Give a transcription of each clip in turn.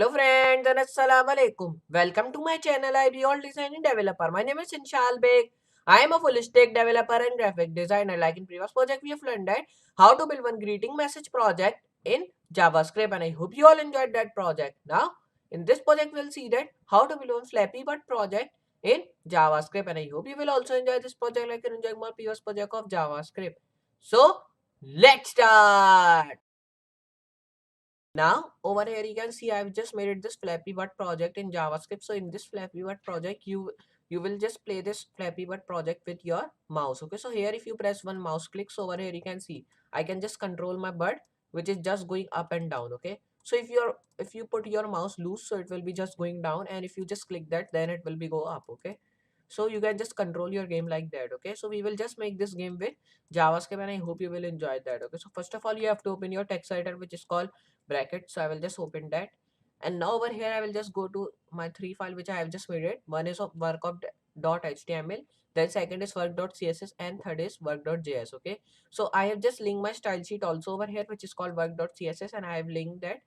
Hello friends and assalamu alaikum. Welcome to my channel Iballdesigningdeveloper. My name is Inshal Beg. I am a full stack developer and graphic designer. Like in previous project we have learned that how to build one greeting message project in JavaScript, and I hope you all enjoyed that project. Now in this project we'll see that how to build one Flappy but project in JavaScript, and I hope you will also enjoy this project like you enjoying my previous project of JavaScript. So let's start. Now over here you can see I've just made it this Flappy Bird project in JavaScript. So in this Flappy Bird project you will just play this Flappy Bird project with your mouse. Okay, so here if you press one mouse click, so over here you can see I can just control my bird which is just going up and down. Okay, so if you put your mouse loose, so it will be just going down, and if you just click that, then it will be go up. Okay, so you can just control your game like that. Okay, so we will just make this game with JavaScript, and I hope you will enjoy that. Okay, so first of all you have to open your text editor which is called bracket. So I will just open that, and now over here I will just go to my three file which I have just made it. One is of work.html, then second is work.css, and third is work.js. Okay, so I have just linked my style sheet also over here which is called work.css, and I have linked that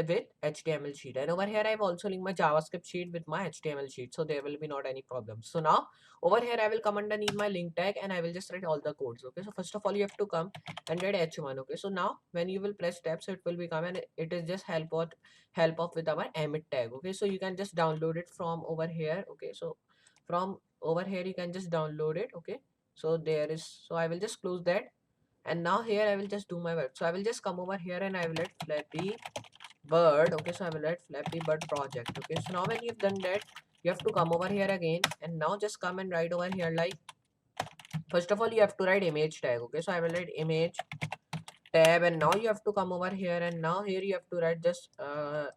with HTML sheet, and over here I've also linked my JavaScript sheet with my HTML sheet, so there will be not any problem. So now over here I will come underneath my link tag and I will just write all the codes. Okay, so first of all you have to come and write h1. Okay, so now when you will press tab, so it will become, and it is just help of with our emit tag. Okay, so you can just download it from over here. Okay, so from over here you can just download it. Okay, so there is, so I will just close that, and now here I will just do my work. So I will just come over here and I will let Flappy Bird. Okay, so I will write Flappy Bird project. Okay, so now when you've done that, you have to come over here again, and now just come and write over here like, first of all you have to write image tag. Okay, so I will write image tab, and now you have to come over here, and now here you have to write just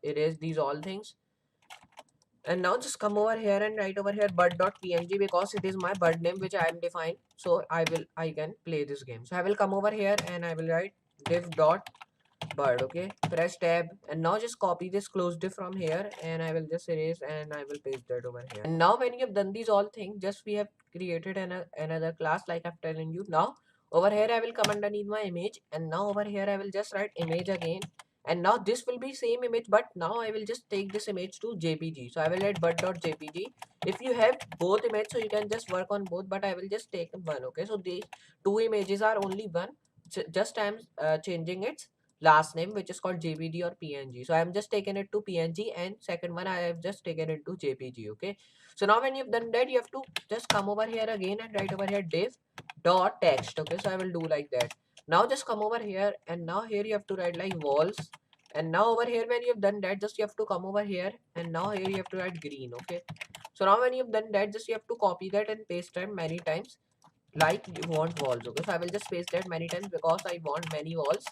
erase these all things, and now just come over here and write over here bird.png, because it is my bird name which I am defined, so I can play this game. So I will come over here and I will write div dot bird. Okay, press tab, and now just copy this close div from here, and I will just erase and I will paste that over here. And now when you have done these all things, just we have created another class like I'm telling you. Now over here I will come underneath my image, and now over here I will just write image again, and now this will be same image, but now I will just take this image to jpg. So I will write bird.jpg. if you have both image, so you can just work on both, but I will just take one. Okay, so these two images are only one, just I'm changing its last name which is called jpg or png. So I am just taking it to png, and second one I have just taken it to jpg. Okay, so now when you've done that, you have to just come over here again and write over here div dot text. Okay, so I will do like that. Now just come over here, and now here you have to write like walls, and now over here when you have done that, just you have to come over here, and now here you have to write green. Okay, so now when you've done that, just you have to copy that and paste them many times like you want walls. Okay, so I will just paste that many times because I want many walls,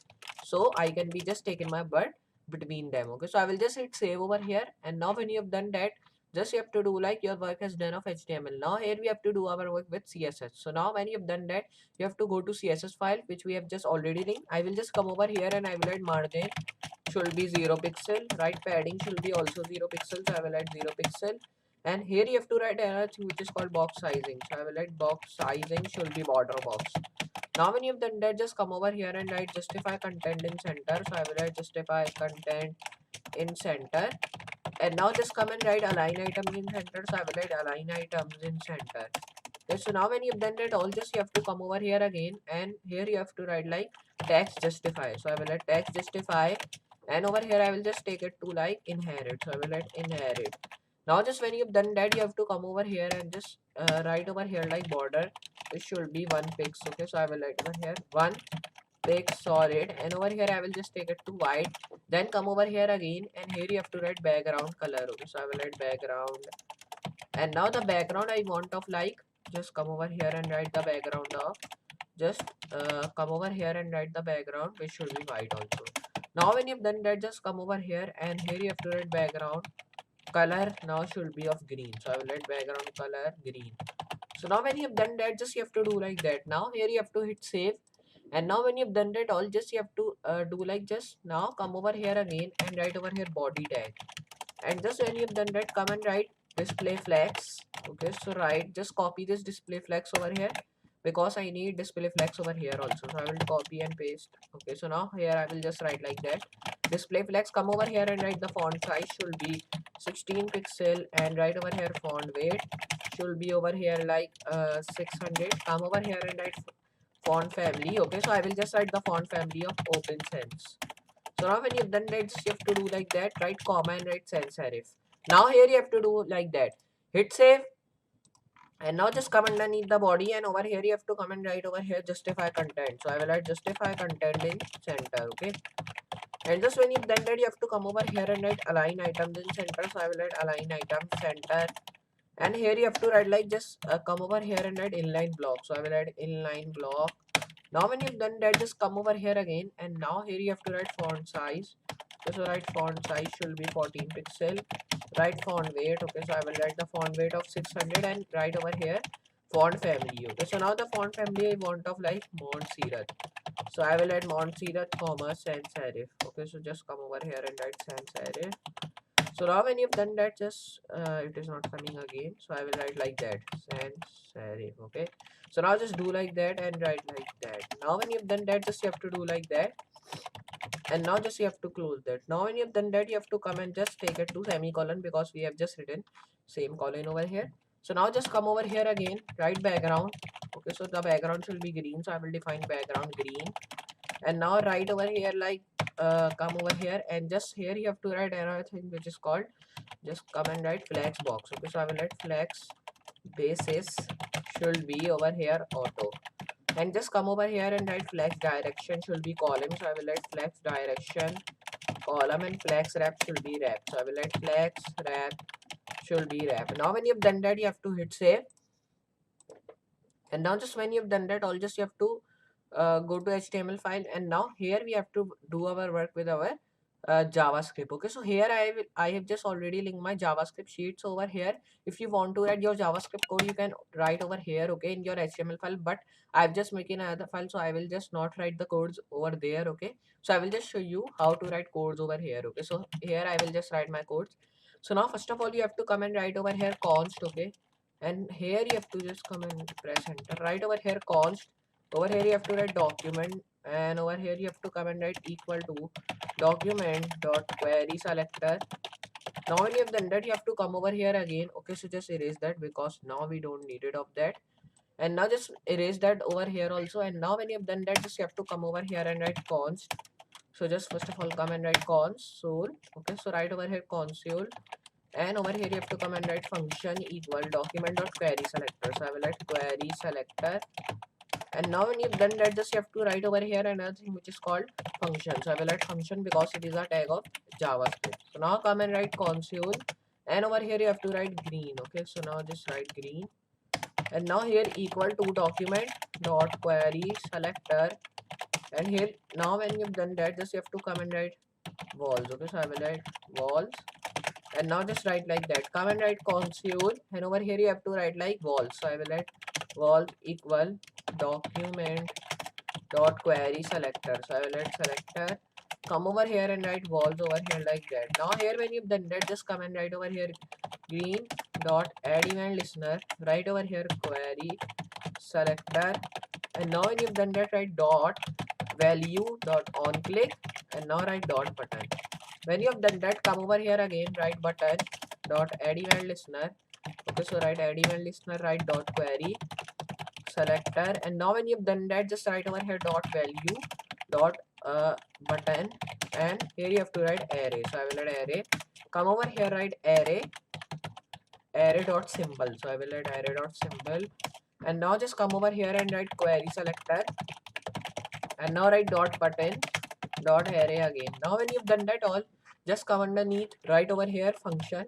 so I can be just taking my bird between them. Okay, so I will just hit save over here, and now when you have done that, just you have to do like your work has done of HTML. Now here we have to do our work with CSS. So now when you have done that, you have to go to CSS file which we have just already linked. I will just come over here and I will add margin should be 0 pixel, right padding should be also 0 pixel, so I will add 0 pixel, and here you have to write another thing which is called box sizing. So I will write box sizing should be border box. Now when you've done that, just come over here and write justify content in center. So I will write justify content in center, and now just come and write align items in center. So I will write align items in center. Okay, so now when you've done that all, just you have to come over here again, and here you have to write like text justify. So I will write text justify, and over here I will just take it to like inherit. So I will write inherit. Now just when you've done that, you have to come over here and just write over here like border, it should be 1 pix. Okay, so I will write over here 1 pix solid, and over here I will just take it to white. Then come over here again, and here you have to write background color. Okay, so I will write background, and now the background I want of like, just come over here and write the background of, just come over here and write the background which should be white also. Now when you've done that, just come over here, and here you have to write background color now should be of green. So I will write background color green. So now when you've done that, just you have to do like that. Now here you have to hit save, and now when you've done that all, just you have to do like, just now come over here again and write over here body tag, and just when you've done that, come and write display flex. Okay, so just copy this display flex over here, because I need display flex over here also. So I will copy and paste. Okay, so now here I will just write like that, display flex, come over here and write the font size should be 16 pixel, and right over here font weight should be over here like 600. Come over here and write font family. Okay, so I will just write the font family of Open Sans. So now when you've done that, just you have to do like that, write comma and write sans serif. Now here you have to do like that, hit save, and now just come underneath the body, and over here you have to come and write over here justify content. So I will write justify content in center. Okay, and just when you've done that, you have to come over here and write align items in center. So I will write align item center, and here you have to write like just come over here and write inline block. So I will write inline block. Now when you've done that, just come over here again, and now here you have to write font size. Okay, so write font size should be 14 pixel. Write font weight. Okay, so I will write the font weight of 600, and write over here font family. Okay, so now the font family I want of like Montserrat. So I will add Montserrat, comma sans serif. Okay, so just come over here and write sans serif. So now when you've done that, just it is not coming again. So I will write like that, sans serif. Okay. So now just do like that and write like that. Now when you've done that, just you have to do like that. And now just you have to close that. Now when you've done that, you have to come and just take it to semicolon, because we have just written same colon over here. So now just come over here again, write background. Okay, so the background should be green. So I will define background green. And now write over here like come over here, and just here you have to write another thing which is called, just come and write flex box. Okay, so I will write flex basis should be over here auto, and just come over here and write flex direction should be column. So I will write flex direction column, and flex wrap should be wrap. So I will write flex wrap should be wrap. Now when you've done that, you have to hit save. And now just when you've done that, all just you have to go to HTML file, and now here we have to do our work with our JavaScript. Okay, so here I have just already linked my JavaScript sheets over here. If you want to add your JavaScript code, you can write over here, okay, in your HTML file, but I've just making another file, so I will just not write the codes over there. Okay, so I will just show you how to write codes over here. Okay, so here I will just write my codes. So now first of all, you have to come and write over here const. Okay, and here you have to just come and press enter. Right over here const, over here you have to write document, and over here you have to come and write equal to document dot query selector. Now when you have done that, you have to come over here again. Okay, so just erase that, because now we don't need it of that. And now just erase that over here also. And now when you have done that, just you have to come over here and write const. So just first of all come and write console. Okay, so right over here console, and over here you have to come and write function equal document dot query selector. So I will write query selector. And now when you've done that, just you have to write over here another thing which is called function. So I will write function because it is a tag of JavaScript. So now come and write console, and over here you have to write green. Okay, so now just write green, and now here equal to document dot query selector. And here now when you've done that, just you have to come and write walls. Okay, so I will write walls, and now just write like that, come and write console, and over here you have to write like walls. So I will write walls equal document dot query selector. So I will write selector, come over here and write walls over here like that. Now here when you've done that, just come and write over here green dot add event listener, right over here query selector. And now when you've done that, write dot value dot on click, and now write dot button. When you have done that, come over here again, write button dot add event listener. Okay, so write add event listener, write dot query selector. And now when you've done that, just write over here dot value dot button, and here you have to write array. So I will write array, come over here, write array dot symbol. So I will write array dot symbol, and now just come over here and write query selector, and now write dot button dot array again. Now when you've done that all, just come underneath, right over here function.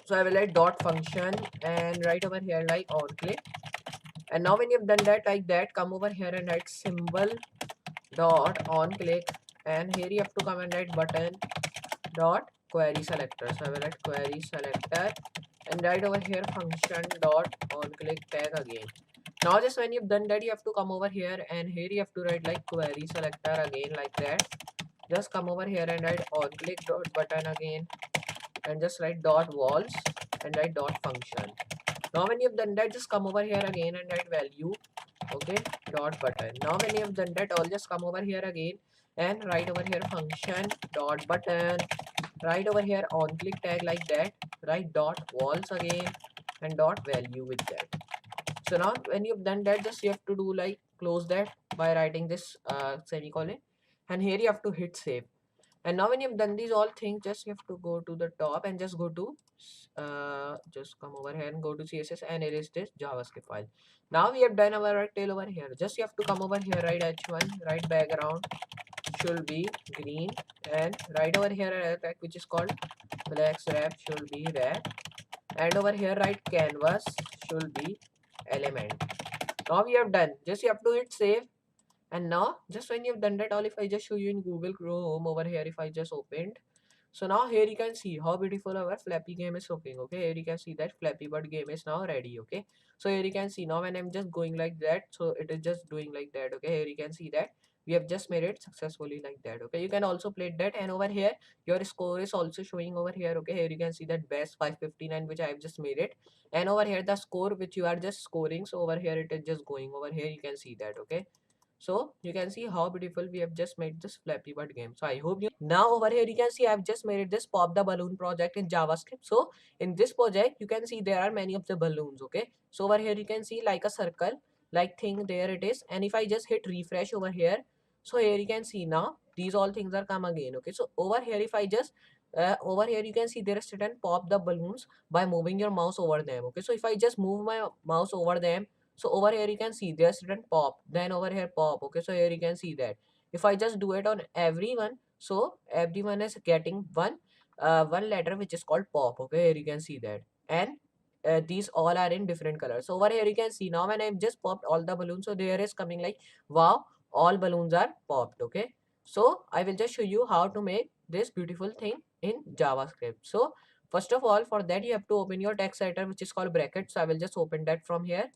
So I will write dot function, and right over here like on click. And now when you've done that like that, come over here and write symbol dot on click, and here you have to come and write button dot query selector. So I will write query selector, and right over here function dot on click tag again. Now just when you've done that, you have to come over here, and here you have to write like query selector again like that. Just come over here and write on click dot button again, and just write dot walls and write dot function. Now when you've done that, just come over here again and write value okay, dot button. Now when you have done that, I'll just come over here again and write over here function dot button, write over here on click tag like that, write dot walls again and dot value with that. So now when you've done that, just you have to do like close that by writing this semicolon, and here you have to hit save. And now when you've done these all things, just you have to go to the top and just go to just come over here and go to CSS and erase this JavaScript file. Now we have done our rectangle over here. Just you have to come over here, write h1, write background should be green, and write over here a tag which is called flex wrap should be red, and over here write canvas should be element. Now we have done. Just you have to hit save. And now just when you've done that all, if I just show you in Google Chrome over here, if I just opened, so now here you can see how beautiful our Flappy game is looking. Okay, here you can see that Flappy Bird game is now ready. Okay, so here you can see now when I'm just going like that, so it is just doing like that. Okay, here you can see that we have just made it successfully like that. Okay, you can also play that, and over here your score is also showing over here. Okay, here you can see that best 559 which I have just made it, and over here the score which you are just scoring, so over here it is just going over here, you can see that. Okay, so you can see how beautiful we have just made this Flappy Bird game. So I hope you now over here you can see I've just made this pop the balloon project in JavaScript. So in this project you can see there are many of the balloons. Okay, so over here you can see like a circle like thing, there it is. And if I just hit refresh over here, so here you can see now these all things are come again. Okay, so over here if I just over here you can see there is written pop the balloons by moving your mouse over them. Okay, so if I just move my mouse over them, so over here you can see there's written pop, then over here pop. Okay, so here you can see that if I just do it on everyone, so everyone is getting one letter which is called pop. Okay, here you can see that. And these all are in different colors. So over here you can see now when I've just popped all the balloons, so there is coming like wow, all balloons are popped. Okay, so I will just show you how to make this beautiful thing in JavaScript. So first of all, for that you have to open your text editor which is called bracket. So I will just open that from here.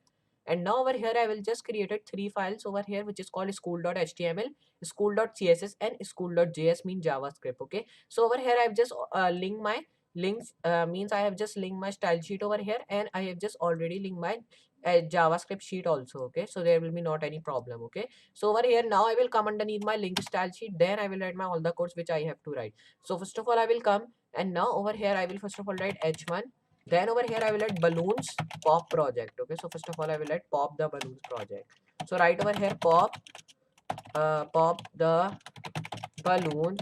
And now over here I will just created three files over here which is called school.html, school.css, and school.js mean JavaScript. Okay, so over here I have just linked my links, means I have just linked my style sheet over here, and I have just already linked my JavaScript sheet also. Okay, so there will be not any problem. Okay, so over here now I will come underneath my link style sheet, then I will write my all the codes which I have to write. So first of all I will come, and now over here I will first of all write h1, then over here I will write balloons pop project. Okay, so first of all I will write pop the balloons project. So right over here pop the balloon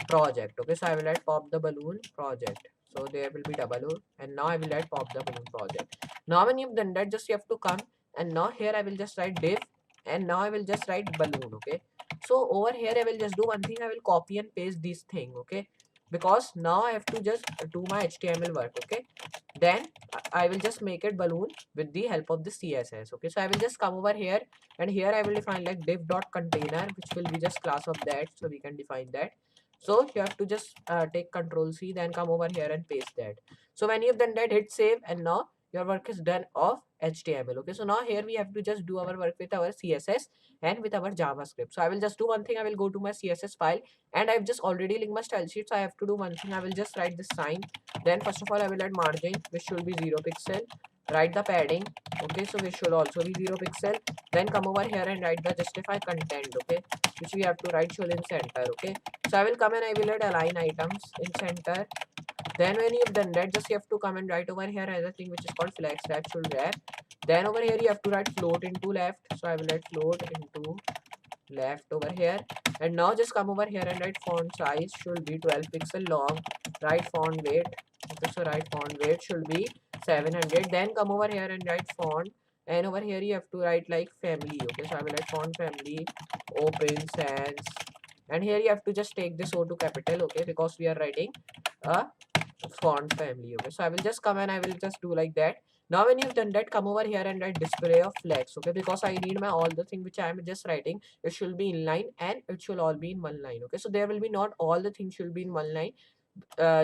project. Okay, so I will write pop the balloon project, so there will be double O, and now I will write pop the balloon project. Now when you've done that, just you have to come, and now here I will just write div, and now I will just write balloon. Okay, so over here I will just do one thing, I will copy and paste this thing. Okay, because now I have to just do my HTML work. Okay, then I will just make it balloon with the help of the CSS. Okay, so I will just come over here, and here I will define like div.container, which will be just class of that, so we can define that. So you have to just take Control C, then come over here and paste that. So when you've done that, hit save, and now your work is done of HTML. Okay, so now here we have to just do our work with our CSS and with our JavaScript. So I will just do one thing, I will go to my CSS file, and I've just already linked my style sheet. So I have to do one thing, I will just write this sign. Then first of all I will add margin, which should be 0 pixel. Write the padding. Okay, so which should also be 0 pixel. Then come over here and write the justify content. Okay, which we have to write should in center. Okay, so I will come and I will add align items in center. Then when you've done that, just you have to come and write over here another thing which is called flex wrap should wrap. Then over here you have to write float into left. So I will write float into left over here. And now just come over here and write font size should be 12 pixel long. Write font weight. Okay, so write font weight should be 700. Then come over here and write font. And over here you have to write like family. Okay, so I will write font family open sans. And here you have to just take this O to capital. Okay, because we are writing a font family. Okay, so I will just come and I will just do like that. Now when you've done that, come over here and write display of flex. Okay, because I need my all the thing which I am just writing, it should be in line and it should all be in one line. Okay, so there will be not all the things should be in one line.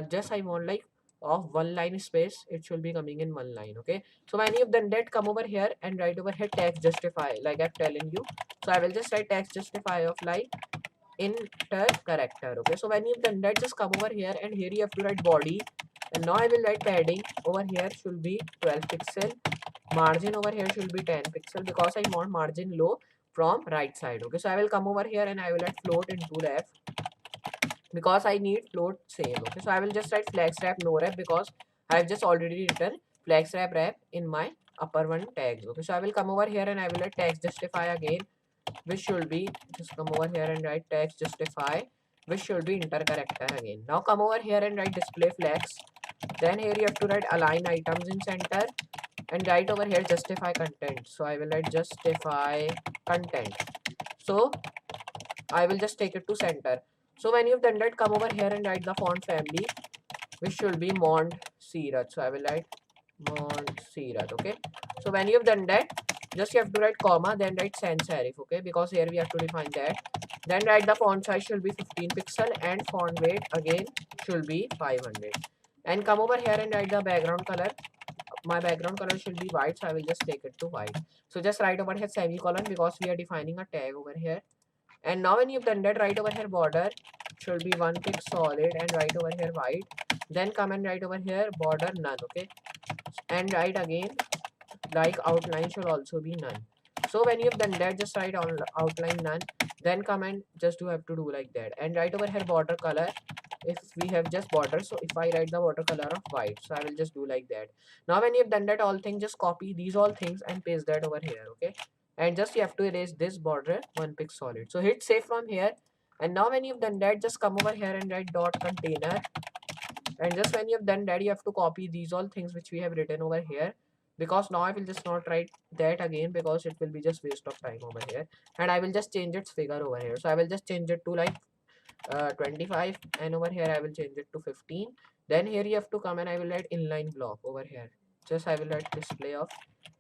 Just I want like of one line space, it should be coming in one line. Okay, so when you've done that, come over here and write over here text justify like I'm telling you. So I will just write text justify of like inter character. Okay, so when you've done that, just come over here and here you have to write body And now I will write padding over here should be 12 pixel. Margin over here should be 10 pixel because I want margin low from right side. Okay, so I will come over here and I will add float into ref because I need float same. Okay, so I will just write flex wrap no wrap because I have just already written flex wrap in my upper one tags. Okay, so I will come over here and I will write text justify again, which should be, just come over here and write text justify, which should be enter character again. Now come over here and write display flex. Then here you have to write align items in center and write over here justify content. So I will write justify content. So I will just take it to center. So when you've done that, come over here and write the font family, which should be Mont Serif. So I will write Mont Serif. Okay. So when you've done that, just you have to write comma, then write sans serif. Okay, because here we have to define that. Then write the font size should be 15 pixel and font weight again should be 500. And come over here and write the background color. My background color should be white, so I will just take it to white. So just write over here semicolon because we are defining a tag over here. And now when you've done that, write over here border should be 1 pic solid and write over here white. Then come and write over here border none. Okay, and write again like outline should also be none. So when you've done that, just write on outline none. Then come and just have to do like that and write over here border color. If we have just border, so if I write the border color of white, so I will just do like that. Now when you've done that all things, just copy these all things and paste that over here. Okay, and just you have to erase this border 1 pic solid. So hit save from here. And now when you've done that, just come over here and write dot container. And just when you've done that, you have to copy these all things which we have written over here, because now I will just not write that again because it will be just waste of time over here. And I will just change its figure over here. So I will just change it to like 25, and over here I will change it to 15. Then here you have to come and I will write inline block over here. Just I will write display of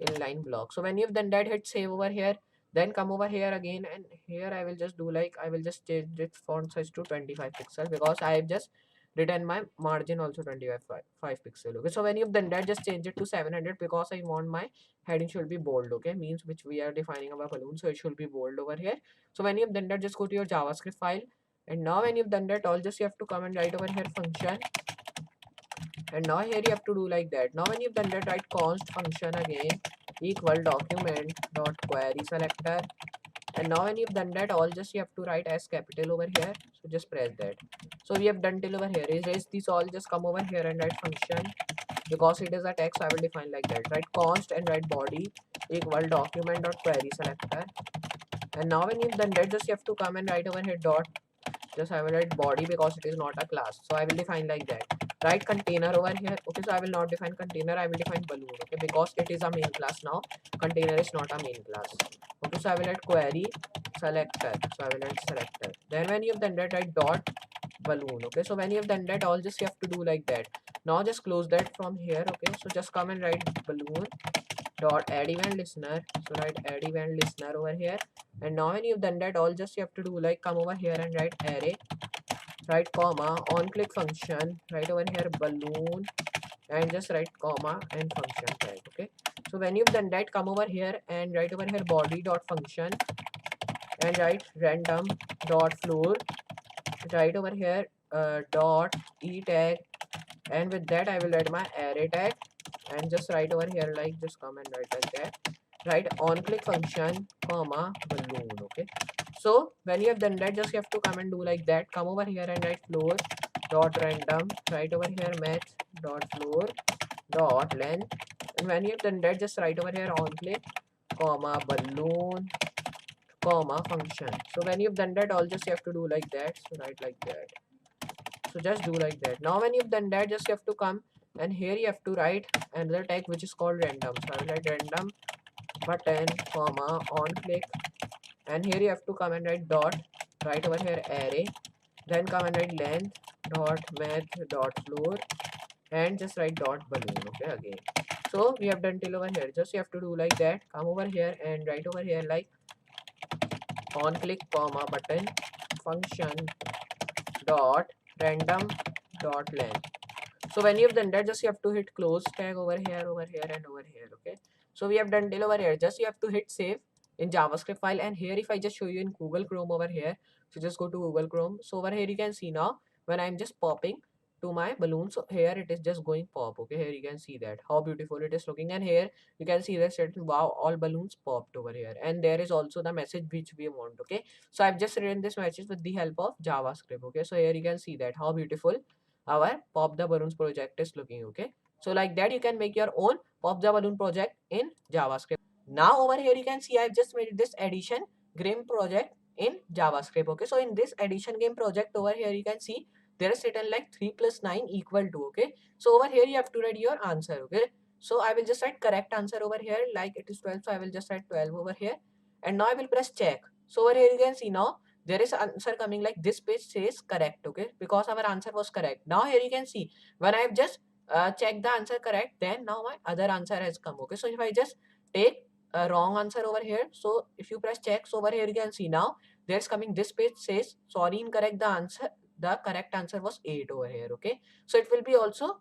inline block. So when you've done that, hit save over here. Then come over here again, and here I will just do like, I will just change its font size to 25 pixel because I have just written my margin also 25 5 pixel. Okay, so when you've done that, just change it to 700 because I want my heading should be bold. Okay, means which we are defining our balloon, so it should be bold over here. So when you've done that, just go to your JavaScript file. And now when you've done that all, just you have to come and write over here function. And now here you have to do like that. Now when you've done that, write const function again equal document dot query selector. And now when you've done that all, just you have to write as capital over here. So just press that. So we have done till over here. Erase this all, just come over here and write function. Because it is a text, I will define like that. Write const and write body equal document dot query selector. And now when you've done that, just you have to come and write over here dot, just I will write body because it is not a class, so I will define like that. Write container over here. Okay, so I will not define container, I will define balloon. Okay, because it is a main class now, container is not a main class. Okay, so I will write query selector, so I will write selector. Then when you have done that, write dot balloon. Okay, so when you have done that all, just you have to do like that. Now just close that from here. Okay, so just come and write balloon dot add event listener. So write add event listener over here. And now when you've done that all, just you have to do like, come over here and write array, write comma on click function, write over here balloon, and just write comma and function tag. Okay, so when you've done that, come over here and write over here body dot function and write random dot floor, write over here dot e tag, and with that I will add my array tag. And just write over here like, just come and write like that, write on click function comma balloon. Okay, so when you have done that, just you have to come and do like that. Come over here and write floor dot random, write over here math dot floor dot length. And when you have done that, just write over here on click comma balloon comma function. So when you've done that all, just you have to do like that. So write like that. So just do like that. Now when you've done that, just you have to come and here you have to write another tag which is called random. So I will write random button comma on click, and here you have to come and write dot, write over here array, then come and write length dot math dot floor, and just write dot balloon. Okay, again. So we have done till over here. Just you have to do like that. Come over here and write over here like on click comma button function dot random dot length. So when you have done that, just you have to hit close tag over here, and over here. Okay, so we have done till over here. Just you have to hit save in JavaScript file. And here if I just show you in Google Chrome over here, so just go to Google Chrome. So over here you can see now when I'm just popping to my balloon. So here it is just going pop. Okay, here you can see that how beautiful it is looking, and here you can see that certain wow, all balloons popped over here, and there is also the message which we want. Okay, so I've just written this message with the help of JavaScript. Okay, so here you can see that how beautiful our pop the balloons project is looking. Okay, so like that you can make your own pop the balloon project in JavaScript. Now over here you can see I've just made this addition game project in JavaScript. Okay, so in this addition game project over here you can see there is written like 3 plus 9 equal to. Okay, so over here you have to write your answer. Okay, so I will just write correct answer over here, like it is 12, so I will just write 12 over here, and now I will press check. So over here you can see now there is answer coming like this page says correct. Okay, because our answer was correct. Now here you can see when I have just checked the answer correct, then now my other answer has come. Okay, so if I just take a wrong answer over here, so if you press check, so over here you can see now there's coming this page says sorry, incorrect, the correct answer was 8 over here. Okay, so it will be also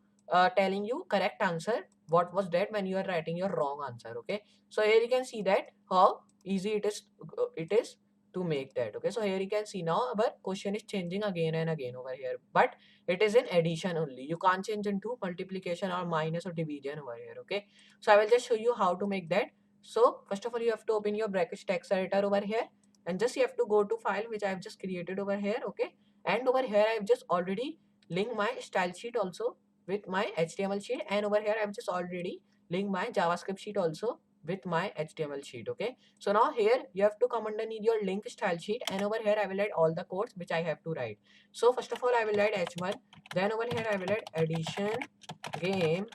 telling you correct answer what was that when you are writing your wrong answer. Okay, so here you can see that how easy it is to make that. Okay, so here you can see now our question is changing again and again over here, but it is in addition only. You can't change into multiplication or minus or division over here. Okay, so I will just show you how to make that. So first of all you have to open your brackets text editor over here, and just you have to go to file which I have just created over here. Okay, and over here I have just already linked my style sheet also with my HTML sheet, and over here I have just already linked my JavaScript sheet also with my HTML sheet. Okay, so now here you have to come underneath your link style sheet, and over here I will write all the codes which I have to write. So first of all I will write h1, then over here I will write addition game,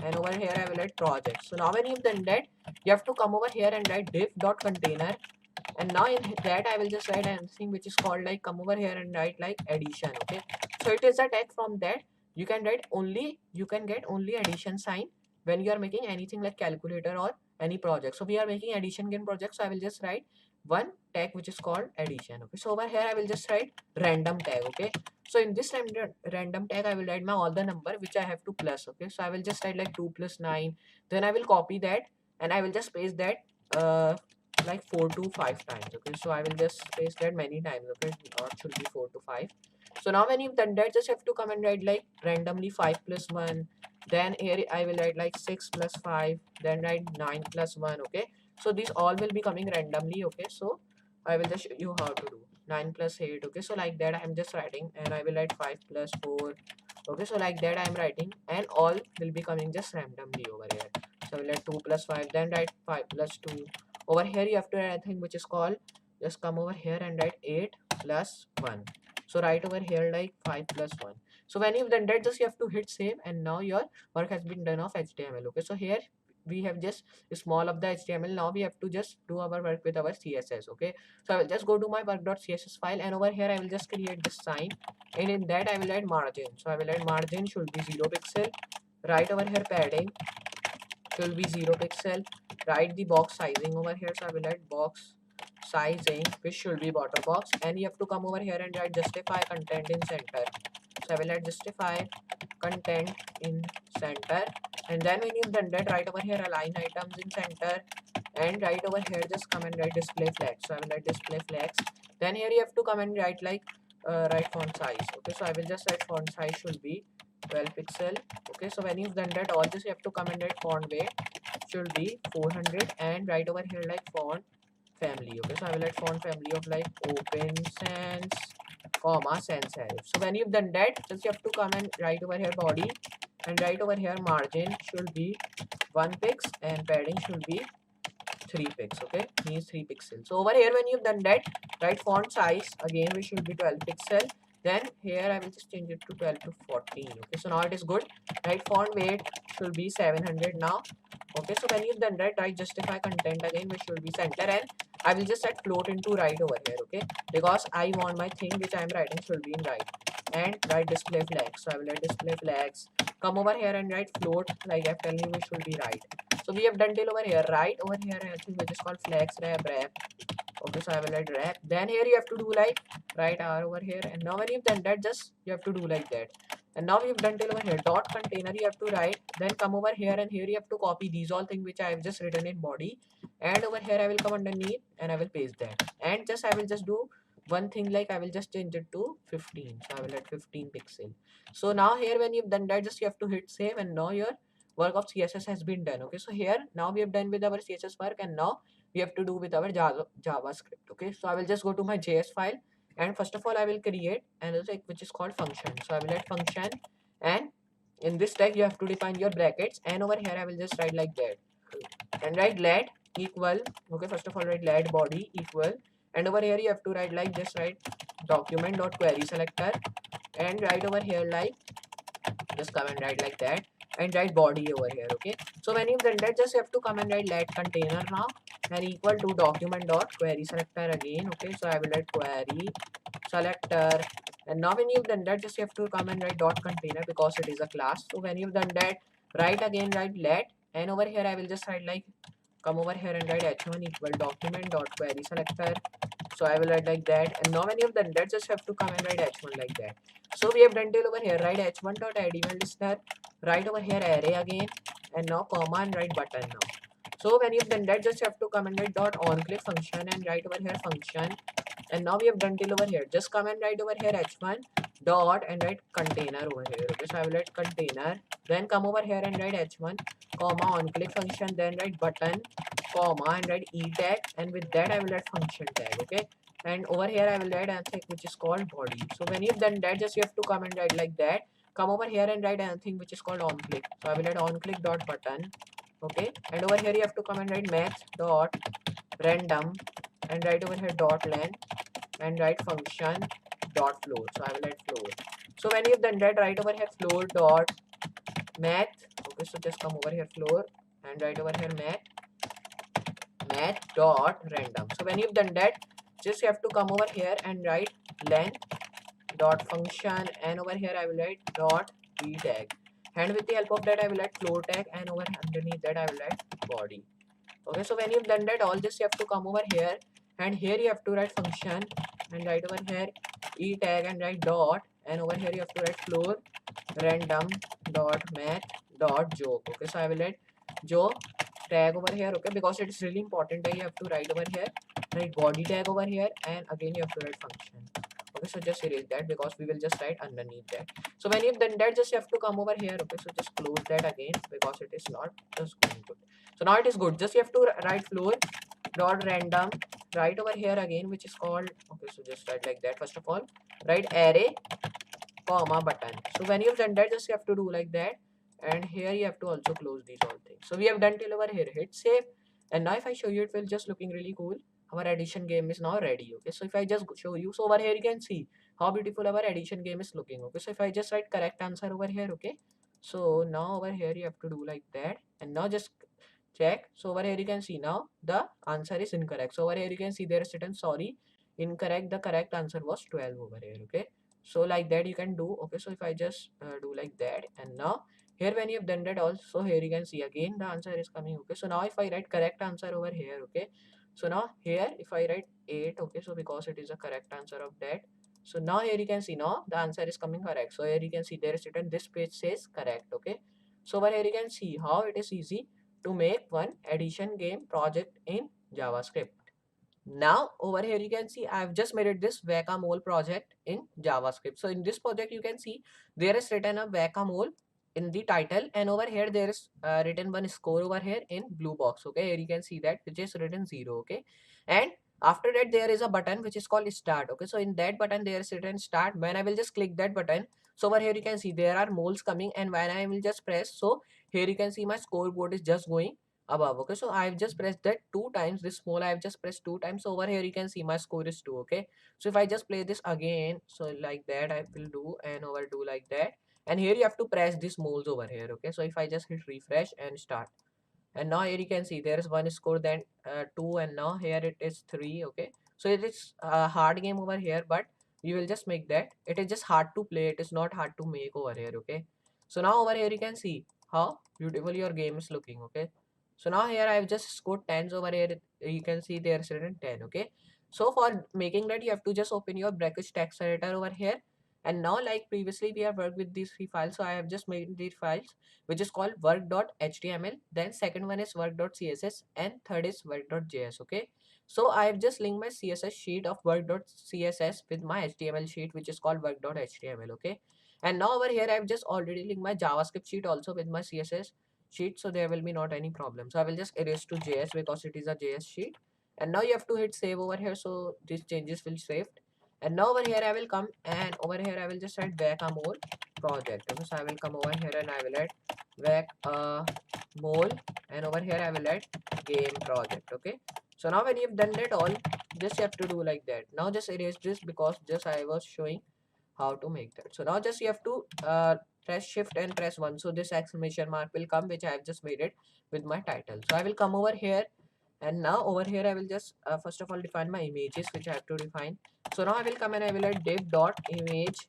and over here I will write project. So now when you've done that, you have to come over here and write div.container, and now in that I will just write anything which is called like, come over here and write like addition. Okay, so it is a tag from that you can get only addition sign when you are making anything like calculator or any project. So we are making addition game project, so I will just write one tag which is called addition. Okay, so over here I will just write random tag. Okay, so in this random tag I will write my all the number which I have to plus. Okay, so I will just write like 2 plus 9, then I will copy that and I will just paste that like 4 to 5 times. Okay, so I will just paste that many times. Okay, not should be 4 to 5. So now when you've done that, just have to come and write like randomly 5 plus 1, then here I will write like 6 plus 5, then write 9 plus 1. Okay, so these all will be coming randomly. Okay, so I will just show you how to do 9 plus 8. Okay, so like that I am just writing, and I will write 5 plus 4. Okay, so like that I am writing, and all will be coming just randomly over here. So I will write 2 plus 5, then write 5 plus 2. Over here you have to write anything which is called, just come over here and write 8 plus 1. So write over here like 5 plus 1. So when you've done that, just you have to hit save, and now your work has been done of HTML. Okay, so here we have just small of the HTML. Now we have to just do our work with our CSS. Okay, so I will just go to my work.css file, and over here I will just create this sign, and in that I will add margin. So I will add margin should be 0 pixel. Right over here padding should be 0 pixel. Write the box sizing over here, so I will add box sizing which should be border box, and you have to come over here and write justify content in center. So I will add justify content in center, and then when you've done that, right over here align items in center, and right over here just come and write display flex. So I will write display flex, then here you have to come and write like write font size. Okay, so I will just write font size should be 12 pixel. Okay, so when you've done that, all this you have to come and write font weight should be 400, and right over here like font family. Okay, so I will write font family of like open sans comma sans serif. So when you've done that, just you have to come and write over here body, and right over here margin should be 1 pix, and padding should be 3 pix. Okay, means 3 pixels. So over here when you've done that, write font size again which should be 12 pixel, then here I will just change it to 12 to 14. Okay, so now it is good. Right, font weight should be 700 now. Okay, so when you've done that, write justify content again which should be center, and I will just set float into right over here. Okay, because I want my thing which I am writing should be in right, and write display flags. So I will write display flags. Come over here and write float like I'm telling you which should be right. So we have done till over here. Right over here I think which is called flex wrap. Okay, so I will write wrap. Then here you have to do like write r over here, and now when you've done that, just you have to do like that. And now we've done till over here dot container you have to write, then come over here and here you have to copy these all things which I have just written in body, and over here I will come underneath and I will paste that, and just I will just do one thing, like I will just change it to 15. So I will add 15 pixel. So now here when you've done that, just you have to hit save, and now your work of CSS has been done. Okay, so here now we have done with our CSS work, and now we have to do with our JavaScript. Okay, so I will just go to my JS file, and first of all I will create another tag which is called function. So I will add function, and in this tag you have to define your brackets, and over here I will just write like that, and write let equal. Okay, first of all write let body equal, and over here you have to write like this, write document dot query selector, and write over here like just come and write like that, and write body over here. Okay, so when you've done that, just you have to come and write let container now, and equal to document dot query selector again. Okay, so I will write query selector, and now when you've done that, just you have to come and write dot container because it is a class. So when you've done that, write again, write let, and over here I will just write like come over here and write h1 equal document dot query selector. So I will write like that, and now when you've done that, just have to come and write h1 like that. So we have done till over here, write h1 dot add event listener, write over here array again, and now comma and write button now. So when you've done that, just have to come and write dot on click function, and write over here function, and now we have done till over here, just come and write over here h1 dot and write container over here. Okay, so I will write container, then come over here and write h1 comma on click function, then write button comma and write e tag, and with that I will write function tag. Okay, and over here I will write anything which is called body. So when you've done that, just you have to come and write like that, come over here and write anything which is called on click. So I will write on click dot button. Okay, and over here you have to come and write math dot random, and write over here dot length, and write function dot floor. So I will write floor. So when you've done that, write over here floor dot math. Okay, so just come over here floor, and write over here math dot random. So when you've done that, just you have to come over here and write length dot function, and over here I will write dot b tag, and with the help of that I will write floor tag, and over underneath that I will write body. Okay, so when you've done that, all this you have to come over here, and here you have to write function, and write over here e tag, and write dot, and over here you have to write floor random dot math dot joke. Okay, so I will write joke tag over here. Okay, because it is really important that you have to write over here, write body tag over here, and again you have to write function. Okay, so just erase that because we will just write underneath that. So when you've done that, just you have to come over here. Okay, so just close that again because it is not just going good. So now it is good. Just you have to write floor dot random, right over here again, which is called, okay, so just write like that. First of all, write array comma button. So when you've done that, just you have to do like that, and here you have to also close these all things. So we have done till over here, hit save, and now if I show you, it will just looking really cool. Our addition game is now ready. Okay, so if I just show you, so over here you can see how beautiful our addition game is looking. Okay, so if I just write correct answer over here, okay, so now over here you have to do like that, and now just check. So over here you can see now the answer is incorrect. So over here you can see there is written sorry, incorrect, the correct answer was 12 over here. Okay, so like that you can do. Okay, so if I just do like that, and now here when you have done that also, here you can see again the answer is coming. Okay, so now if I write correct answer over here, okay, so now here if I write 8, okay, so because it is a correct answer of that, so now here you can see now the answer is coming correct. So here you can see there is written this page says correct. Okay, so over here you can see how it is easy to make one addition game project in JavaScript. Now over here you can see I've just made it this whack-a-mole project in JavaScript. So in this project you can see there is written a whack-a-mole in the title, and over here there is written one score over here in blue box. Okay, here you can see that which is written 0. Okay, and after that there is a button which is called start. Okay, so in that button there is written start. When I will just click that button, so over here you can see there are moles coming, and when I will just press, so here you can see my scoreboard is just going above. Okay, so I've just pressed that 2 times, this mole I've just pressed 2 times. So over here you can see my score is 2. Okay, so if I just play this again, so like that I will do, and over do like that, and here you have to press these moles over here. Okay, so if I just hit refresh and start, and now here you can see there is one score, then 2, and now here it is 3. Okay, so it is a hard game over here, but we will just make that. It is just hard to play, it is not hard to make over here. Okay, so now over here you can see how beautiful your game is looking. Okay, so now here I have just scored 10s over here. You can see there is written 10. Okay, so for making that you have to just open your brackets text editor over here, and now like previously we have worked with these 3 files, so I have just made these files which is called work.html, then second one is work.css, and third is work.js. Okay, So I've just linked my CSS sheet of work.css with my HTML sheet, which is called work.html. Okay. And now over here, I've just already linked my JavaScript sheet also with my CSS sheet. So there will be not any problem. So I will just erase to JS because it is a JS sheet. And now you have to hit save over here. So these changes will saved. And now over here, I will come and over here, I will just write back a mole project. Okay. So I will come over here and I will add back a mole. And over here, I will add game project. Okay. So now when you've done that all, just you have to do like that. Now just erase this because just I was showing how to make that. So now just you have to press shift and press 1. So this exclamation mark will come, which I have just made it with my title. So I will come over here, and now over here I will just first of all define my images, which I have to define. So now I will come and I will add div dot image,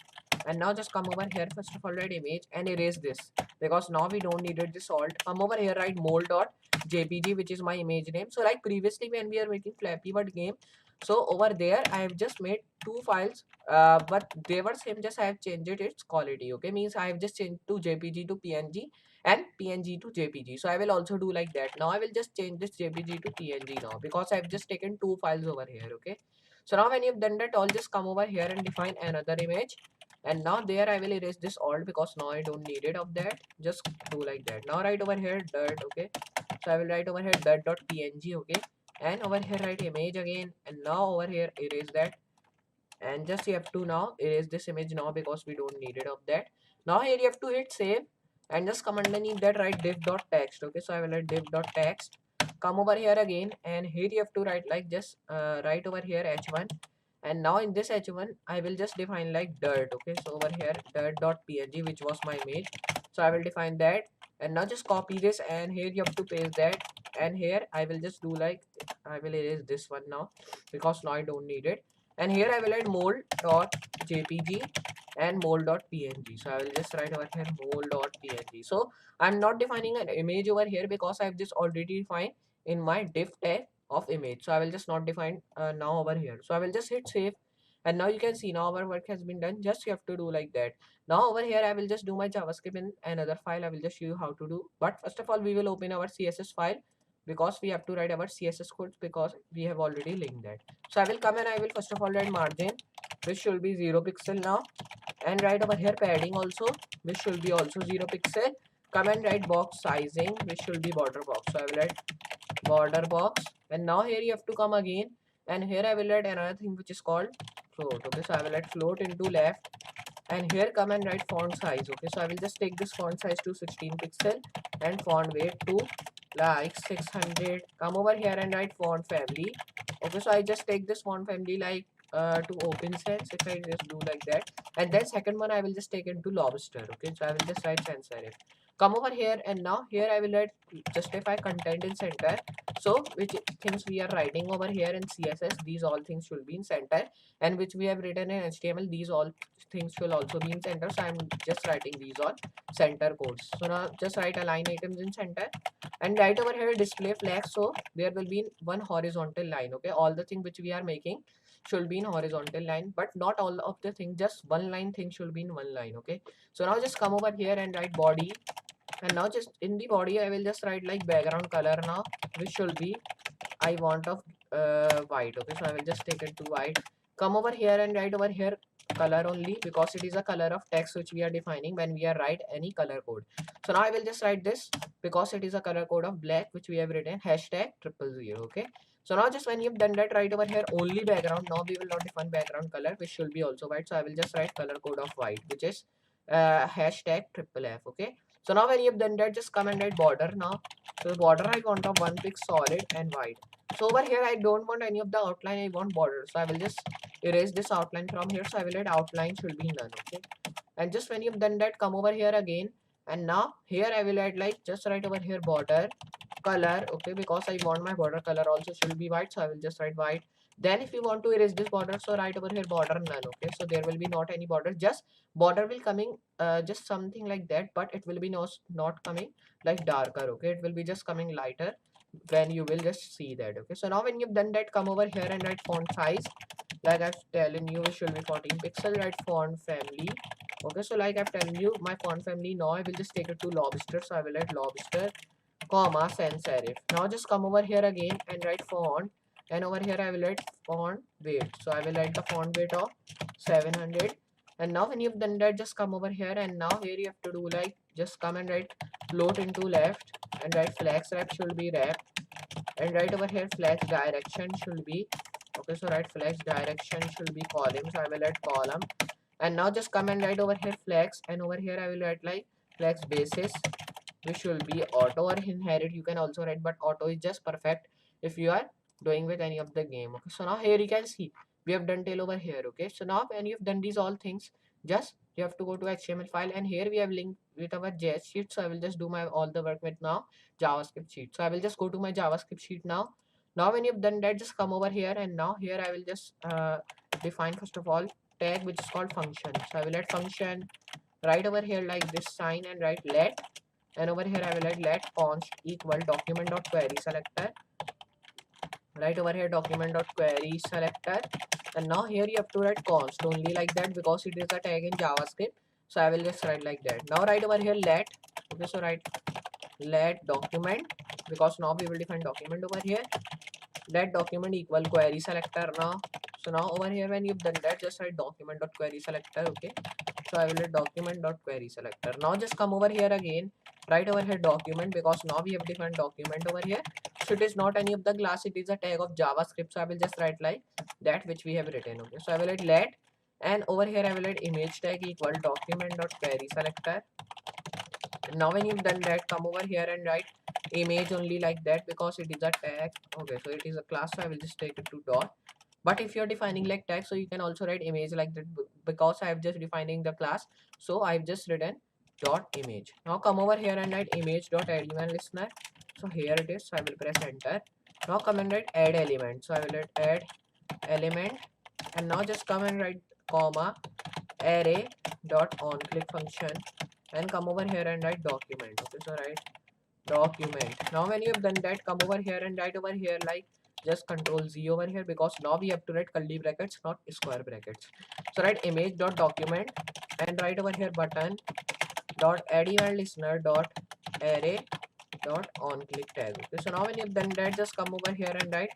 and now just come over here, first of all write image and erase this because now we don't need it this alt. Come over here, write mole dot jpg, which is my image name. So like previously when we are making Flappy Bird game, so over there I have just made two files, but they were same, just I have changed its quality. Okay, means I have just changed to jpg to png and png to jpg. So I will also do like that. Now I will just change this jpg to png now because I've just taken two files over here. Okay, so now when you've done that, I'll just come over here and define another image, and now there I will erase this alt because now I don't need it of that. Just do like that. Now write over here dirt. Okay, so I will write over here dirt.png. Okay, and over here write image again, and now over here erase that, and just you have to now erase this image now because we don't need it of that. Now here you have to hit save and just come underneath that, write div.text. Okay, so I will write div.text. Come over here again, and here you have to write like just write over here h1, and now in this h1 I will just define like dirt. Okay, so over here dirt.png, which was my image, so I will define that, and now just copy this and here you have to paste that, and here I will just do like I will erase this one now because now I don't need it, and here I will add mole.jpg and mole.png. So I will just write over here mole.png. So I'm not defining an image over here because I've just already defined in my div tag of image. So I will just not define now over here. So I will just hit save, and now you can see now our work has been done. Just you have to do like that. Now over here I will just do my JavaScript in another file. I will just show you how to do. But first of all we will open our CSS file because we have to write our CSS codes because we have already linked that. So I will come and I will first of all write margin, which should be 0 pixel now, and write over here padding also, which should be also 0 pixel. Come and write box sizing, which should be border box. So I will write border box, and now here you have to come again, and here I will write another thing which is called float. Okay, so I will write float into left, and here come and write font size. Okay, so I will just take this font size to 16 pixel and font weight to like 600. Come over here and write font family. Okay, so I just take this font family like to open sense, if I just do like that, and then second one I will just take it to lobster. Okay, so I will just write sans serif. Come over here, and now here I will write justify content in center. So which things we are writing over here in CSS, these all things should be in center, and which we have written in HTML, these all things will also be in center. So I'm just writing these all center codes. So now just write align items in center, and right over here display flag, so there will be one horizontal line. Okay, all the thing which we are making should be in horizontal line, but not all of the thing, just one line thing should be in one line. Okay, so now just come over here and write body, and now just in the body I will just write like background color now, which should be I want of white. Okay, so I will just take it to white. Come over here and write over here color only because it is a color of text which we are defining when we are write any color code. So now I will just write this because it is a color code of black which we have written hashtag 000. Okay, so now just when you've done that, write over here only background. Now we will not define background color, which should be also white. So I will just write color code of white, which is hashtag triple F. Okay, so now when you've done that, just come and write border now. So border I want of one pic solid and white. So over here I don't want any of the outline, I want border. So I will just erase this outline from here. So I will let outline should be none. Okay, and just when you've done that, come over here again, and now here I will add like just write over here border color. Okay, because I want my border color also should be white, so I will just write white. Then if you want to erase this border, so write over here border none. Okay, so there will be not any border, just border will coming just something like that, but it will be not coming like darker. Okay, it will be just coming lighter when you will just see that. Okay, so now when you've done that, come over here and write font size, like I've telling you it should be 14 pixel. Write font family. Okay, so like I've telling you my font family, now I will just take it to lobster. So I will write lobster comma sans serif. Now just come over here again and write font and over here I will write font weight. So I will write the font weight of 700. And now when you've done that, just come over here, and now here you have to do like just come and write float into left, and write flex wrap should be wrap, and right over here flex direction should be okay. So write flex direction should be column, so I will write column. And now just come and write over here flex, and over here I will write like flex basis, which should be auto or inherit. You can also write, but auto is just perfect if you are doing with any of the game. Okay, so now here you can see we have done tail over here. Okay, so now when you've done these all things, just you have to go to HTML file, and here we have linked with our JS sheet. So I will just do my all the work with now JavaScript sheet. So I will just go to my JavaScript sheet now. Now when you've done that, just come over here, and now here I will just define first of all tag which is called function. So I will add function right over here like this sign, and write let, and over here I will write let const equal document.query selector. Right over here document.query selector, and now here you have to write const only like that because it is a tag in JavaScript. So I will just write like that. Now right over here let, okay, so write let document, because now we will define document over here. Let document equal query selector now. So now over here when you've done that, just write document.query selector. Okay, so I will write document.query selector. Now just come over here again, right over here document, because now we have defined document over here. So it is not any of the class, it is a tag of JavaScript. So I will just write like that which we have written. Okay, so I will write let, and over here I will write image tag equal document.query selector. Now when you've done that, come over here and write image only like that because it is a tag. Okay, so it is a class, so I will just take it to dot. But if you're defining like tag, so you can also write image like that, because I have just defining the class, so I've just written dot image. Now come over here and write image dot add element listener. So here it is, so I will press enter. Now come and write add element, so I will write add element, and now just come and write comma array dot on click function, and come over here and write document. Okay, so write document. Now when you have done that, come over here and write over here like just control Z over here, because now we have to write curly brackets, not square brackets. So write image dot document, and write over here button dot add event listener dot array dot on click tag. Okay, so now when you have done that, just come over here and write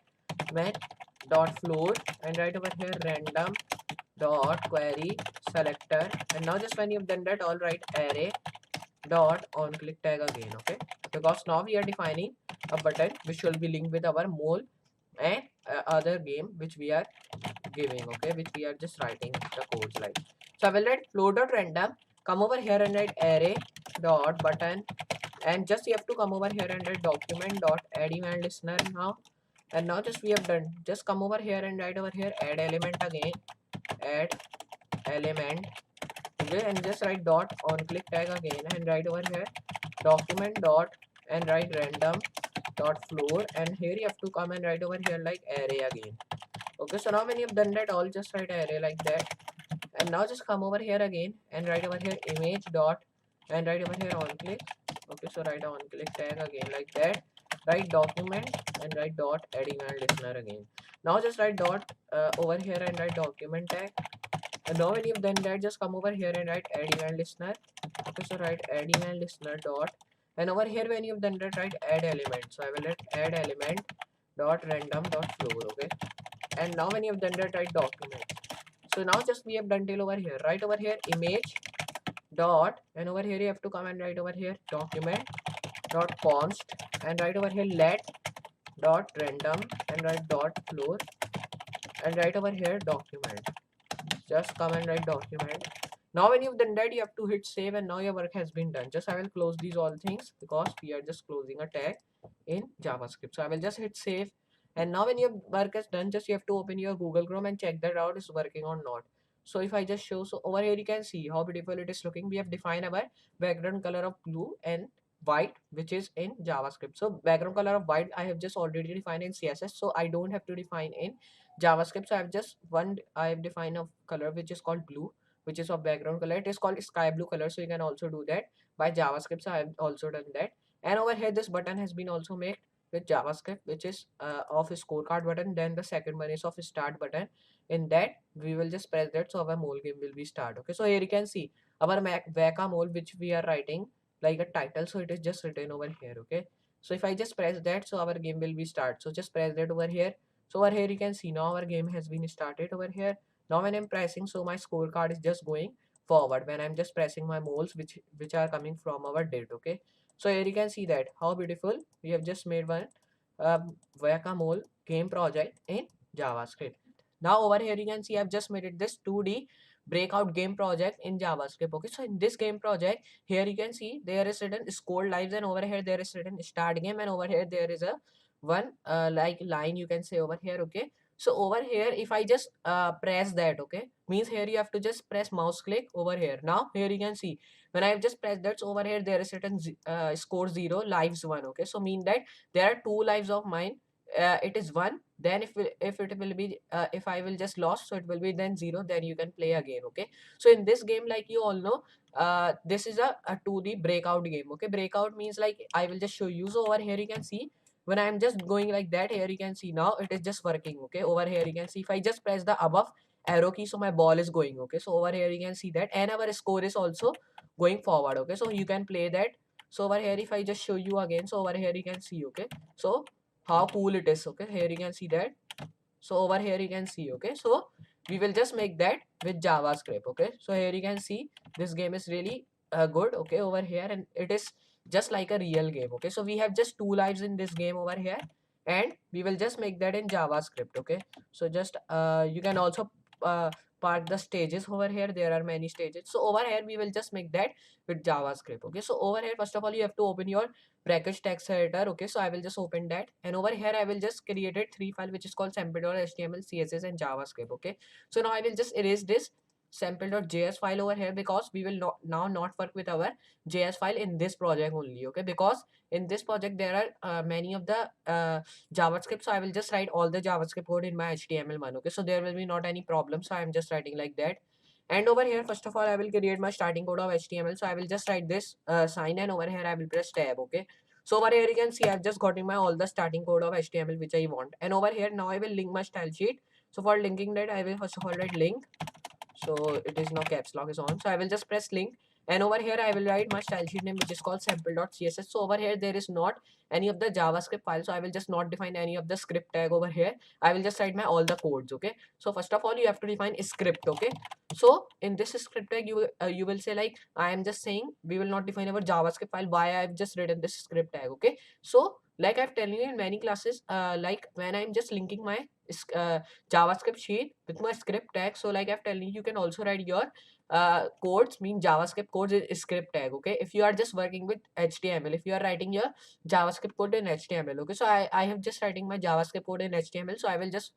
math dot floor, and write over here random dot query selector. And now just when you've done that, all right, array dot on click tag again. Okay, because now we are defining a button which will be linked with our mole and other game which we are giving. Okay, which we are just writing the codes like. So I will write flow dot random, come over here and write array dot button, and just you have to come over here and write document dot add event listener now. And now just we have done, just come over here and write over here add element again, add element. Okay, and just write dot on click tag again, and write over here document dot, and write random dot floor, and here you have to come and write over here like array again. Okay, so now when you've done that, all just write array like that. And now just come over here again and write over here image dot, and write over here on click. Okay, so write on click tag again like that. Write document and write dot add event listener again. Now just write dot over here and write document tag. And now when you've done that, just come over here and write add event listener. Okay, so write add event listener dot, and over here when you've done that, write add element. So I will write add element dot random dot floor. Okay, and now when you've done that, write document. So now just we have done till over here. Write over here image dot, and over here you have to come and write over here document dot const, and write over here let dot random, and write dot floor, and write over here document. Just come and write document. Now when you've done that, you have to hit save, and now your work has been done. Just I will close these all things because we are just closing a tag in JavaScript. So I will just hit save, and now when your work is done, just you have to open your Google Chrome and check that out is working or not. So if I just show, so over here you can see how beautiful it is looking. We have defined our background color of blue and white, which is in JavaScript. So background color of white I have just already defined in CSS, so I don't have to define in JavaScript. So I have defined a color which is called blue, which is of background color. It is called sky blue color, so you can also do that by JavaScript. So I have also done that. And over here this button has been also made with JavaScript, which is of a scorecard button. Then the second one is of a start button. In that we will just press that, so our mole game will be start. Okay, so here you can see our Vaka mole which we are writing like a title, so it is just written over here. Okay, so if I just press that, so our game will be start. So just press that over here, So over here you can see now our game has been started over here. Now when I'm pressing, so my scorecard is just going forward when I'm just pressing my moles which are coming from our did. Okay, so here you can see that how beautiful we have just made one guacamole game project in JavaScript. Now over here you can see I've just made it this 2D breakout game project in JavaScript. Okay, so in this game project, here you can see there is written score lives, and over here there is written start game, and over here there is a one like line you can say over here. Okay, so over here if I just press that, okay, means here you have to just press mouse click over here. Now here you can see when I've just pressed that, so over here there is written score 0 lives 1. Okay, so mean that there are 2 lives of mine, it is 1. Then if it will be if I will just lost, so it will be then 0, then you can play again. Okay, so in this game, like you all know, this is a 2D breakout game. Okay, breakout means like I will just show you. So over here you can see when I'm just going like that, here you can see now it is just working. Okay, over here you can see if I just press the above arrow key, so my ball is going. Okay, so over here you can see that, and our score is also going forward. Okay, so you can play that. So over here if I just show you again, so over here you can see. Okay, so how cool it is. Okay, here you can see that. So over here you can see. Okay, so we will just make that with JavaScript. Okay, so here you can see this game is really good. Okay, over here, and it is just like a real game. Okay, so we have just 2 lives in this game over here, and we will just make that in JavaScript. Okay, so just you can also park the stages over here. There are many stages. So over here we will just make that with JavaScript. Okay, so over here first of all you have to open your brackets text editor. Okay, so I will just open that, and over here I will just created 3 files which is called sample.html, css and JavaScript. Okay, so now I will just erase this sample.js file over here, because we will not work with our js file in this project only. Okay, because in this project there are many of the JavaScript, so I will just write all the JavaScript code in my HTML1. Okay, so there will be not any problem, so I am just writing like that. And over here first of all I will create my starting code of HTML, so I will just write this sign, and over here I will press tab. Okay, so over here you can see I've just gotten my all the starting code of HTML which I want, and over here now I will link my style sheet. So for linking that I will first of all write link. So it is now caps lock is on, so I will just press link, and over here I will write my style sheet name which is called sample.css. So over here there is not any of the JavaScript file, so I will just not define any of the script tag over here. I will just write my all the codes. Okay, so first of all you have to define script. Okay, so in this script tag you will say like I am just saying we will not define our JavaScript file, why I've just written this script tag. Okay, so like I've telling you in many classes, like when I'm just linking my uh, JavaScript sheet with my script tag. So like I've telling you, you can also write your codes, mean JavaScript codes is script tag. Okay, if you are just working with HTML, if you are writing your JavaScript code in HTML. Okay, so I have just writing my JavaScript code in HTML, so I will just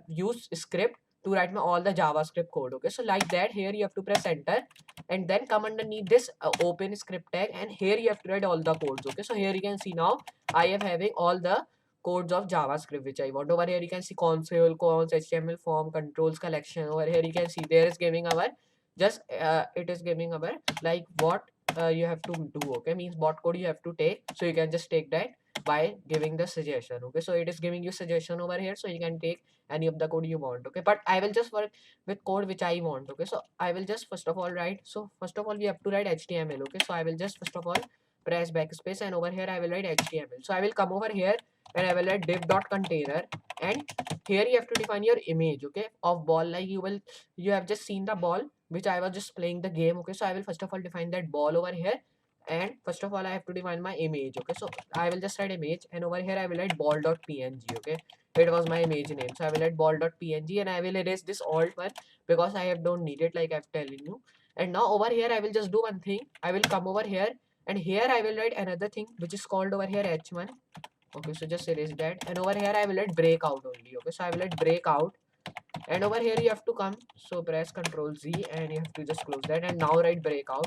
use script to write my all the JavaScript code. Okay, so like that, here you have to press enter, and then come underneath this open script tag, and here you have to write all the codes. Okay, so here you can see now I am having all the codes of JavaScript which I want. Over here you can see console, cons, HTML form, controls, collection. Over here you can see there is giving our just it is giving our like what you have to do. Okay, means what code you have to take, so you can just take that by giving the suggestion. Okay, so it is giving you suggestion over here, so you can take any of the code you want. Okay, but I will just work with code which I want. Okay, so I will just first of all write, so first of all we have to write HTML. Okay, so I will just first of all press backspace, and over here I will write HTML. So I will come over here and I will write div.container, and here you have to define your image. Okay, of ball, like you have just seen the ball which I was just playing the game. Okay, so I will first of all define that ball over here, and first of all I have to define my image. Okay, so I will just write image, and over here I will write ball.png. Okay, it was my image name, so I will write ball.png, and I will erase this alt one because I have don't need it, like I've telling you. And now over here I will just do one thing. I will come over here, and here I will write another thing which is called over here h1. Okay, so just erase that, and over here I will let breakout only. Okay, so I will let breakout, and over here you have to come, so press Ctrl Z, and you have to just close that, and now write breakout.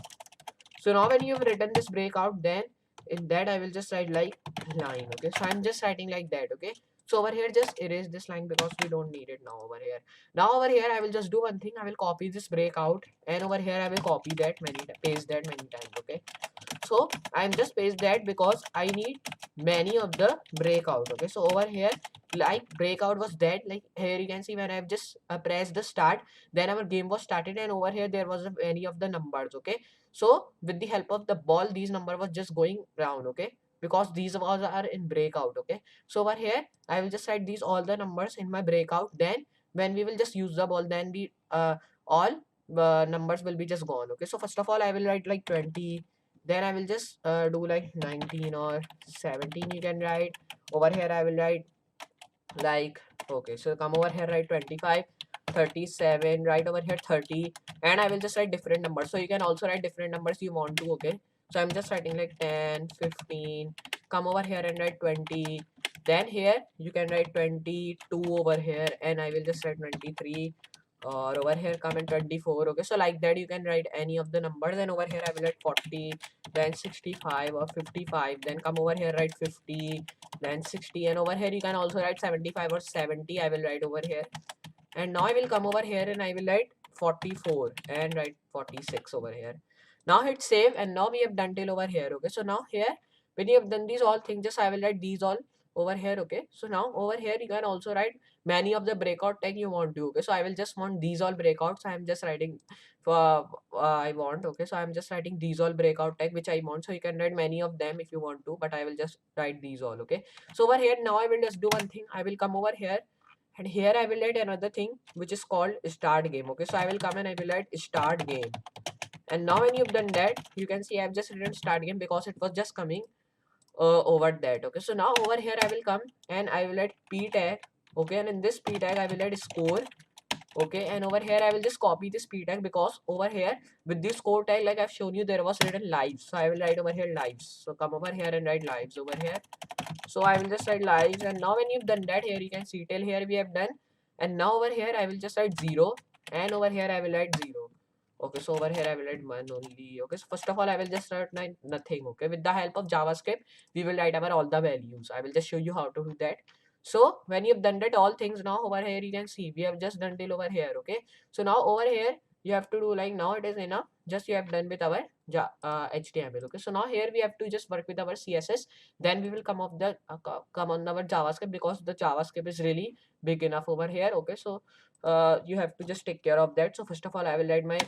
So now when you have written this breakout, then in that I will just write like line. Okay, so I'm just writing like that. Okay, so over here just erase this line because we don't need it now over here. Now over here I will just do one thing. I will copy this breakout, and over here I will copy that paste that many times. Okay, so I'm just paste that because I need many of the breakout. Okay, so over here like breakout was that, like here you can see when I've just pressed the start, then our game was started, and over here there was any of the numbers. Okay, so with the help of the ball these number was just going round. Okay, because these ones are in breakout. Okay, so over here I will just write these all the numbers in my breakout. Then when we will just use the ball, then we all numbers will be just gone. Okay, so first of all I will write like 20, then I will just do like 19 or 17 you can write. Over here I will write like, okay, so come over here, write 25, 37, right over here 30, and I will just write different numbers. So you can also write different numbers you want to. Okay, so I'm just writing like 10, 15, come over here and write 20, then here you can write 22 over here, and I will just write 23, or over here come in 24. Okay, so like that you can write any of the numbers. Then over here I will write 40, then 65 or 55, then come over here write 50, then 60, and over here you can also write 75 or 70. I will write over here, and now I will come over here and I will write 44 and write 46 over here. Now hit save, and now we have done till over here. Okay, so now here when you have done these all things, just I will write these all over here. Okay, so now over here you can also write many of the breakout tag you want to. Okay, so I will just want these all breakouts. I am just writing for I want. Okay, so I am just writing these all breakout tag which I want. So you can write many of them if you want to, but I will just write these all. Okay, so over here now I will just do one thing. I will come over here, and here I will write another thing which is called start game. Okay, so I will come and I will write start game, and now when you've done that, you can see I've just written start game because it was just coming over that. Okay, so now over here I will come and I will write p tag. Okay, and in this p tag I will write score. Okay, and over here I will just copy this p tag because over here with this score tag, like I've shown you, there was written lives, so I will write over here lives. So come over here and write lives over here. So I will just write lives, and now when you've done that, here you can see till here we have done, and now over here I will just write 0, and over here I will write 0. Okay, so over here I will write 1 only. Okay, so first of all I will just write nothing. Okay, with the help of JavaScript we will write our all the values. I will just show you how to do that. So when you've done that all things, now over here you can see we have just done till over here. Okay, so now over here you have to do like, now it is enough, just you have done with our HTML. Okay, so now here we have to just work with our CSS, then we will come off the come on our JavaScript because the JavaScript is really big enough over here. Okay, so you have to just take care of that. So first of all I will write my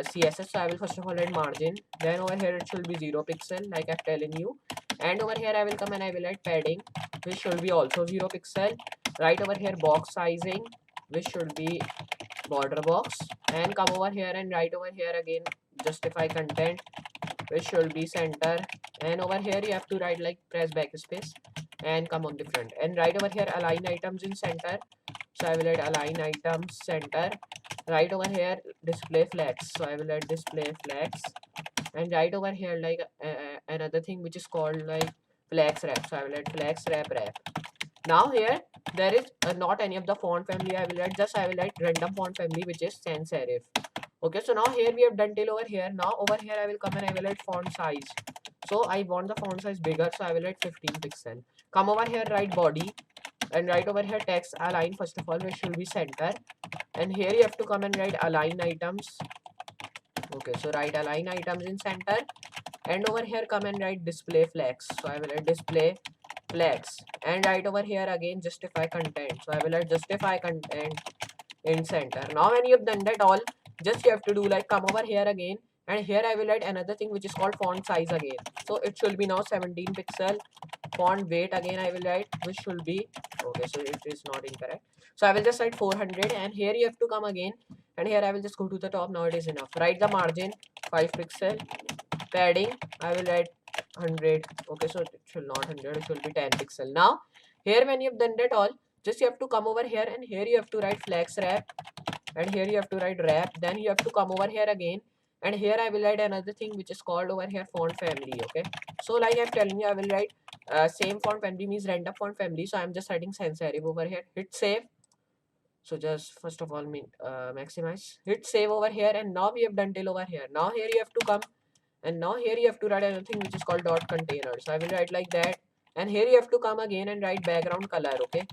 CSS. So I will first of all write margin, then over here it should be 0 pixel like I've telling you, and over here I will come and I will write padding, which should be also 0 pixel. Right over here box sizing, which should be border box, and come over here and write over here again justify content, which should be center, and over here you have to write like press backspace and come on the front, and right over here align items in center. So I will write align items center. Right over here display flex, so I will write display flex, and right over here like another thing which is called like flex wrap, so I will write flex wrap. Now here there is not any of the font family I will write, just I will write random font family which is sans serif. Okay, so now here we have done till over here. Now over here I will come and I will write font size. So I want the font size bigger, so I will write 15 pixel. Come over here, write body, and right over here text align first of all, which should be center. And here you have to come and write align items. Okay, so write align items in center. And over here come and write display flex. So I will write display flex. And right over here again justify content. So I will write justify content in center. Now when you have done that all, just you have to do like come over here again, and here I will write another thing which is called font size again. So it should be now 17 pixel. Font weight again I will write, which should be, okay, so it is not incorrect, so I will just write 400, and here you have to come again, and here I will just go to the top. Now it is enough. Write the margin 5 pixel. Padding I will write 100. Okay, so it should not 100, it should be 10 pixel. Now here when you have done that all, just you have to come over here, and here you have to write flex wrap, and here you have to write wrap. Then you have to come over here again, and here I will write another thing which is called over here font family. Okay, so like I'm telling you, I will write same font family means random font family, so I'm just writing sans serif over here. Hit save. So just first of all maximize, hit save over here, and now we have done till over here. Now here you have to come, and now here you have to write another thing which is called dot container. So I will write like that, and here you have to come again and write background color. Okay,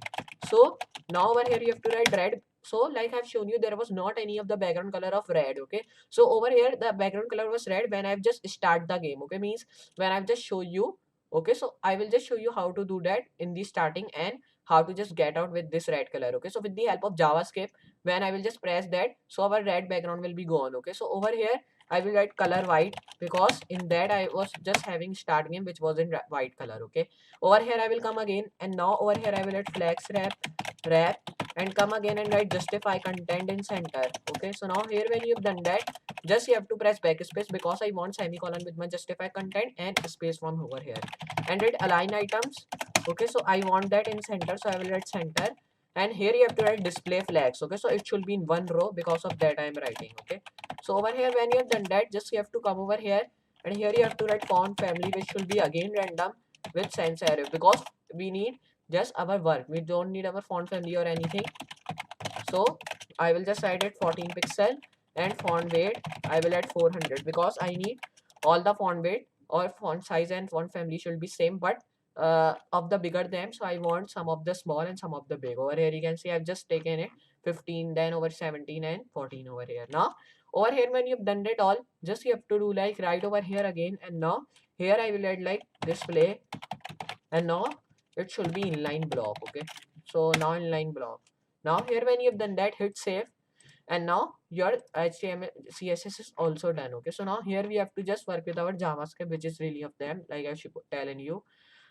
so now over here you have to write red. So like I've shown you, there was not any of the background color of red. Okay, so over here the background color was red when I've just start the game. Okay, means when I've just show you. Okay, so I will just show you how to do that in the starting, and how to just get out with this red color. Okay, so with the help of JavaScript, when I will just press that, so our red background will be gone. Okay, so over here I will write color white, because in that I was just having start game which was in white color. Okay, over here I will come again, and now over here I will write flex wrap, and come again and write justify content in center. Okay, so now here when you've done that, just you have to press backspace, because I want semicolon with my justify content and space from over here, and write align items. Okay, so I want that in center, so I will write center, and here you have to write display flags. Okay, so it should be in one row, because of that I am writing. Okay, so over here when you have done that, just you have to come over here, and here you have to write font family, which should be again random with sans serif, because we need just our work, we don't need our font family or anything. So I will just write it 14 pixel, and font weight I will add 400, because I need all the font weight or font size and font family should be same, but of the bigger them, so I want some of the small and some of the big. Over here you can see I've just taken it 15, then over 17 and 14 over here. Now over here when you've done it all, just you have to do like right over here again, and now here I will add like display, and now it should be inline block. Okay, so now inline block. Now here when you've done that, hit save, and now your HTML CSS is also done. Okay, so now here we have to just work with our JavaScript, which is really of them, like I should telling you.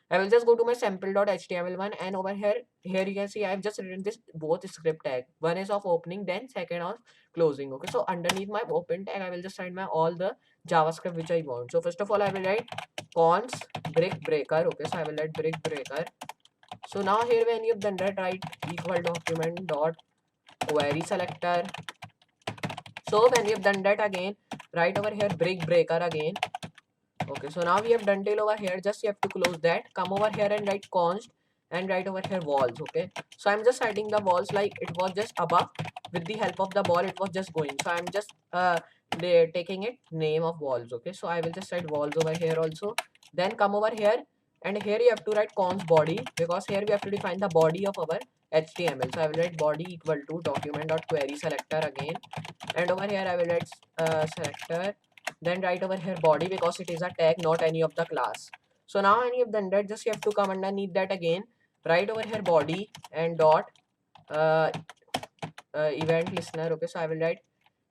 I will just go to my sample.html one, and over here you can see I've just written this both script tag. One is of opening, then second of closing. Okay, so underneath my open tag I will just write my all the JavaScript which I want. So first of all I will write cons brick breaker. Okay, so I will write brick breaker. So now here when you've done that, write equal document dot query selector. So when we have done that again, right over here brick breaker again. Okay, so now we have done till over here, just you have to close that, come over here and write const, and write over here walls. Okay, so I'm just writing the walls like it was just above, with the help of the ball it was just going, so I'm just taking it name of walls. Okay, so I will just write walls over here also, then come over here, and here you have to write const body, because here we have to define the body of our HTML. So I will write body equal to document.query selector again, and over here I will write selector, then write over here body, because it is a tag, not any of the class. So now when you have done that, just you have to come underneath that again, write over here body and dot uh, event listener. Okay, so I will write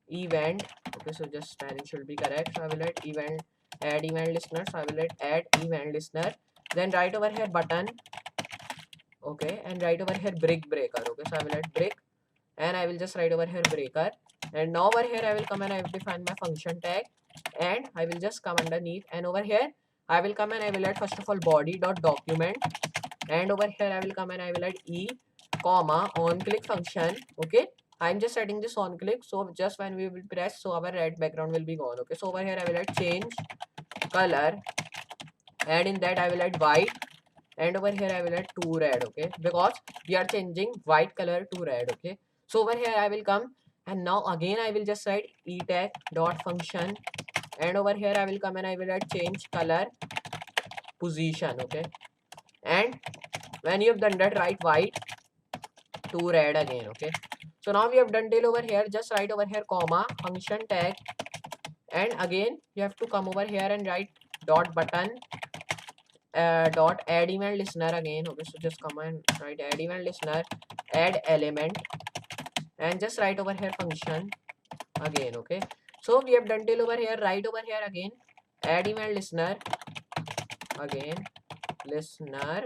event. Okay, so just spelling should be correct, so I will write event, add event listener, so I will write add event listener, then write over here button. Okay, and write over here brick breaker. Okay, so I will write brick, and I will just write over here breaker, and now over here I will come and I will define my function tag, and I will just come underneath, and over here I will come and I will add first of all body dot document, and over here I will come and I will add e comma on click function. Okay, I'm just setting this on click, so just when we will press, so our red background will be gone. Okay, so over here I will add change color, and in that I will add white, and over here I will add to red. Okay, because we are changing white color to red. Okay, so over here I will come, and now again I will just write e tag dot function, and over here I will come and I will add change color position. Okay, and when you have done that, write white to red again. Okay, so now we have done till over here, just write over here comma function tag, and again you have to come over here and write dot button dot add event listener again. Okay, so just come and write add event listener, add element, and just write over here function again. Okay, so we have done till over here, right over here again add event listener again listener,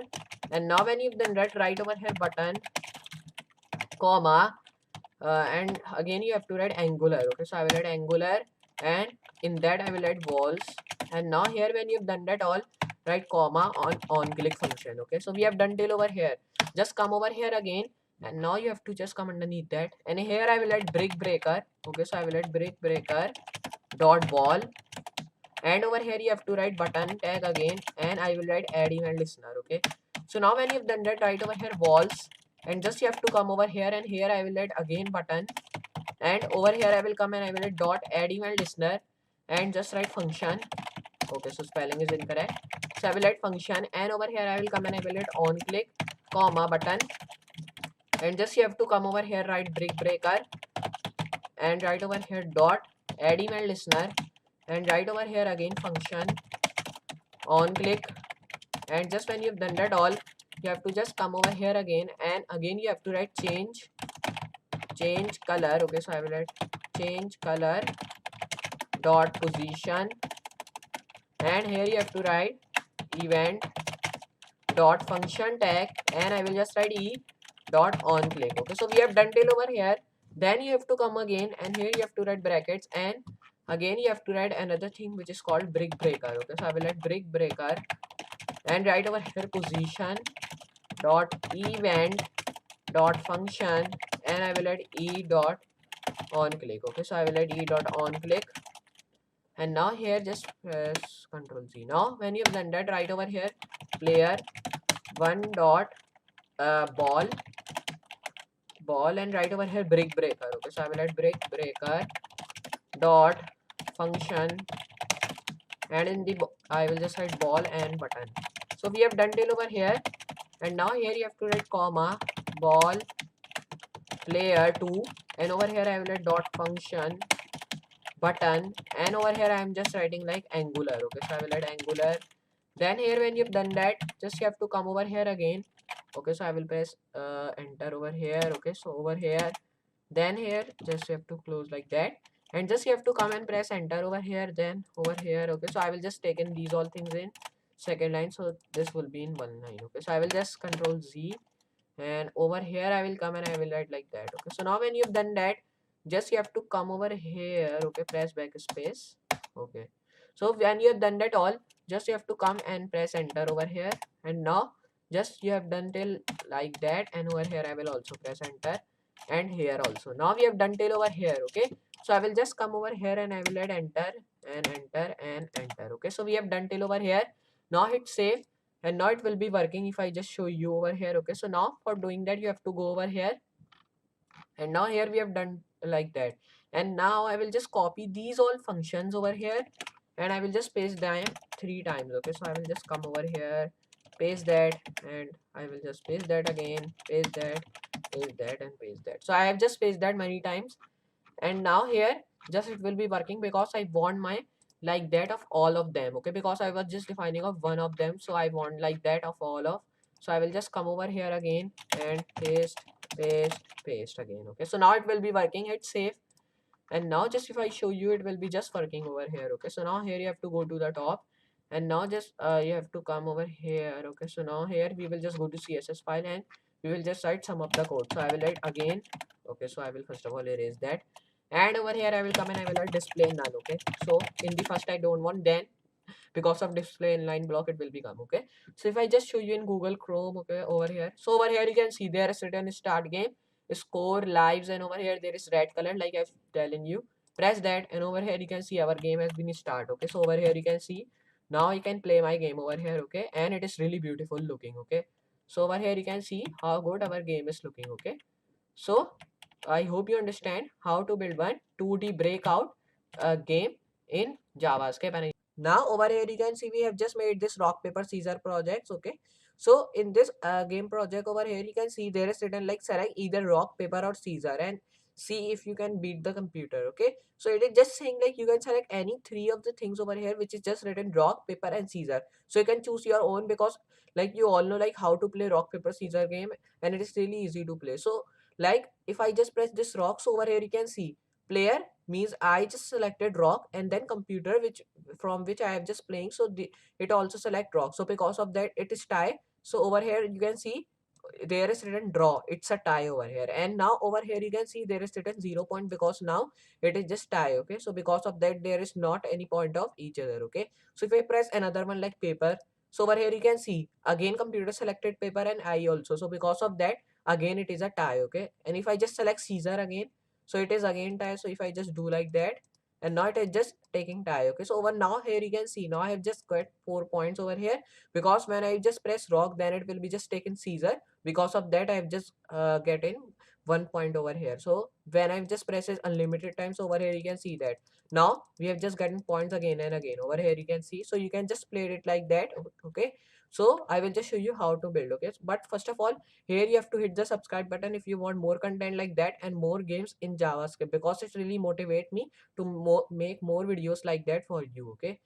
and now when you've done that, right over here button comma and again you have to write angular. Okay, so I will add angular, and in that I will add walls, and now here when you've done that all, write comma on click function. Okay, so we have done till over here, just come over here again, and now you have to just come underneath that, and here I will add brick breaker. Okay, so I will add brick breaker dot wall, and over here you have to write button tag again, and I will write add event listener. Okay, so now when you've done that, write over here walls, and just you have to come over here, and here I will add again button, and over here I will come and I will add dot add event listener, and just write function. Okay, so spelling is incorrect, so I will add function, and over here I will come and I will add on click comma button, and just you have to come over here, write brick breaker, and write over here dot add event listener, and write over here again function on click, and just when you've done that all, you have to just come over here again, and again you have to write change color. Okay, so I will write change color dot position, and here you have to write event dot function tag, and I will just write e dot on click. Okay, so we have done till over here. Then you have to come again, and here you have to write brackets, and again you have to write another thing which is called brick breaker. Okay, so I will write brick breaker and write over here position dot event dot function, and I will add e dot on click. Okay, so I will add e dot on click, and now here just press Control Z. Now when you have done that, right over here player one dot ball and right over here brick breaker. Okay, so I will add brick breaker dot function, and in the I will just write ball and button. So we have done till over here, and now here you have to write comma ball player 2, and over here I will write dot function button, and over here I am just writing like angular. Okay, so I will add angular. Then here when you've done that, just you have to come over here again. Okay, so I will press enter over here. Okay, so over here, then here just you have to close like that, and just you have to come and press enter over here, then over here. Okay, so I will just take in these all things in second line, so this will be in one line. Okay, so I will just Control Z, and over here I will come and I will write like that. Okay, so now when you've done that, just you have to come over here. Okay, press backspace. Okay, so when you have done that all, just you have to come and press enter over here, and now just you have done till like that, and over here I will also press enter, and here also. Now we have done till over here. Okay, so I will just come over here and I will add enter and enter and enter. Okay, so we have done till over here. Now hit save, and now it will be working if I just show you over here. Okay, so now for doing that you have to go over here, and now here we have done like that, and now I will just copy these all functions over here, and I will just paste them 3 times. Okay, so I will just come over here, paste that, and I will just paste that again, paste that, paste that, and paste that. So I have just pasted that many times, and now here just it will be working because I want my like that of all of them. Okay, because I was just defining of one of them, so I want like that of all of. So I will just come over here again and paste, paste, paste again. Okay, so now it will be working. It's safe, and now just if I show you, it will be just working over here. Okay, so now here you have to go to the top, and now just you have to come over here. Okay, so now here we will just go to CSS file, and we will just write some of the code. So I will write again. Okay, so I will first of all erase that, and over here I will come and I will write display none. Okay, so in the first I don't want, then because of display inline block it will become. Okay, so if I just show you in Google Chrome, okay, over here, so over here you can see there is written start game, score, lives, and over here there is red color like I've telling you. Press that, and over here you can see our game has been start. Okay, so over here you can see now you can play my game over here. Okay, and it is really beautiful looking. Okay, so over here you can see how good our game is looking. Okay, so I hope you understand how to build one 2D breakout game in JavaScript. And now over here you can see we have just made this rock paper scissor projects. Okay, so in this game project over here you can see there is written like select either rock paper or scissor and see if you can beat the computer. Okay, so it is just saying like you can select any three of the things over here which is just written rock paper and scissor, so you can choose your own, because like you all know like how to play rock paper scissor game, and it is really easy to play. So like if I just press this rock, so over here you can see player means I just selected rock, and then computer which from which I have just playing, so it also select rock. So because of that it is tie. So over here you can see there is written draw, it's a tie over here, and now over here you can see there is written 0 point because now it is just tie. Okay, so because of that there is not any point of each other. Okay, so if I press another one like paper, so over here you can see again computer selected paper and I also, so because of that again it is a tie. Okay, and if I just select Caesar again, so it is again tie. So if I just do like that, and now it is just taking tie. Okay, so over now here you can see now I have just got 4 points over here, because when I just press rock then it will be just taken Caesar. Because of that I have just getting 1 point over here. So when I just presses unlimited times over here you can see that now we have just gotten points again and again over here you can see. So you can just play it like that. Okay, so I will just show you how to build. Okay, but first of all here you have to hit the subscribe button if you want more content like that and more games in JavaScript, because it really motivate me to make more videos like that for you. Okay,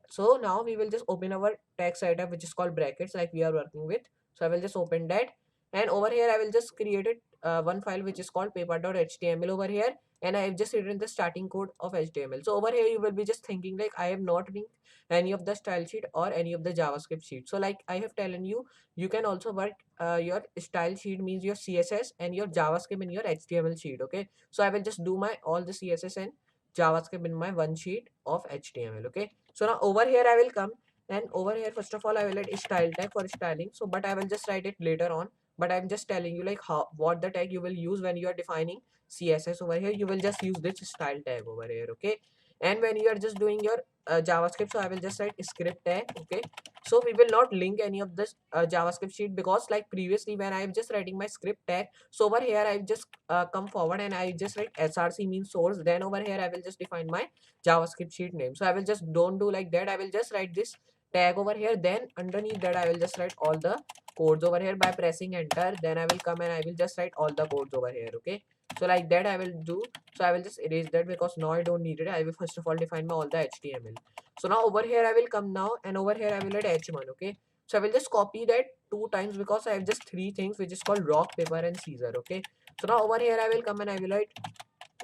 so now we will just open our text setup which is called brackets like we are working with. So I will just open that, And over here I will just create it one file which is called paper.html over here, and I have just written the starting code of HTML. So over here you will be just thinking like I have not linked any of the style sheet or any of the JavaScript sheet. So like I have telling you, you can also work your style sheet means your CSS and your JavaScript in your HTML sheet. Okay, so I will just do my all the CSS and JavaScript in my one sheet of HTML. Okay, so now over here I will come, and over here first of all I will add style tag for styling. So but I will just write it later on, but I'm just telling you like how what the tag you will use when you are defining CSS. Over here you will just use this style tag over here. Okay, and when you are just doing your JavaScript, so I will just write script tag. Okay, so we will not link any of this JavaScript sheet, because like previously when I am just writing my script tag, so over here I just come forward and I just write src means source, then over here I will just define my JavaScript sheet name. So I will just don't do like that, I will just write this tag over here, then underneath that I will just write all the codes over here by pressing enter. Then I will come and I will just write all the codes over here. Okay, so like that I will do. So I will just erase that because now I don't need it. I will first of all define my all the HTML. So now over here I will come now, and over here I will add h1. Okay, so I will just copy that 2 times because I have just 3 things which is called rock, paper and scissor. Okay, so now over here I will come and I will write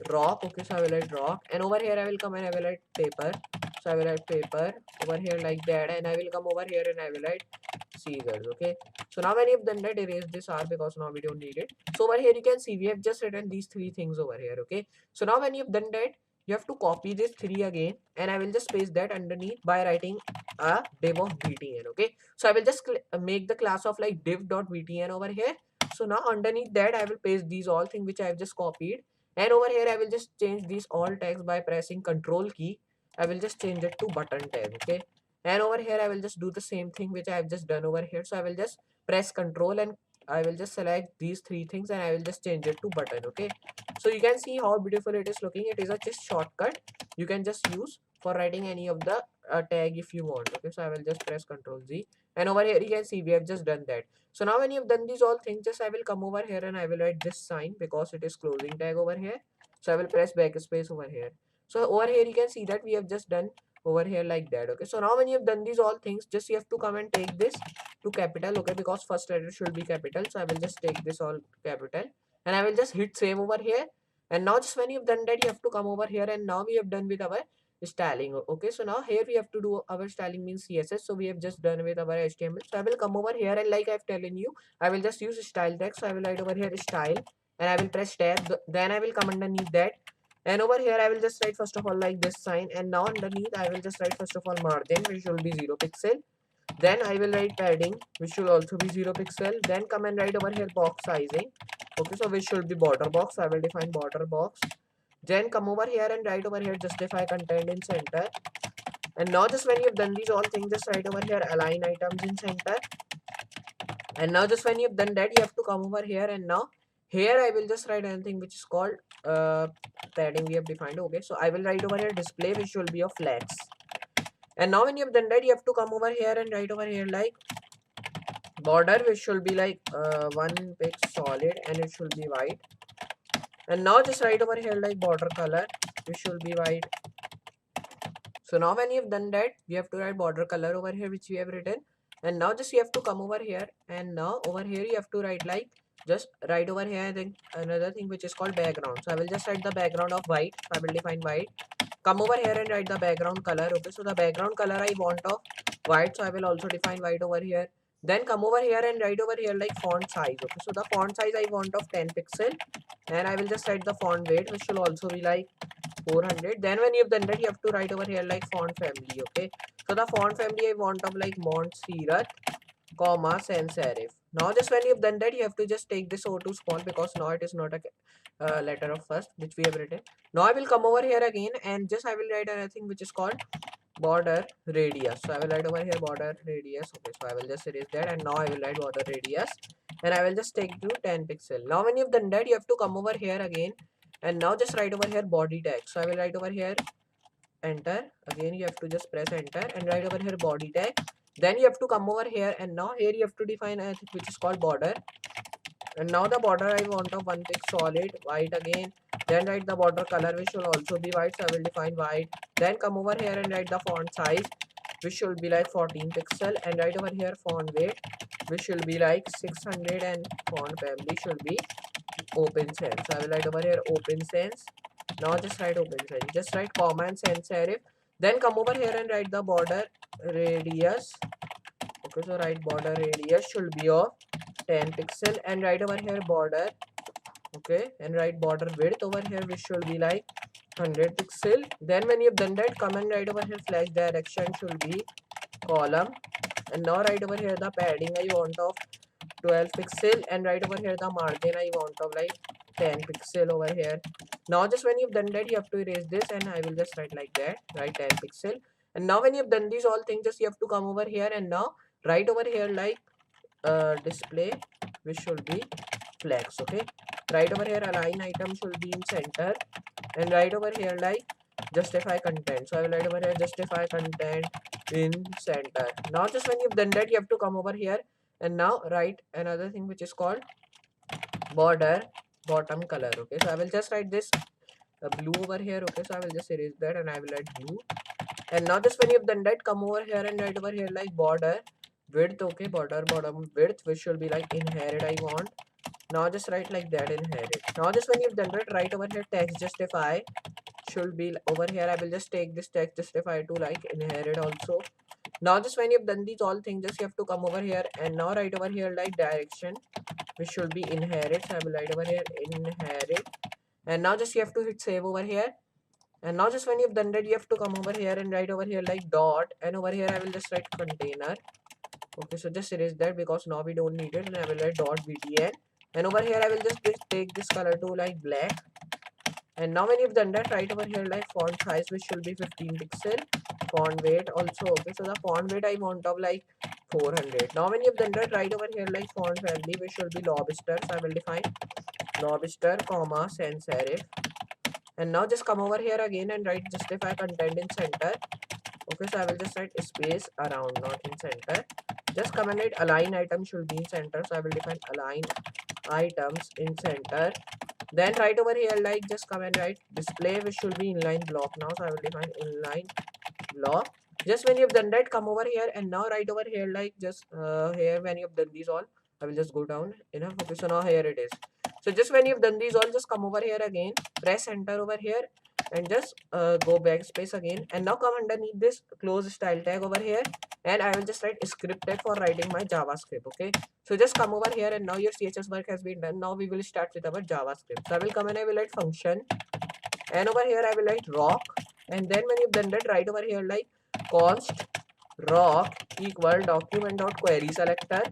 rock. Okay, so I will write rock, and over here I will come and I will write paper. So I will write paper over here like that, and I will come over here and I will write scissors. Okay, so now when you've done that, erase this r because now we don't need it. So over here you can see we have just written these 3 things over here. Okay, so now when you've done that, you have to copy this 3 again, and I will just paste that underneath by writing a div of btn. Okay, so I will just make the class of like div.btn over here. So now underneath that I will paste these all things which I have just copied, and over here I will just change these all tags by pressing control key. I will just change it to button tag. Okay, and over here I will just do the same thing which I have just done over here. So I will just press control and I will just select these 3 things and I will just change it to button. Okay, so you can see how beautiful it is looking. It is a just shortcut you can just use for writing any of the tag if you want. Okay, so I will just press control Z, and over here you can see we have just done that. So now when you've done these all things, just I will come over here and I will write this sign because it is closing tag over here. So I will press backspace over here. So over here you can see that we have just done over here like that. Okay, so now when you have done these all things, just you have to come and take this to capital. Okay, because first letter should be capital. So I will just take this all capital, and I will just hit save over here. And now just when you've done that, you have to come over here, and now we have done with our styling. Okay, so now here we have to do our styling means CSS. So we have just done with our HTML. So I will come over here, and like I've telling you, I will just use style tag. So I will write over here style, and I will press tab. Then I will come underneath that, and over here I will just write first of all like this sign, and now underneath I will just write first of all margin, which will be 0 pixel. Then I will write padding, which should also be 0 pixel. Then come and write over here box sizing. Okay, so which should be border box. So I will define border box. Then come over here and write over here justify content in center. And now just when you've done these all things, just write over here align items in center. And now just when you've done that, you have to come over here, and now here I will just write anything which is called padding we have defined. Okay, so I will write over here display, which will be of flex. And now when you have done that, you have to come over here and write over here like border, which should be like 1 pix solid, and it should be white. And now just write over here like border color, which should be white. So now when you have done that, you have to write border color over here, which we have written. And now just you have to come over here, and now over here you have to write like just write over here I think another thing which is called background. So I will just write the background of white. So I will define white. Come over here and write the background color. Okay, so the background color I want of white, so I will also define white over here. Then come over here and write over here like font size. Okay, so the font size I want of 10 pixel, and I will just write the font weight, which will also be like 400. Then when you've done that, you have to write over here like font family. Okay, so the font family I want of like Montserrat, comma sans serif. Now just when you've done that, you have to just take this O to small because now it is not a letter of first which we have written. Now I will come over here again, and just I will write anything which is called border radius. So I will write over here border radius. Okay, so I will just erase that, and now I will write border radius, and I will just take to 10 pixel. Now when you've done that, you have to come over here again, and now just write over here body tag. So I will write over here enter. Again you have to just press enter and write over here body tag. Then you have to come over here, and now here you have to define anything which is called border. And now the border I want of 1 pix solid white again. Then write the border color, which will also be white. So I will define white. Then come over here and write the font size. which should be like 14 pixel, and right over here font weight, which should be like 600, and font family should be open sans. So I will write over here open sans. Now just write open sans, just write comma and sans serif, then come over here and write the border radius. Okay, so write border radius should be of 10 pixel, and write over here border. Okay, and write border width over here, which should be like 100 pixel. Then when you've done that, come and write over here flash direction should be column, and now write over here the padding I want of 12 pixel, and right over here the margin I want of like 10 pixel over here. Now just when you've done that, you have to erase this, and I will just write like that, write 10 pixel. And now when you've done these all things, just you have to come over here and now write over here like display, which should be flex. Okay, right over here align item should be in center, and right over here like justify content. So I will write over here justify content in center. Now just when you've done that, you have to come over here and now write another thing which is called border bottom color. Okay, so I will just write this blue over here. Okay, so I will just erase that and I will write blue. And now just when you've done that, come over here and write over here like border width. Okay, border bottom width, which should be like inherit I want. Now just write like that, inherit. Now just when you've done that, write over here text justify should be over here. I will just take this text justify to like inherit also. Now just when you've done these all things, just you have to come over here and now write over here like direction, which should be inherit. So I will write over here inherit, and now just you have to hit save over here. And now just when you've done that, you have to come over here and write over here like dot, and over here I will just write container. Okay, so just erase that because now we don't need it, and I will write dot btn, and over here I will just take this color to like black. And now when you've done that, write over here like font size, which should be 15 pixel, font weight also. Okay, so the font weight I want of like 400. Now when you've done that, write over here like font family, which should be lobster. So I will define lobster comma sans serif, and now just come over here again and write justify content in center. Okay, so I will just write space around, not in center. Just come and write align item should be in center. So I will define align items in center. Then right over here like just come and write display, which should be inline block now. So I will define inline block. Just when you've done that, come over here and now write over here like just here when you've done these all, I will just go down enough. Okay, so now here it is. So just when you've done these all, just come over here again, press enter over here, and just go backspace again, and now come underneath this close style tag over here, and I will just write script tag for writing my JavaScript. Okay, so just come over here and now your CSS work has been done. Now we will start with our JavaScript. So I will come and I will write function, and over here I will write rock, and then when you've done that, write over here like const rock equal document dot query selector.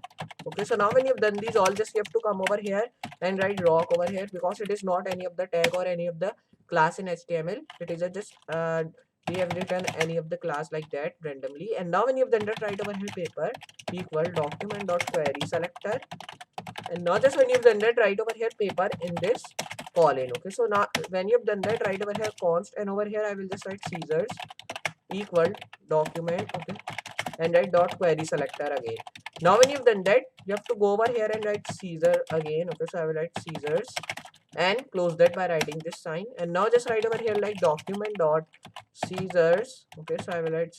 Okay, so now when you've done these all, just you have to come over here and write rock over here because it is not any of the tag or any of the class in HTML. It is just we have written any of the class like that randomly. And now when you've done that, write over here paper equal document dot query selector, and now just when you've done that, write over here paper in this colon. Okay, so now when you've done that, write over here const, and over here I will just write scissors equal document. Okay, and write dot query selector again. Now when you've done that, you have to go over here and write Caesar again. Okay, so I will write Caesars and close that by writing this sign. And now just write over here like document dot Caesars. Okay, so I will write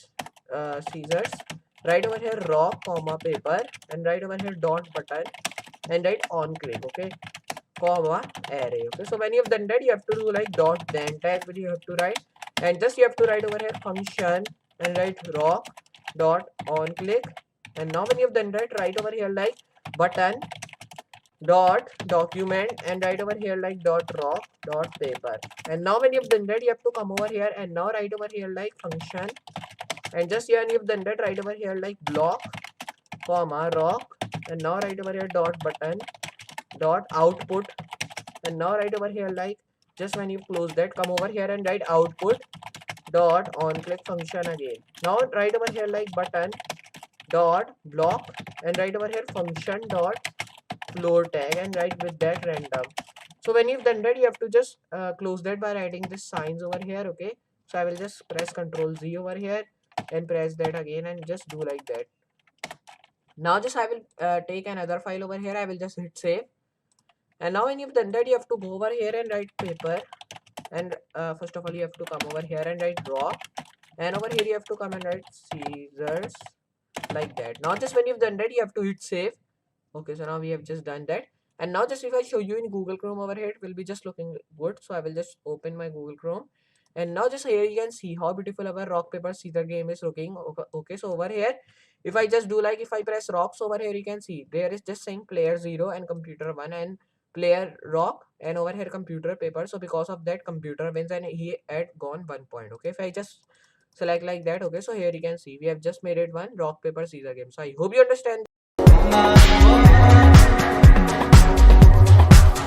Caesars. Write over here rock comma paper, and write over here dot button, and write on click. Okay, comma array. Okay, so when you've done that, you have to do like dot then tag, which you have to write, and just you have to write over here function and write rock dot on click. And now when you've done that, write over here like button dot document, and write over here like dot rock dot paper. And now when you've done that, you have to come over here and now write over here like function, and just here you've done that, write over here like block comma rock, and now write over here dot button dot output, and now write over here like just when you close that, come over here and write output dot on click function again. Now write over here like button dot block, and write over here function dot floor tag, and write with that random. So when you've done that, you have to just close that by writing this signs over here. Okay, so I will just press Ctrl Z over here and press that again and just do like that. Now just I will take another file over here. I will just hit save, and now when you've done that, you have to go over here and write paper, and first of all you have to come over here and write rock, and over here you have to come and write scissors like that. Now just when you've done that, you have to hit save. Okay, so now we have just done that. And now just if I show you in Google Chrome over here, it will be just looking good. So I will just open my Google Chrome. And now just here you can see how beautiful our rock, paper, scissors game is looking. Okay, so over here, if I just do like, if I press rocks over here, you can see there is just saying player 0 and computer 1 and player rock, and over here computer paper. So because of that, computer wins and he had gone 1 point. Okay, if I just select like that, okay, so here you can see we have just made it one rock, paper, scissors game. So I hope you understand.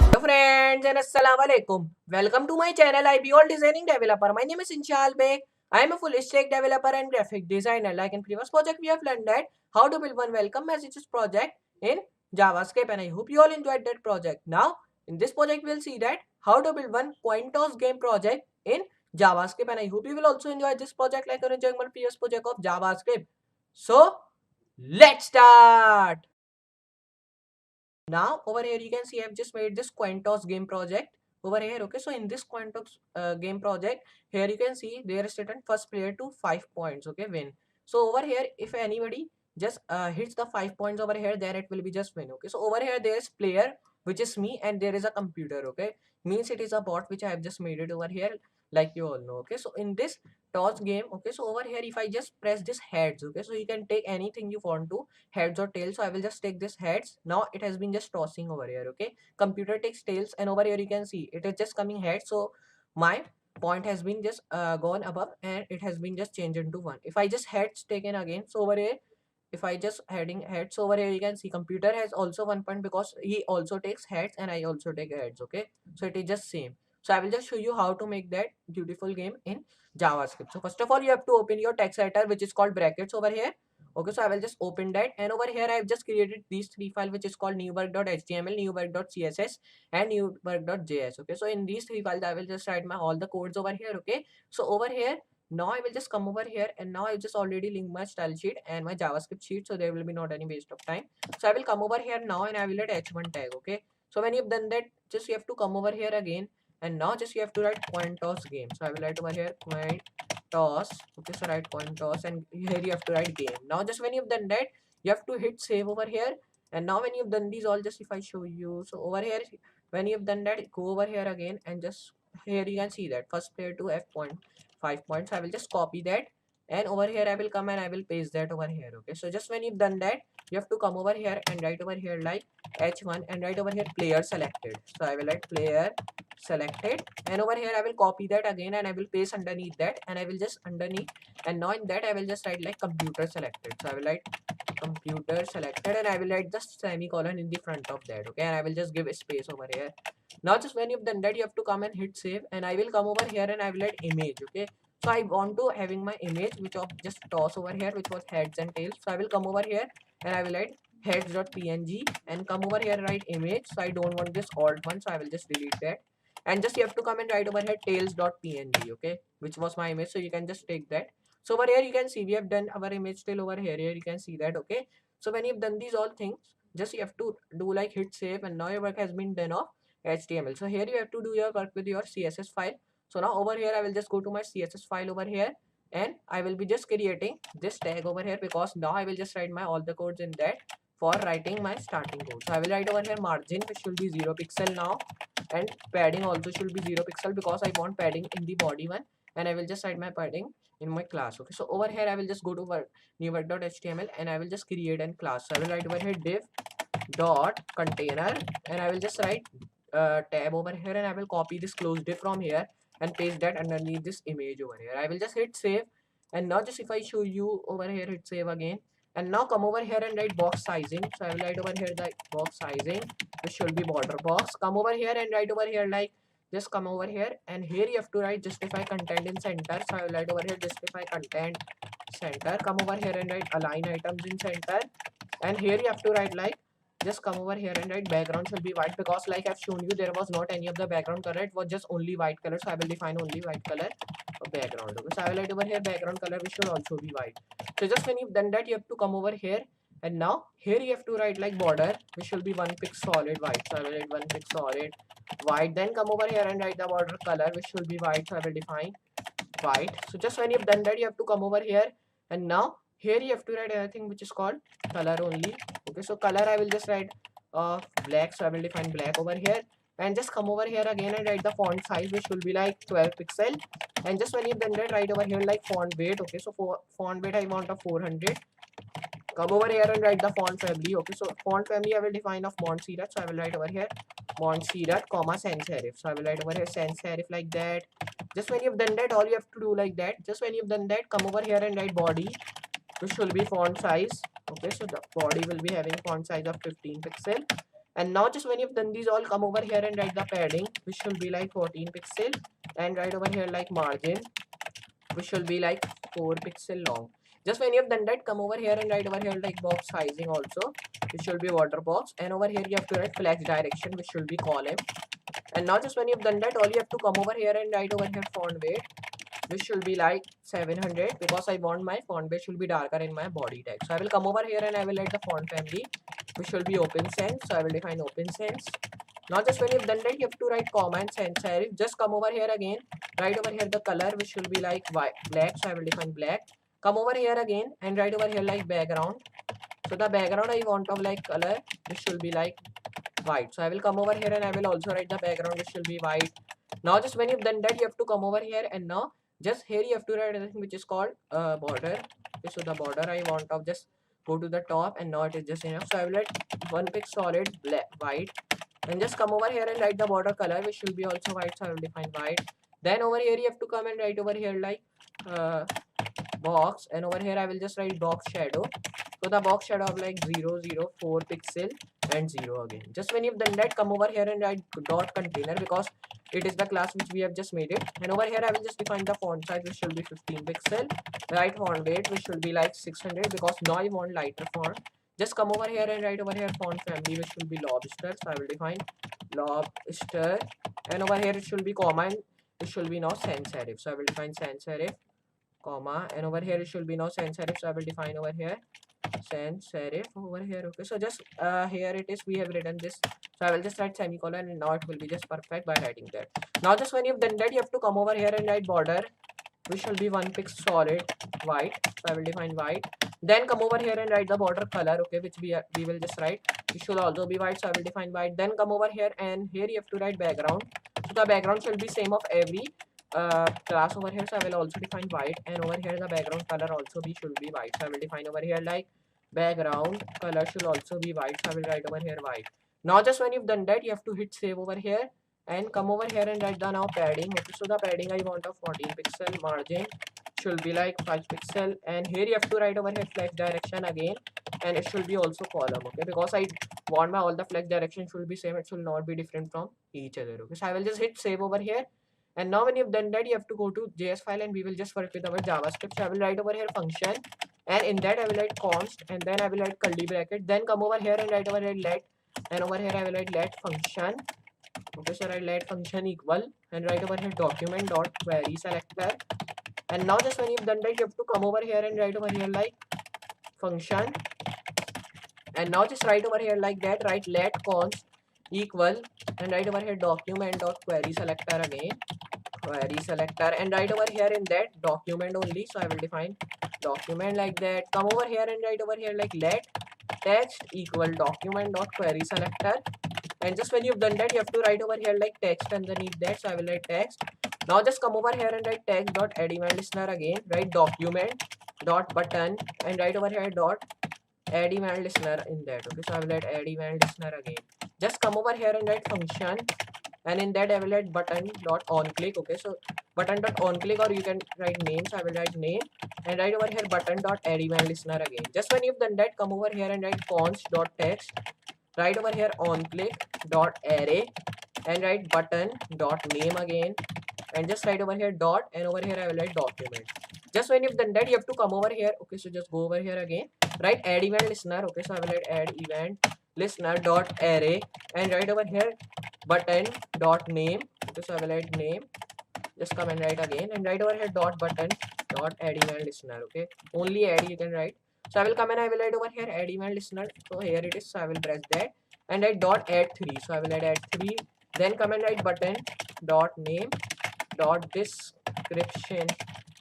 Hello friends and assalamu alaikum. Welcome to my channel Iballdesigningdeveloper Developer. My name is Inshal Beg. I am a full stack developer and graphic designer. Like in previous project, we have learned that how to build one welcome messages project in JavaScript, and I hope you all enjoyed that project. Now in this project, we'll see that how to build one coin toss game project in JavaScript, and I hope you will also enjoy this project like you're enjoying my previous project of JavaScript. So let's start. Now over here you can see I've just made this coin toss game project over here. Okay, so in this coin toss game project, here you can see there is written first player to 5 points. Okay, win. So over here, if anybody just hits the 5 points over here, then it will be just win. Okay, so over here there is player, which is me, and there is a computer. Okay, means it is a bot which I have just made it over here, like you all know. Okay, so in this toss game, okay, so over here if I just press this heads, okay, so you can take anything you want to, heads or tails. So I will just take this heads. Now it has been just tossing over here. Okay, computer takes tails, and over here you can see it is just coming heads. So my point has been just gone above and it has been just changed into one. If I just heads taken again, so over here if I just heading heads, so over here you can see computer has also 1 point because he also takes heads and I also take heads. Okay, so it is just same. So I will just show you how to make that beautiful game in JavaScript. So first of all, you have to open your text editor, which is called brackets over here. Okay, so I will just open that, and over here I have just created these three files, which is called newwork.html, newwork.css, and newwork.js. Okay, so in these three files I will just write my all the codes over here. Okay, so over here now I will just come over here, and now I just already linked my style sheet and my JavaScript sheet, so there will be not any waste of time. So I will come over here now and I will add h1 tag. Okay, so when you've done that, just you have to come over here again, and now just you have to write coin toss game. So I will write over here coin toss. Okay, so write coin toss, and here you have to write game. Now just when you've done that, you have to hit save over here. And now when you've done these all, just if I show you, so over here when you've done that, go over here again, and just here you can see that first player to f point 5 points. I will just copy that, and over here I will come and I will paste that over here. Okay, so just when you've done that, you have to come over here and write over here like h1 and write over here player selected. So I will write player selected, and over here I will copy that again and I will paste underneath that, and I will just underneath, and now in that I will just write like computer selected. So I will write computer selected, and I will write the semicolon in the front of that. Okay, and I will just give a space over here. Now just when you've done that, you have to come and hit save, and I will come over here and I will write image. Okay, so I want to having my image which of just toss over here, which was heads and tails. So I will come over here and I will write heads.png and come over here and write image. So I don't want this alt one, so I will just delete that, and just you have to come and write over here tails.png. Okay, which was my image, so you can just take that. So over here you can see we have done our image till over here. Here you can see that. Okay, so when you've done these all things, just you have to do like hit save, and now your work has been done of HTML. So here you have to do your work with your CSS file. So now over here I will just go to my CSS file over here, and I will be just creating this tag over here, because now I will just write my all the codes in that for writing my starting code. So I will write over here margin, which should be 0 pixel now, and padding also should be 0 pixel because I want padding in the body one, and I will just write my padding in my class. Okay, so over here I will just go to new work.html, and I will just create a class. So I will write over here div dot container, and I will just write tab over here, and I will copy this closed div from here and paste that underneath this image over here. I will just hit save, and now just if I show you over here, hit save again, and now come over here and write box sizing. So I will write over here the box sizing, which should be border box. Come over here and write over here like, just come over here, and here you have to write justify content in center. So I will write over here justify content center. Come over here and write align items in center, and here you have to write like, just come over here and write background should be white, because like I've shown you, there was not any of the background color, it was just only white color. So I will define only white color of background. Okay, so I will write over here background color which should also be white. So just when you've done that, you have to come over here, and now here you have to write like border which will be 1 pixel solid white. So I will write 1 pixel solid white. Then come over here and write the border color which should be white. So I will define white. So just when you've done that, you have to come over here, and now here you have to write anything which is called color only. Okay, so color I will just write black, so I will define black over here, and just come over here again and write the font size, which will be like 12 pixel. And just when you've done that, write over here like font weight. Okay, so for font weight I want a 400. Come over here and write the font family. Okay, so font family I will define of Montserrat, so I will write over here Montserrat, comma sans serif. So I will write over here sans serif like that. Just when you've done that, all you have to do like that. Just when you've done that, come over here and write body, which will be font size. Okay, so the body will be having font size of 15 pixel. And now just when you've done these all, come over here and write the padding, which will be like 14 pixel, and write over here like margin, which will be like 4 pixel long. Just when you have done that, come over here and write over here like box sizing also, which will be water box, and over here you have to write flex direction, which will be column. And now just when you have done that, all you have to come over here and write over here font weight, which should be like 700, because I want my font weight should be darker in my body tag. So I will come over here and I will write the font family, which will be open sans. So I will define open sans. Now just when you've done that, you have to write comma and sans serif. Just come over here again, write over here the color, which will be like white, black. So I will define black. Come over here again and write over here like background. So the background I want of like color, which should be like white. So I will come over here and I will also write the background, which will be white. Now just when you've done that, you have to come over here, and now just here you have to write anything which is called border. Okay, so the border I want of just go to the top, and now it is just enough. So I will write one pic solid black white, and just come over here and write the border color, which will be also white. So I will define white. Then over here you have to come and write over here like box, and over here I will just write box shadow. So the box shadow of like 004 pixel and 0 again. Just when you've done that, come over here and write dot container, because it is the class which we have just made it. And over here I will just define the font size, which should be 15 pixel. Write font weight, which should be like 600, because now I want lighter font. Just come over here and write over here font family, which will be lobster. So I will define lobster, and over here it should be comma, and it should be now sans serif. So I will define sans serif, comma, and over here it should be now sans serif. So I will define over here sans serif over here. Okay, so just here it is, we have written this. So I will just write semicolon, and now it will be just perfect by writing that. Now just when you've done that, you have to come over here and write border, which will be one pic solid white. So I will define white. Then come over here and write the border color, okay, which we will just write, it should also be white. So I will define white. Then come over here, and here you have to write background. So the background should be same of every class over here. So I will also define white, and over here the background color also should be white. So I will define over here like background color should also be white. So I will write over here white. Now just when you've done that, you have to hit save over here, and come over here and write the now padding. Okay, so the padding I want of 14 pixel, margin should be like 5 pixel, and here you have to write over here flex direction again, and it should be also column. Okay, because I want my all the flex direction should be same, it should not be different from each other. Okay, so I will just hit save over here. And now when you've done that, you have to go to JS file, and we will just work with our JavaScript. So I will write over here function, and in that I will write const, and then I will write curly bracket. Then come over here and write over here let, and over here I will write let function. Okay, so write let function equal, and write over here document dot query selector. And now just when you've done that, you have to come over here and write over here like function, and now just write over here like that, write let const equal, and write over here document dot query selector again, query selector, and write over here in that document only. So I will define document like that. Come over here and write over here like let text equal document dot query selector. And just when you've done that, you have to write over here like text underneath that. So I will write text. Now just come over here and write text dot add event listener again, write document dot button, and write over here dot add event listener in that. Okay, so I will write add event listener again. Just come over here and write function, and in that I will write button dot on click. Okay, so button dot on click, or you can write name. So I will write name, and write over here button dot add event listener again. Just when you've done that, come over here and write const dot text, write over here on click dot array, and write button dot name again, and just write over here dot, and over here I will write document. Just when you've done that, you have to come over here. Okay, so just go over here again, write add event listener. Okay, so I will write add event listener dot array, and write over here button dot name. Okay, so I will write name. Just come and write again, and write over here dot button dot add event listener. Okay, only add you can write. So I will come and I will write over here add event listener. So here it is. So I will press that and write dot add 3. So I will add 3. Then come and write button dot name, dot description.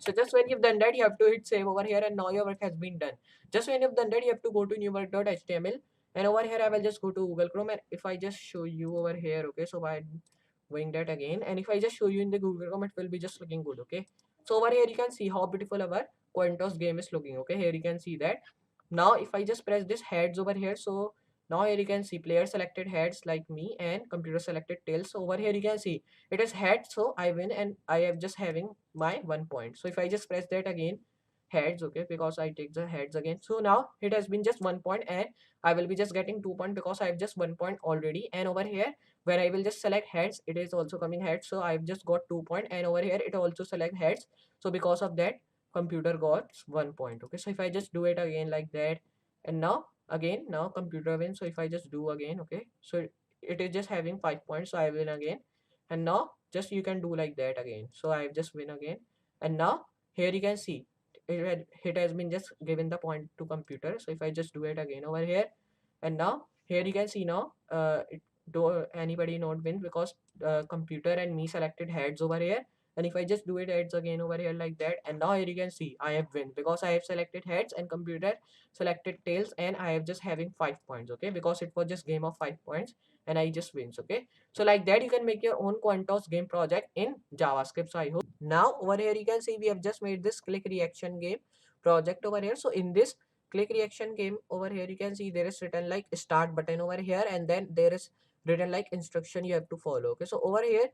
So just when you've done that, you have to hit save over here, and now your work has been done. Just when you've done that, you have to go to new work.html, and over here I will just go to Google Chrome, and if I just show you over here, okay, so by doing that again, and if I just show you in the Google Chrome, it will be just looking good. Okay, so over here you can see how beautiful our Quantos game is looking. Okay, here you can see that. Now if I just press this heads over here, so now here you can see player selected heads like me, and computer selected tails. So over here you can see it is heads, so I win, and I am just having my 1 point. So if I just press that again, heads, okay, because I take the heads again, so now it has been just 1 point, and I will be just getting 2 points because I have just 1 point already. And over here where I will just select heads, it is also coming heads, so I've just got 2 points, and over here it also select heads, so because of that computer got 1 point. Okay, so if I just do it again like that, and now again, now computer wins. So if I just do again, okay, so it is just having 5 points, so I win again. And now just you can do like that again, so I just win again. And now here you can see it has been just given the point to computer. So if I just do it again over here, and now here you can see now do anybody not win because computer and me selected heads over here. And if I just do it heads again over here like that, and now here you can see I have win because I have selected heads and computer selected tails, and I have just having 5 points. Okay, because it was just game of 5 points, and I just wins. Okay, so like that you can make your own Quantos game project in JavaScript. So I hope now over here you can see we have just made this click reaction game project over here. So in this click reaction game over here you can see there is written like start button over here, and then there is written like instruction you have to follow. Okay, so over here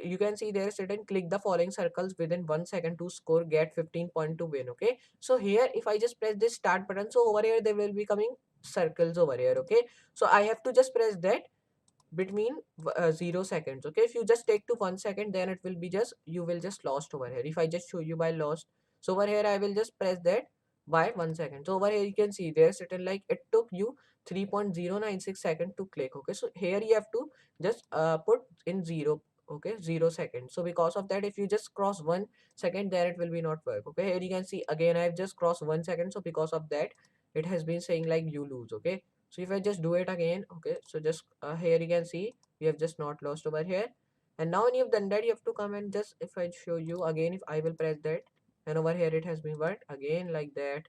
you can see there is written click the following circles within 1 second to score get 15 point to win. Okay, so here if I just press this start button, so over here there will be coming circles over here. Okay, so I have to just press that between 0 seconds. Okay, if you just take to 1 second, then it will be just you will just lost over here. If I just show you by lost, so over here I will just press that by 1 second. So over here you can see there's written like it took you 3.096 seconds to click. Okay, so here you have to just put in zero. Okay, 0 seconds. So because of that, if you just cross 1 second, then it will be not work. Okay, here you can see again I have just crossed 1 second, so because of that it has been saying like you lose. Okay, so if I just do it again, okay, so just here you can see we have just not lost over here. And now when you've done that, you have to come and just if I show you again, if I will press that, and over here it has been worked again like that.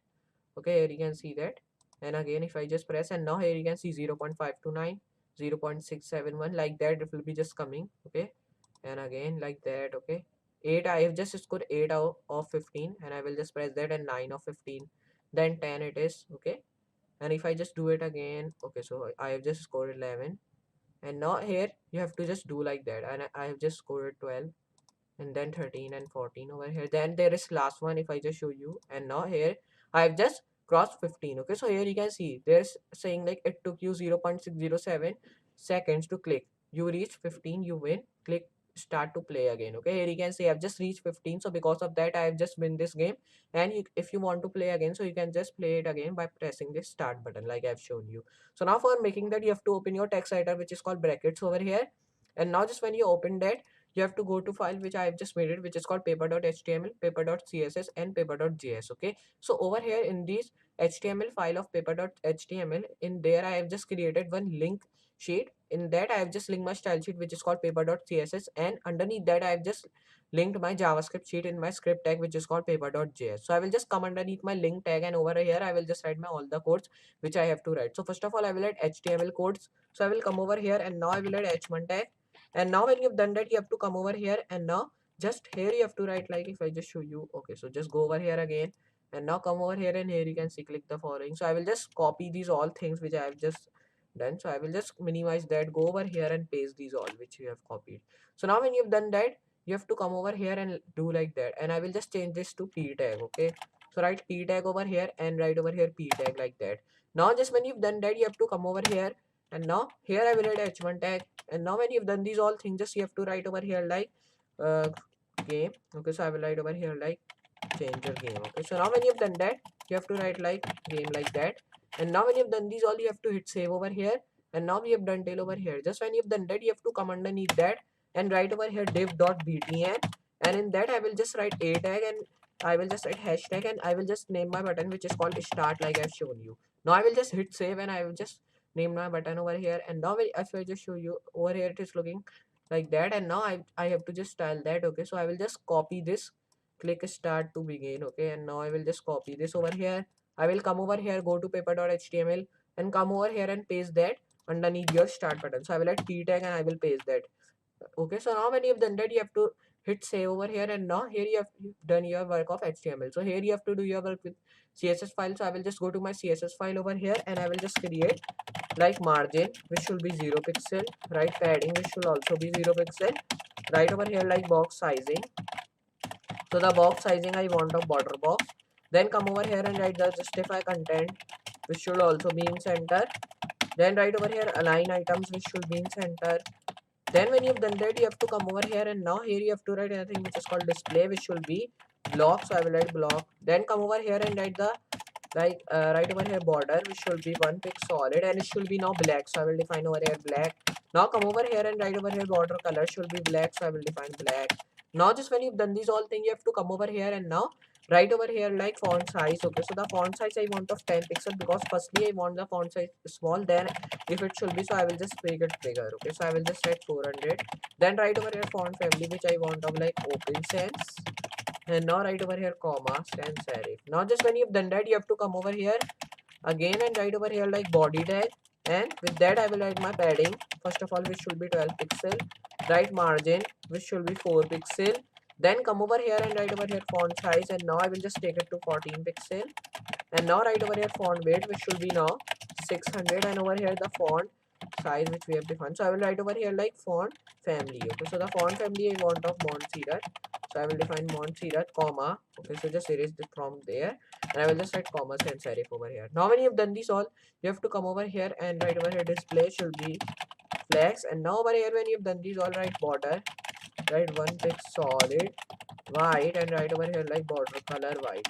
Okay, here you can see that. And again if I just press, and now here you can see 0.529, 0.671, like that it will be just coming. Okay, and again like that. Okay, 8, I have just scored 8 out of 15, and I will just press that, and 9 of 15, then 10 it is. Okay, and if I just do it again, okay, so I have just scored 11. And now here you have to just do like that, and I have just scored 12, and then 13 and 14 over here. Then there is last one if I just show you, and now here I've just crossed 15. Okay, so here you can see there's saying like it took you 0.607 seconds to click, you reach 15, you win, click start to play again. Okay, here you can see I've just reached 15, so because of that I have just win this game. And if you want to play again, so you can just play it again by pressing this start button like I've shown you. So now for making that, you have to open your text editor, which is called brackets over here. And now just when you open that, you have to go to file which I have just made it, which is called paper.html, paper.css, and paper.js. Okay, so over here in this HTML file of paper.html, in there I have just created one link sheet. In that I have just linked my style sheet, which is called paper.css, and underneath that I have just linked my JavaScript sheet in my script tag, which is called paper.js. So I will just come underneath my link tag, and over here I will just write my all the codes which I have to write. So first of all I will add HTML codes. So I will come over here, and now I will add h1 tag. And now when you've done that, you have to come over here, and now just here you have to write like if I just show you. Okay, so just go over here again, and now come over here, and here you can see click the following. So I will just copy these all things which I have just done. So I will just minimize that, go over here and paste these all which you have copied. So now when you've done that, you have to come over here and do like that, and I will just change this to p tag. Okay, so write p tag over here, and write over here p tag like that. Now just when you've done that, you have to come over here, and now here I will add h1 tag. And now when you've done these all things, just you have to write over here like uh, game. Okay, so I will write over here like changer game. Okay, so now when you've done that, you have to write like game like that. And now when you've done these all, you have to hit save over here. And now we have done tail over here. Just when you've done that, you have to come underneath that and write over here div.btn. And in that I will just write a tag, and I will just write hashtag, and I will just name my button which is called start like I've shown you. Now I will just hit save, and I will just name my button over here. And now if I just show you over here, it is looking like that. And now I have to just style that. Okay, so I will just copy this, click start to begin. Okay, and now I will just copy this over here. I will come over here, go to paper.html and come over here and paste that underneath your start button. So I will add p tag and I will paste that. Okay, so now when you've done that, you have to hit save over here, and now here you have done your work of HTML. So here you have to do your work with CSS file. So I will just go to my CSS file over here and I will just create like margin which should be 0 pixel, right, padding which should also be 0 pixel, right over here like box sizing. So the box sizing I want a border box. Then come over here and write the justify content which should also be in center. Then right over here align items which should be in center. Then when you've done that, you have to come over here and now here you have to write anything which is called display, which should be block. So I will write block. Then come over here and write the right over here border, which should be 1 pixel solid and it should be now black. So I will define over here black. Now come over here and right over here border color should be black. So I will define black. Now just when you've done these all things, you have to come over here and now right over here like font size. Okay, so the font size I want of 10 pixel because firstly I want the font size small, then if it should be, so I will just make it bigger. Okay, so I will just write 400. Then right over here font family which I want of like open sans, and now right over here comma sans serif. Now just when you've done that, you have to come over here again and right over here like body tag, and with that I will write my padding first of all which should be 12 pixel, right margin which should be 4 pixel. Then come over here and right over here font size, and now I will just take it to 14 pixel. And now right over here font weight which should be now 600, and over here the font size which we have defined. So I will write over here like font family. Okay, so the font family I want of Montserrat. So I will define Montserrat comma. Okay, so just erase this from there and I will just write comma sans serif over here. Now when you have done this all, you have to come over here and right over here display should be flex. And now over here when you have done this all, right border, right 1 pixel solid white, and right over here like border color white.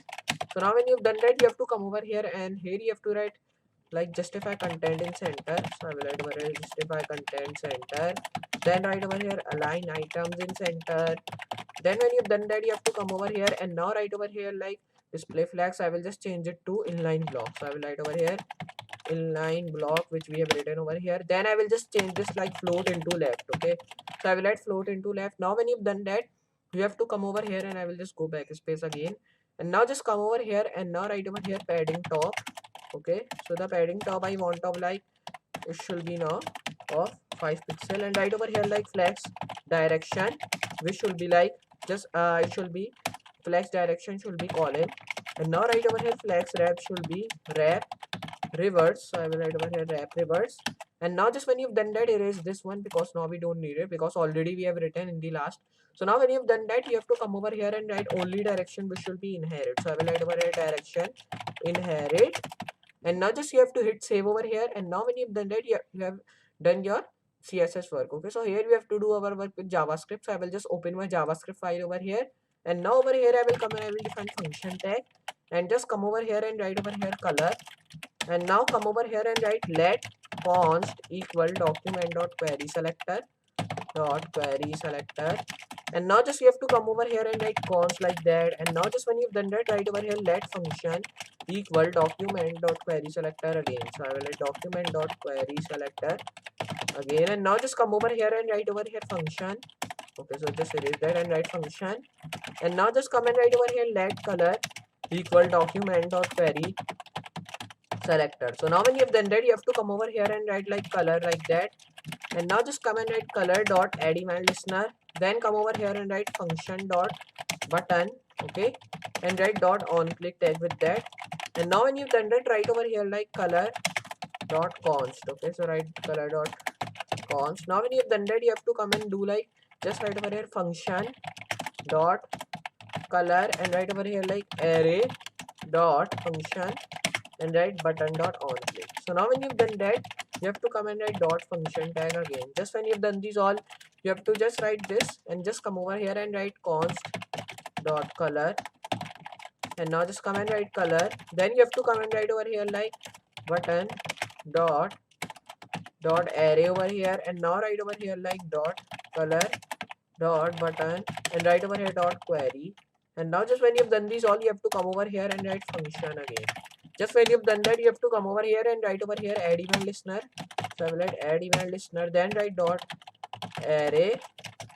So now when you've done that, you have to come over here and here you have to write like justify content in center. So I will write over here justify content center. Then right over here align items in center. Then when you've done that, you have to come over here and now right over here like display flags. I will just change it to inline block. So I will write over here inline block which we have written over here. Then I will just change this like float into left. Okay, so I will write float into left. Now when you've done that, you have to come over here and I will just go backspace again, and now just come over here and now right over here padding top. Okay, so the padding top I want of like it should be now of 5 pixel, and right over here like flex direction which should be like just it should be flex direction should be column, and now right over here flex wrap should be wrap reverse. So I will write over here wrap reverse. And now just when you've done that, erase this one because now we don't need it because already we have written in the last. So now when you've done that, you have to come over here and write only direction which should be inherit. So I will write over here direction inherit, and now just you have to hit save over here. And now when you've done that, you have done your CSS work. Okay, so here we have to do our work with JavaScript. So I will just open my JavaScript file over here, and now over here I will come and I will define function tag, and just come over here and write over here color, and now come over here and write let const equal document dot query selector dot query selector. And now just you have to come over here and write const like that. And now just when you've done that, right over here let function equal document dot query selector again. So I will write document dot query selector again, and now just come over here and write over here function. Okay, so just erase that and write function, and now just come and write over here let color equal document dot query selector. So now when you have done that, you have to come over here and write like color like that, and now just come and write color dot add event listener. Then come over here and write function dot button. Okay, and write dot on click tag with that. And now when you've done that, right over here like color dot const. Okay, so write color dot const. Now when you've done that, you have to come and do like just right over here function dot color, and right over here like array dot function, and write button dot on click. So now when you've done that, you have to come and write dot function tag again. Just when you've done these all, you have to just write this and just come over here and write const dot color, and now just come and write color. Then you have to come and write over here like button dot array over here, and now write over here like dot color dot button, and write over here dot query. And now just when you've done these all, you have to come over here and write function again. Just when you've done that, you have to come over here and write over here add event listener. So I will write add event listener, then write dot array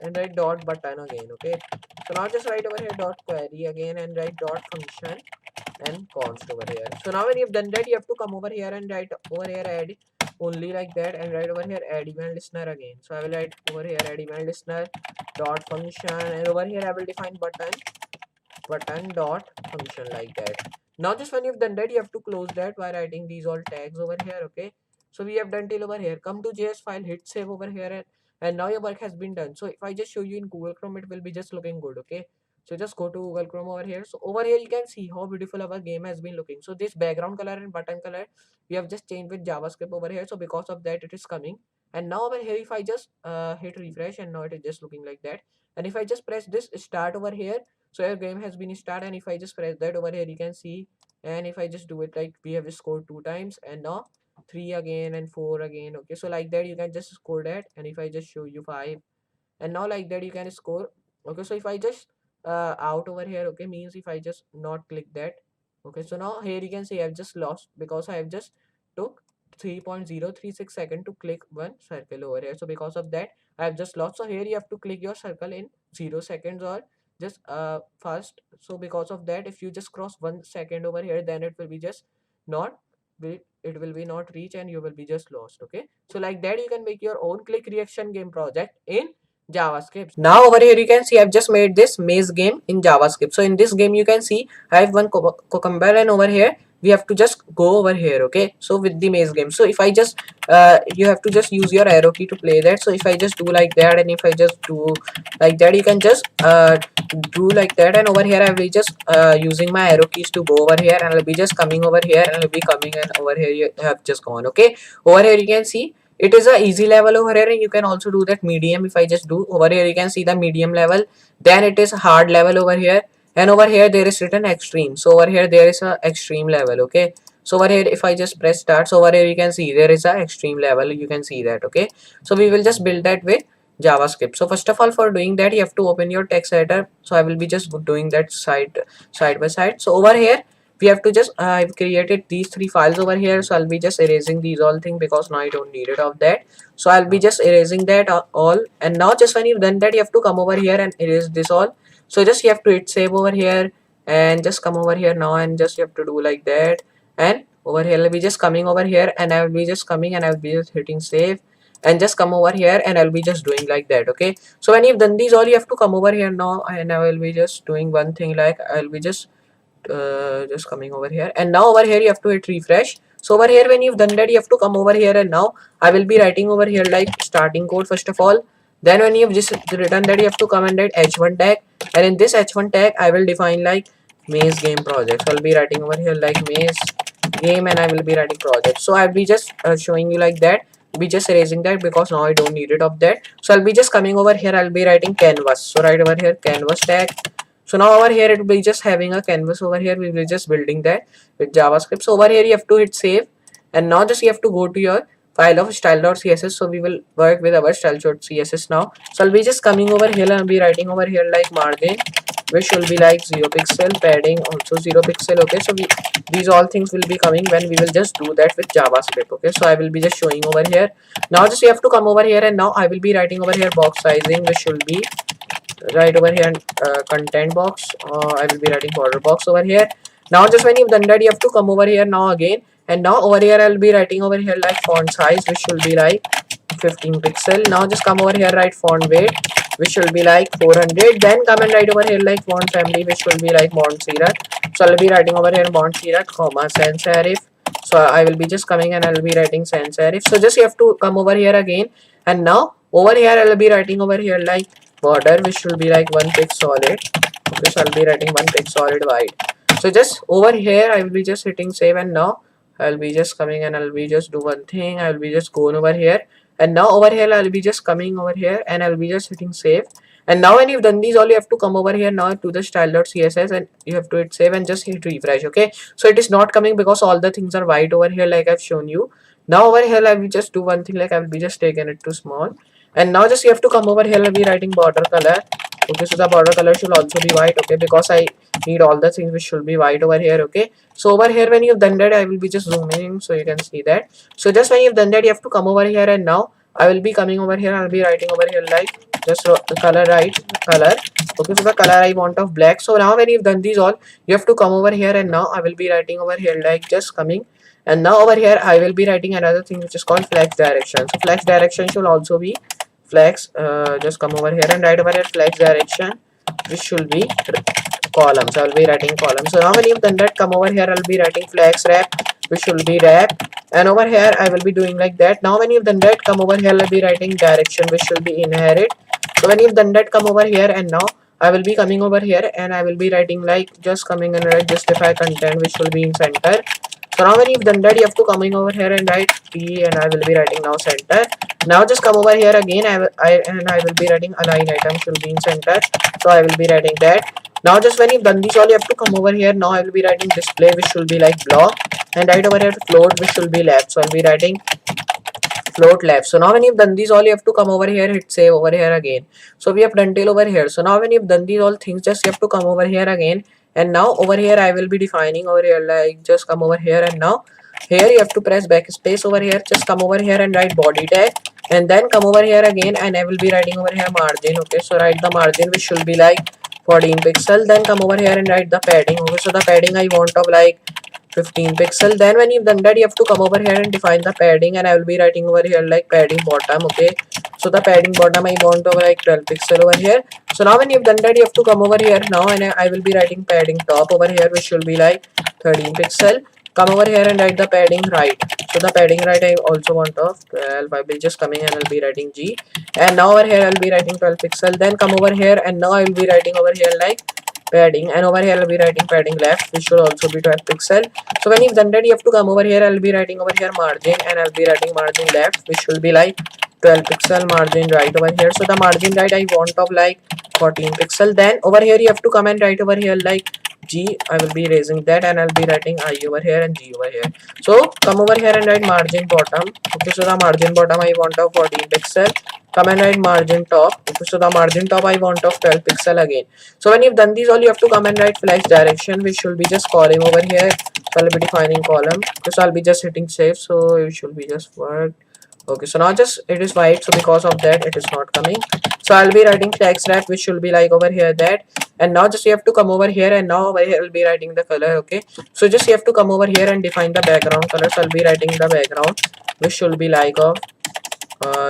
and write dot button again. Okay, so now just write over here dot query again and write dot function and const over here. So now when you've done that, you have to come over here and write over here add only like that and write over here add event listener again. So I will write over here add event listener dot function and over here I will define button dot function like that. Now just when you've done that, you have to close that by writing these all tags over here. Okay, so we have done till over here. Come to JS file, hit save over here, and now your work has been done. So if I just show you in Google Chrome, it will be just looking good. Okay, so just go to Google Chrome over here. So over here you can see how beautiful our game has been looking. So this background color and button color we have just changed with JavaScript over here. So because of that, it is coming. And now over here, if I just hit refresh, and now it is just looking like that. And if I just press this start over here, so your game has been started. And if I just press that over here, you can see. And if I just do it like we have scored 2 times, and now 3 again and 4 again. Okay, so like that you can just score that. And if I just show you 5, and now like that you can score. Okay, so if I just out over here, okay, means if I just not click that. Okay, so now here you can see I've just lost because I have just took 3.036 second to click one circle over here. So because of that I have just lost. So here you have to click your circle in 0 seconds or just fast. So because of that, if you just cross 1 second over here, then it will be just not it will be not reach and you will be just lost. Okay, so like that you can make your own click reaction game project in JavaScript. Now over here you can see I've just made this maze game in JavaScript. So in this game you can see I have one cucumber and over here we have to just go over here. Okay, so with the maze game, so if I just you have to just use your arrow key to play that. So if I just do like that and if I just do like that, you can just do like that. And over here I will be just using my arrow keys to go over here and I'll be just coming over here and I'll be coming and over here you have just gone. Okay, over here you can see it is a easy level over here and you can also do that medium. If I just do over here, you can see the medium level, then it is hard level over here, and over here there is written extreme. So over here there is a extreme level. Okay, so over here if I just press start, so over here you can see there is a extreme level, you can see that. Okay, so we will just build that with JavaScript. So first of all, for doing that you have to open your text editor. So I will be just doing that side by side. So over here we have to just I've created these 3 files over here. So I'll be just erasing these all thing because now I don't need it of that. So I'll be just erasing that all. And now just when you've done that, you have to come over here and erase this all. So just you have to hit save over here and just come over here now and just you have to do like that. And over here I'll be just coming over here and I will be just coming and I'll be just hitting save and just come over here and I'll be just doing like that. Okay, so when you've done these all, you have to come over here now and I will be just doing one thing, like I'll be just coming over here and now over here you have to hit refresh. So over here when you've done that, you have to come over here and now I will be writing over here like starting code first of all. Then when you've just written that, you have to come and write h1 tag, and in this h1 tag I will define like maze game project. So I'll be writing over here like maze game and I will be writing project. So I'll be just showing you like that, be just erasing that because now I don't need it of that. So I'll be just coming over here, I'll be writing canvas. So right over here canvas tag. So now over here it will be just having a canvas over here, we will just building that with JavaScript. So over here you have to hit save and now just you have to go to your file of style.css. So we will work with our style.css now. So I'll be just coming over here and I'll be writing over here like margin which will be like 0 pixel, padding also 0 pixel. Okay, so these all things will be coming when we will just do that with JavaScript. Okay, so I will be just showing over here. Now just you have to come over here and now I will be writing over here box sizing which will be right over here, content box. I will be writing border box over here. Now just when you've done that, you have to come over here now again, and now over here I'll be writing over here like font size which will be like 15 pixel. Now just come over here, write font weight which will be like 400. Then come and write over here like font family which will be like Montserrat. So I'll be writing over here Montserrat, comma sans serif. So I will be just coming and I'll be writing sans serif. So just you have to come over here again, and now over here I'll be writing over here like border which will be like 1 pic solid. Okay, so I'll be writing 1 pic solid wide. So just over here I will be just hitting save, and now I'll be just coming and I'll be just do one thing, I'll be just going over here, and now over here I'll be just coming over here and I'll be just hitting save. And now when you've done these all, you have to come over here now to the style.css and you have to hit save and just hit refresh. Okay, so it is not coming because all the things are white over here like I've shown you. Now over here I will just do one thing, like I will be just taking it to small, and now just you have to come over here and be writing border color. Okay, so the border color should also be white. Okay, because I need all the things which should be white over here. Okay, so over here when you've done that, I will be just zooming so you can see that. So just when you've done that, you have to come over here and now I will be coming over here, I'll be writing over here like just color, right, color. Okay, so the color I want of black. So now when you've done these all, you have to come over here, and now I will be writing over here like just coming. And now over here I will be writing another thing which is called flex direction. So flex direction should also be flex, just come over here and write over here flex direction, which should be columns. I'll be writing columns. So now when you've done that, come over here, I'll be writing flex wrap, which will be wrap. And over here I will be doing like that. Now when you've done that, come over here, I'll be writing direction, which will be inherit. So when you've done that, come over here, and now I will be coming over here and I will be writing like just coming and write justify content, which will be in center. So now when you've done that, you have to coming over here and write P, and I will be writing now center. Now just come over here again, I will be writing align item should be in center. So I will be writing that. Now just when you've done this all, you have to come over here. Now I will be writing display, which should be like block, and right over here float, which should be left. So I'll be writing float left. So now when you've done these all, you have to come over here, hit save over here again. So we have done till over here. So now when you've done these all things, just you have to come over here again. And now over here I will be defining over here like just come over here, and now here you have to press backspace over here. Just come over here and write body tag, and then come over here again, and I will be writing over here margin. Okay, so write the margin, which should be like 14 pixel. Then come over here and write the padding. Okay, so the padding I want of like 15 pixel. Then when you've done that, you have to come over here and define the padding, and I will be writing over here like padding bottom. Okay, so the padding bottom I want over like 12 pixel over here. So now when you've done that, you have to come over here now, and I will be writing padding top over here, which will be like 13 pixel. Come over here and write the padding right. So the padding right I also want of 12. I will just coming and I'll be writing G, and now over here I'll be writing 12 pixel. Then come over here, and now I will be writing over here like padding, and over here I'll be writing padding left, which should also be 12 pixel. So when you've done that, you have to come over here, I'll be writing over here margin, and I'll be writing margin left, which will be like 12 pixel. Margin right over here, so the margin right I want of like 14 pixel. Then over here you have to come and write over here like G. I will be raising that, and I'll be writing I over here and G over here. So come over here and write margin bottom. Okay, so the margin bottom I want of 14 pixel. Come and write margin top. Okay, so the margin top I want of 12 pixel again. So when you've done these all, you have to come and write flex direction, which should be just column over here. So I'll be defining column. Okay, so I'll be just hitting save, so it should be just work. Okay, so now just it is white, so because of that it is not coming. So I'll be writing text wrap, which should be like over here that. And now just you have to come over here, and now over here I'll be writing the color. Okay, so just you have to come over here and define the background color. So I'll be writing the background, which should be like of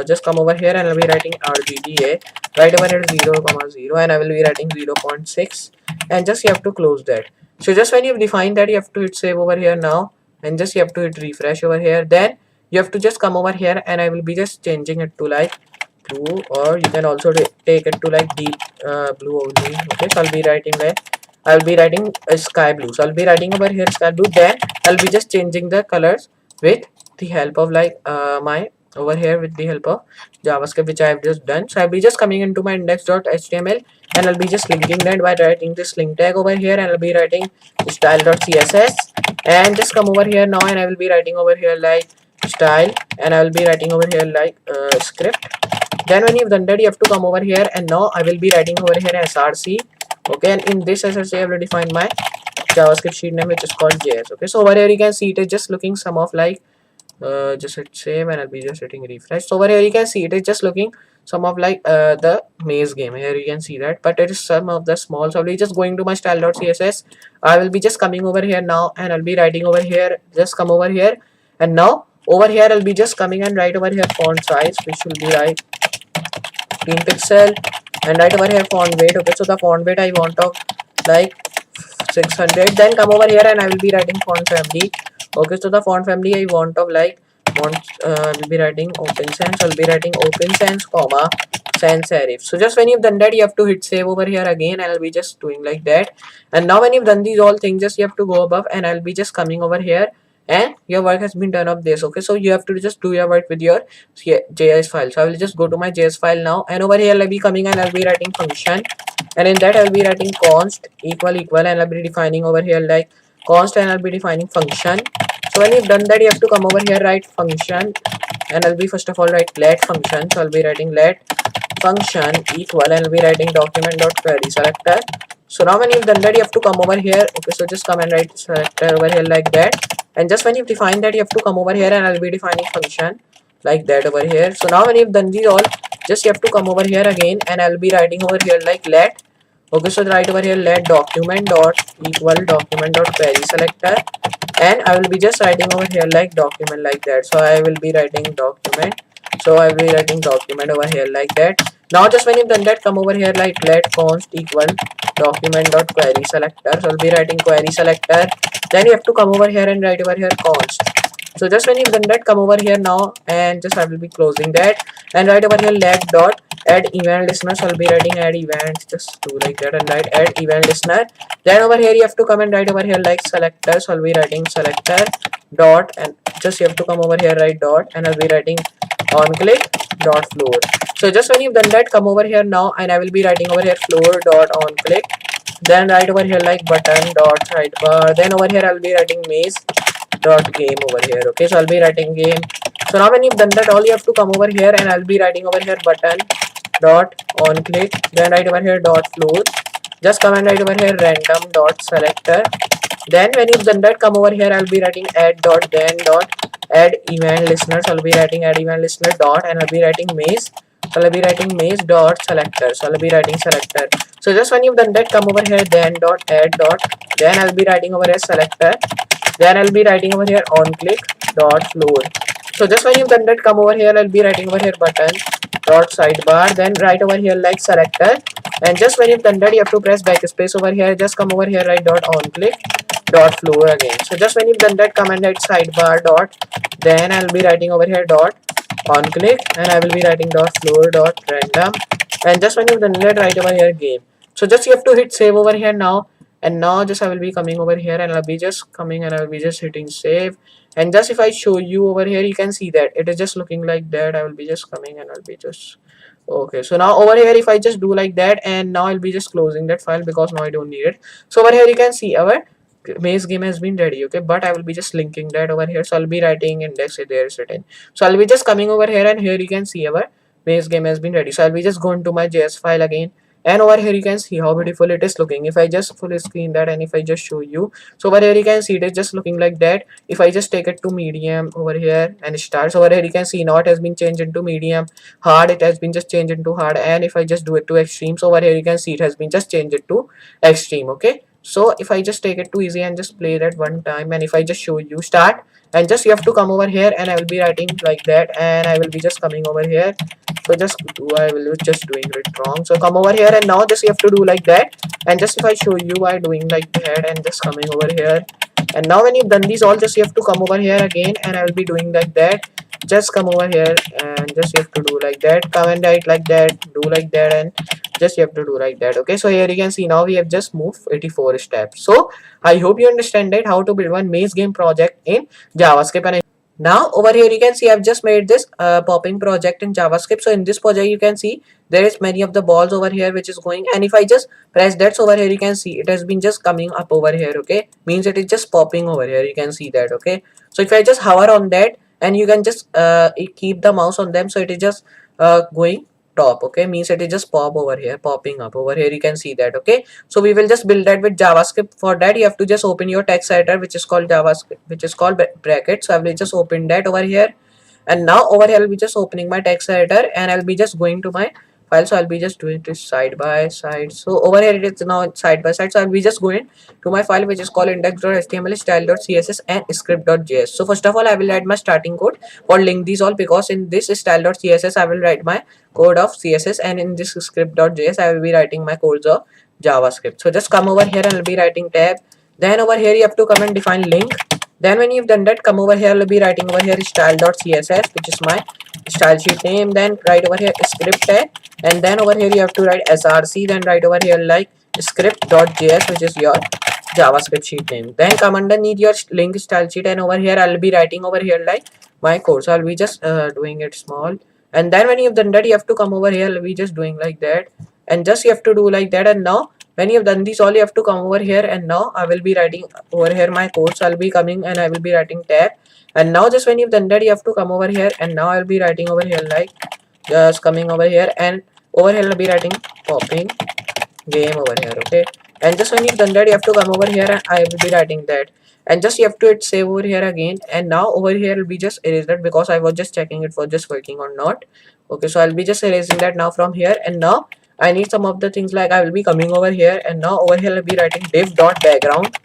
just come over here, and I'll be writing RGBA right over here 0,0, and I will be writing 0.6, and just you have to close that. So just when you've defined that, you have to hit save over here now, and just you have to hit refresh over here. Then you have to just come over here, and I will be just changing it to like blue, or you can also take it to like deep blue only. Okay, so I'll be writing like I'll be writing sky blue. So I'll be writing over here sky blue. Then I'll be just changing the colors with the help of like my over here with the help of JavaScript, which I have just done. So I'll be just coming into my index.html, and I'll be just linking that by writing this link tag over here, and I'll be writing style.css, and just come over here now, and I will be writing over here like style, and I will be writing over here like script. Then when you've done that, you have to come over here, and now I will be writing over here src. Okay, and in this src I will define my JavaScript sheet name, which is called JS. Okay, so over here you can see it is just looking some of like just hit save, and I'll be just hitting refresh. So over here you can see it is just looking some of like the maze game. Here you can see that, but it is some of the small. So I'll be just going to my style.css. I will be just coming over here now, and I'll be writing over here, just come over here, and now over here I'll be just coming and write over here font size, which will be like 15 pixel, and right over here font weight. Okay, so the font weight I want of like 600. Then come over here, and I will be writing font family. Okay, so the font family I want of like will be writing open sans. I'll be writing open sans comma sans serif. So just when you've done that, you have to hit save over here again, and I'll be just doing like that. And now when you've done these all things, just you have to go above, and I'll be just coming over here, and your work has been done up this. Okay, so you have to just do your work with your JS file. So I will just go to my JS file now, and over here I'll be coming, and I'll be writing function, and in that I'll be writing const equal, and I'll be defining over here like const, and I'll be defining function. So when you've done that, you have to come over here, write function, and I'll be first of all write let function. So I'll be writing let function equal, and I'll be writing document.query selector. So now when you've done that, you have to come over here. Okay, so just come and write selector over here like that, and just when you've defined that, you have to come over here, and I'll be defining function. like that over here. So now when you've done these all, just you have to come over here again, and I'll be writing over here like let. Okay, so write over here let document dot equal document dot query selector, and I will be just writing over here like document like that. So I will be writing document. So I will be writing document over here like that. Now just when you've done that, come over here like let const equal document dot query selector. So I'll be writing query selector. Then you have to come over here and write over here const. So just when you've done that, come over here now, and just I will be closing that, and write over here let dot add event listener. So I'll be writing add event, just do like that, and write add event listener. Then over here you have to come and write over here like selector. So I'll be writing selector dot, and just you have to come over here write dot, and I'll be writing on click dot floor. So just when you've done that, come over here now, and I will be writing over here floor dot on click. Then write over here like button dot sidebar. Then over here I'll be writing maze dot game over here. Okay, so I'll be writing game. So now when you've done that, all you have to come over here, and I'll be writing over here button dot on click. Then write over here dot floor. Just come and write over here random dot selector. Then when you've done that, come over here, I'll be writing add dot then dot add event listener. So I'll be writing add event listener dot, and I'll be writing maze. So I'll be writing maze dot selector. So I'll be writing selector. So just when you've done that, come over here then dot add dot. Then I'll be writing over here selector. Then I'll be writing over here on click dot floor. So just when you've done that, come over here, I'll be writing over here button dot sidebar. Then write over here like selector. And just when you've done that, you have to press backspace over here. Just come over here, write dot on click dot floor again. So just when you've done that, come and write sidebar dot. Then I'll be writing over here dot on click, and I will be writing dot floor dot random. And just when you've done that, write over here game. So just you have to hit save over here now. And now just I will be coming over here, and I'll be just coming, and I'll be just hitting save. And just if I show you over here, you can see that it is just looking like that. I will be just coming, and I'll be just okay. So now over here, if I just do like that, and now I'll be just closing that file because now I don't need it. So over here you can see our maze game has been ready. Okay, but I will be just linking that over here. So I'll be writing index there is written. So I'll be just coming over here, and here you can see our maze game has been ready. So I'll be just going to my JS file again. And over here you can see how beautiful it is looking. If I just full screen that, and if I just show you, so over here you can see it is just looking like that. If I just take it to medium over here and start, so over here you can see now it has been changed into medium. Hard, it has been just changed into hard. And if I just do it to extreme, so over here you can see it has been just changed it to extreme. Okay, so if I just take it to easy and just play that one time, and if I just show you start, and just you have to come over here, and I will be writing like that, and I will be just coming over here. So just I will be just doing it wrong. So come over here, and now just you have to do like that. And just if I show you by doing like that, and just coming over here, and now when you've done these all, just you have to come over here again, and I will be doing like that. Just come over here, and just you have to do like that. Come and write like that, do like that, and just you have to do like that. Okay, so here you can see now we have just moved 84 steps. So I hope you understand that how to build one maze game project in JavaScript. And now over here you can see I've just made this popping project in JavaScript. So in this project you can see there is many of the balls over here which is going, and if I just press that, so over here you can see it has been just coming up over here. Okay, means it is just popping over here, you can see that. Okay, so if I just hover on that, and you can just keep the mouse on them, so it is just going top. Okay, means it is just pop over here, popping up over here, you can see that. Okay, so we will just build that with JavaScript. For that you have to just open your text editor, which is called JavaScript, which is called bracket. So I will just open that over here, and now over here I'll be just opening my text editor, and I'll be just going to my file. So I'll be just doing this side by side. So over here it is now side by side. So I'll be just going to my file, which is called index.html, style.css, and script.js. So first of all I will write my starting code for link these all, because in this style.css I will write my code of CSS, and in this script.js I will be writing my codes of JavaScript. So just come over here, and I'll be writing tab. Then over here you have to come and define link. Then when you've done that, come over here, I'll be writing over here style.css, which is my style sheet name. Then write over here script tag, and then over here you have to write src. Then write over here like script.js, which is your JavaScript sheet name. Then come underneath your link style sheet, and over here I'll be writing over here like my code. So I'll be just doing it small. And then when you've done that, you have to come over here, I'll be just doing like that, and just you have to do like that. And now when you have done this all, you have to come over here, and now I will be writing over here my code. So I'll be coming, and I will be writing tab. And now just when you've done that, you have to come over here, and now I'll be writing over here like just coming over here, and over here I'll be writing popping game over here. Okay, and just when you've done that, you have to come over here, and I will be writing that. and just you have to hit save over here again. And now over here will be just erase that because I was just checking it for just working or not. Okay, so I'll be just erasing that now from here. And now I need some of the things, like I will be coming over here, and now over here I'll be writing div.background,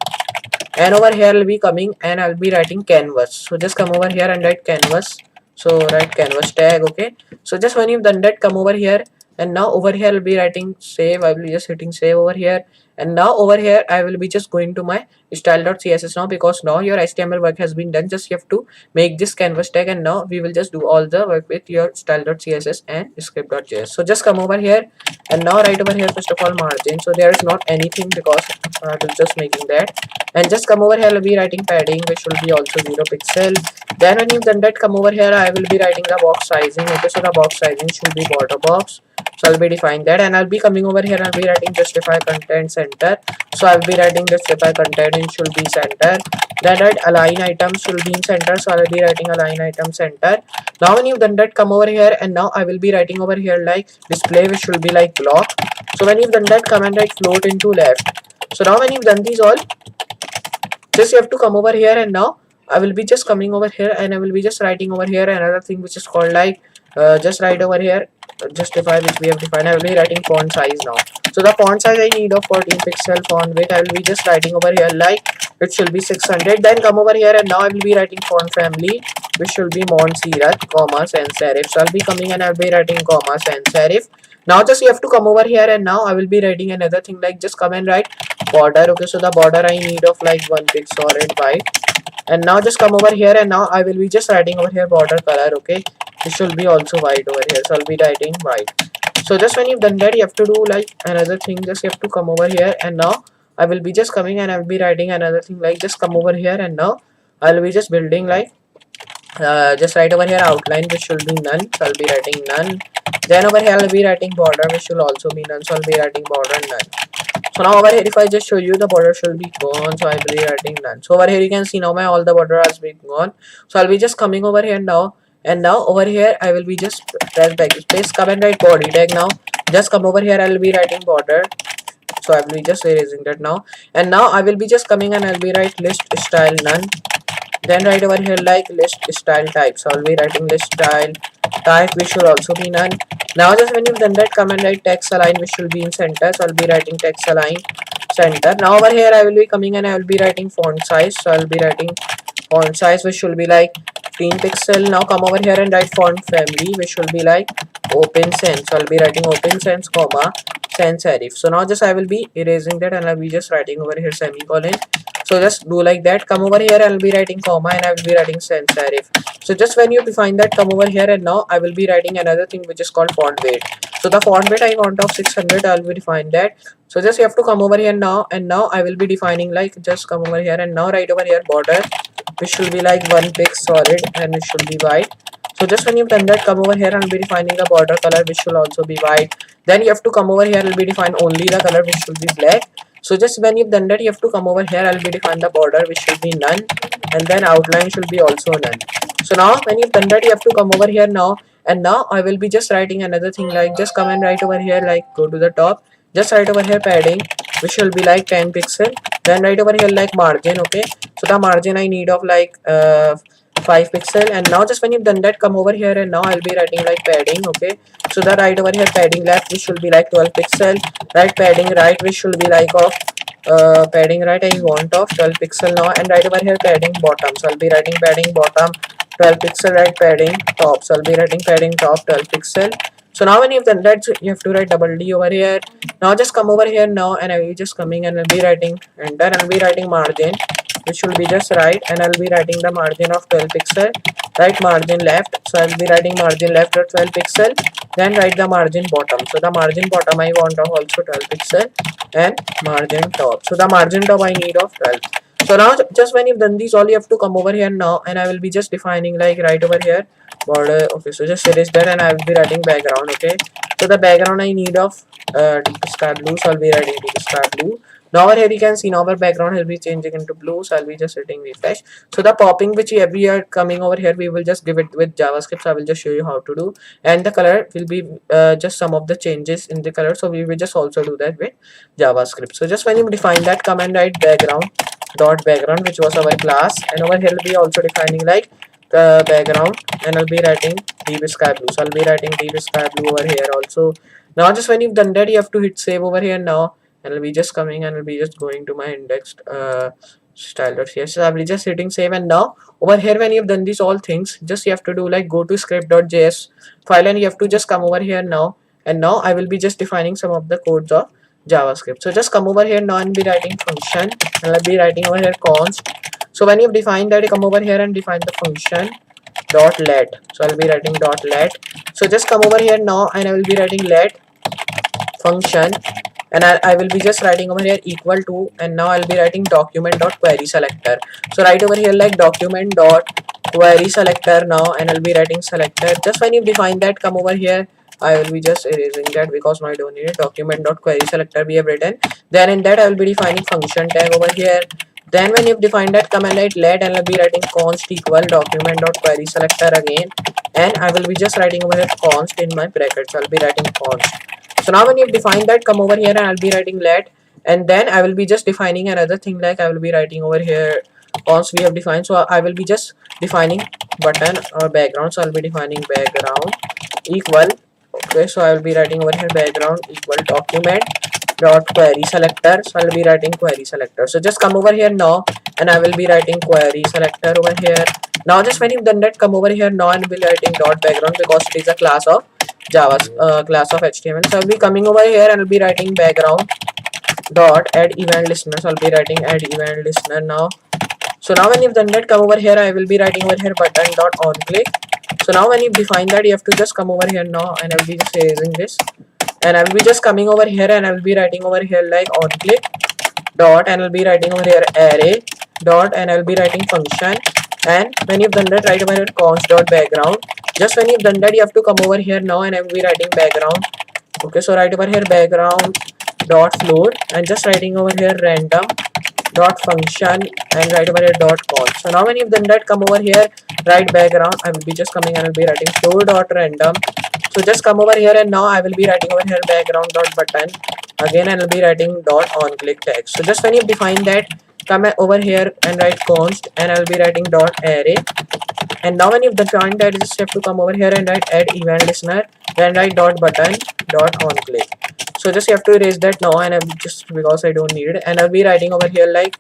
and over here I'll be coming and I'll be writing canvas. So just come over here and write canvas. So write canvas tag. Okay, so just when you've done that, come over here, and now over here I'll be writing save. I will be just hitting save over here. And now over here I will be just going to my style.css now, because now your HTML work has been done. Just you have to make this canvas tag, and now we will just do all the work with your style.css and script.js. So just come over here, and now right over here, first of all, margin. So there is not anything because I was just making that. And just come over here, I'll be writing padding, which will be also 0 pixel. Then when you've done that, come over here, I will be writing the box sizing. Okay, so the box sizing should be border box. So I'll be defining that, and I'll be coming over here, I'll be writing justify content center. So I'll be writing justify content in should be center. Then write align items should be in center. So I'll be writing align item center. Now when you've done that, come over here, and now I will be writing over here like display, which should be like block. So when you've done that, come and write float into left. So now when you've done these all, just you have to come over here, and now I will be just coming over here, and I will be just writing over here another thing which is called like just write over here justify, which we have defined. I will be writing font size now. So the font size I need of 14 pixel font width, I will be just writing over here like it should be 600. Then come over here, and now I will be writing font family, which should be Mont Serif, comma sans serif. So I'll be coming and I'll be writing comma sans serif. Now just you have to come over here, and now I will be writing another thing like just come and write border. Okay, so the border I need of like 1 pixel solid white. And now just come over here, and now I will be just writing over here border color. Okay, this should be also white over here, so I'll be writing white. So just when you've done that, you have to do like another thing. Just you have to come over here, and now I will be just coming and I'll be writing another thing like just come over here, and now I'll be just building like just write over here outline, which should be none. So I'll be writing none. Then over here I'll be writing border, which will also be none. So I'll be writing border none. So now over here, if I just show you, the border should be gone. So I will be writing none. So over here you can see now my all the border has been gone. So I'll be just coming over here now, and now over here I will be just press backspace, come and write body tag now. Just come over here, I will be writing border. So I will be just erasing that now. And now I will be just coming and I'll be write list style none. Then right over here like list style type. So I'll be writing list style type, which should also be none. Now just when you've done that, come and write text align, which should be in center. So I'll be writing text align center. Now over here I will be coming and I will be writing font size. So I'll be writing font size, which should be like 15 pixel. Now come over here and write font family, which should be like open sans. So I'll be writing open sans comma sans serif. So now just I will be erasing that, and I'll be just writing over here semicolon. So just do like that. Come over here, I'll be writing comma, and I will be writing sans serif. So just when you define that, come over here, and now I will be writing another thing which is called font weight. So the font weight I want of 600, I'll be define that. So just you have to come over here now, and now I will be defining like just come over here, and now right over here border, which should be like 1 pixel solid, and it should be white. So just when you've done that, come over here and be defining the border color, which should also be white. Then you have to come over here and be define only the color, which should be black. So just when you've done that, you have to come over here, I'll be define the border, which should be none, and then outline should be also none. So now when you've done that, you have to come over here now, and now I will be just writing another thing like just come and write over here like go to the top, just write over here padding, which will be like 10 pixel. Then right over here like margin. Okay, so the margin I need of like 5 pixel. And now just when you've done that, come over here, and now I'll be writing like padding. Okay, so the right over here padding left, which should be like 12 pixel. Right padding right, which should be like of padding right I want of 12 pixel now. And right over here padding bottom, so I'll be writing padding bottom 12 pixel. Right padding top, so I'll be writing padding top 12 pixel. So now when you've done that, you have to write double D over here. Now just come over here now, and I will just coming and I'll be writing enter, and I'll be writing margin, which will be just right, and I'll be writing the margin of 12 pixel. Right margin left, so I'll be writing margin left of 12 pixel. Then write the margin bottom, so the margin bottom I want of also 12 pixel, and margin top, so the margin top I need of 12. So now just when you've done these all, you have to come over here now, and I will be just defining like right over here border. Okay, so just erase that, and I will be writing background. Okay, so the background I need of deep sky blue, so I'll be writing deep sky blue. Now over here you can see now our background will be changing into blue, so I'll be just hitting refresh. So the popping which we are coming over here, we will just give it with JavaScript. So I will just show you how to do, and the color will be just some of the changes in the color, so we will just also do that with JavaScript. So just when you define that, come and write background dot background, which was our class, and over here will be also defining like the background, and I'll be writing deep sky blue. So I'll be writing deep sky blue over here also. Now just when you've done that, you have to hit save over here now, and I'll be just coming and I'll be just going to my indexed style.cs. So I'll be just hitting save, and now over here when you've done these all things, just you have to do like go to script.js file, and you have to just come over here now, and now I will be just defining some of the codes of JavaScript. So just come over here now and be writing function, and I'll be writing over here const. So when you've defined that, you come over here and define the function dot let. So I'll be writing dot let. So just come over here now and I will be writing let function, and I will be just writing over here equal to, and now I'll be writing document dot query selector. So right over here like document dot query selector now, and I'll be writing selector. Just when you define that, come over here. I will be just erasing that because now I don't need it. Document dot query selector we have written. Then in that I will be defining function tag over here. Then when you've defined that, come and write let, and I'll be writing const equal document dot query selector again, and I will be just writing over here const in my brackets. I'll be writing const. So now when you've defined that, come over here and I'll be writing let, and then I will be just defining another thing, like I will be writing over here const we have defined. So I will be just defining button or background. So I'll be defining background equal, okay, so I will be writing over here background equal document dot query selector. So I'll be writing query selector. So just come over here now and I will be writing query selector over here. Now just when you've done that, come over here now and be writing dot background because it is a class of Java, class of HTML. So I'll be coming over here and I'll be writing background dot add event listener. So I'll be writing add event listener now. So now when you've done that, come over here, I will be writing over here button dot on click. So now when you define that, you have to just come over here now, and I will be just erasing this, and I will be just coming over here and I will be writing over here like on click dot, and I'll be writing over here array dot, and I'll be writing function. And when you've done that, write over here const dot background. Just when you've done that, you have to come over here now and I will be writing background. Okay, so write over here background dot floor, and just writing over here random dot function, and write over here dot const. So now when you've done that, come over here, write background. I will be just coming and I'll be writing floor dot random. So just come over here and now I will be writing over here background dot button again, and I'll be writing dot on click text. So just when you define that, come over here and write const, and I'll be writing dot array. And now when you've defined that, just have to come over here and write add event listener, then write dot button dot on click. So just you have to erase that now, and I'm just because I don't need it, and I'll be writing over here like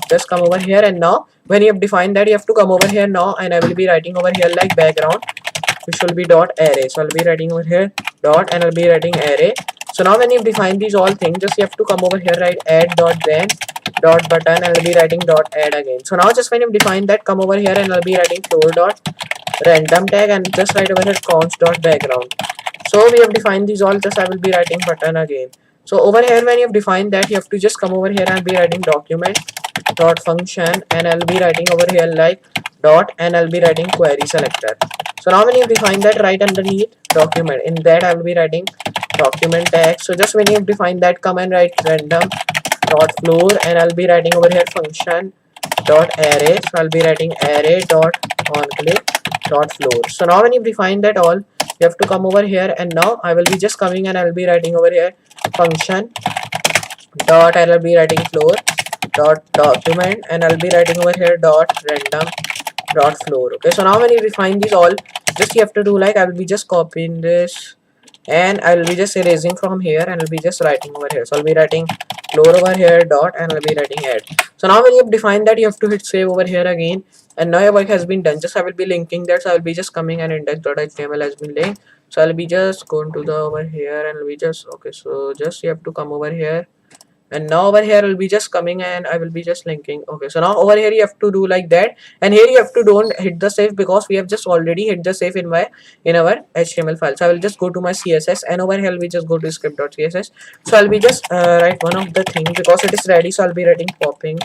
just come over here, and now when you have defined that, you have to come over here now, and I will be writing over here like background, which will be dot array. So I'll be writing over here dot, and I'll be writing array. So now when you've defined these all things, just you have to come over here, write add dot then dot button, and I'll be writing dot add again. So now just when you've defined that, come over here and I'll be writing floor dot random tag, and just write over here const dot background. So we have defined these all, just I will be writing button again. So over here when you have defined that, you have to just come over here and be writing document dot function, and I'll be writing over here like dot, and I'll be writing query selector. So now when you define that, right underneath document, in that I will be writing document tag. So just when you define that, come and write random dot floor, and I'll be writing over here function dot array. So I'll be writing array dot on click dot floor. So now when you define that all, you have to come over here, and now I will be just coming and I will be writing over here function dot, I will be writing floor dot document, and I'll be writing over here dot random dot floor. Okay, so now when you define these all, just you have to do like I will be just copying this, and I will be just erasing from here, and I'll be just writing over here. So I'll be writing floor over here dot, and I'll be writing add. So now when you have defined that, you have to hit save over here again, and now your work has been done. Just I will be linking that. So I'll be just coming and index.html has been linked. So I'll be just going to the over here, and we just okay. So just you have to come over here, and now over here I'll be just coming and I will be just linking. Okay, so now over here you have to do like that, and here you have to don't hit the save because we have just already hit the save in our HTML file. So I will just go to my CSS, and over here we just go to script.css. So I'll be just write one of the things because it is ready. So I'll be writing popping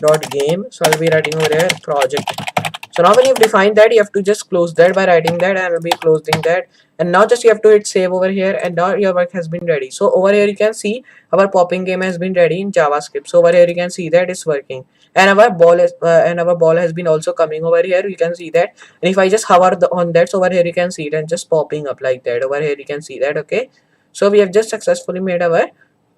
dot game. So I'll be writing over here project. So now when you've defined that, you have to just close that by writing that, and I'll be closing that. And now just you have to hit save over here, and now your work has been ready. So over here you can see our popping game has been ready in JavaScript. So over here you can see that it's working, and our ball has been also coming over here. You can see that, and if I just hover on that, so over here you can see it and just popping up like that. Over here you can see that. Okay, so we have just successfully made our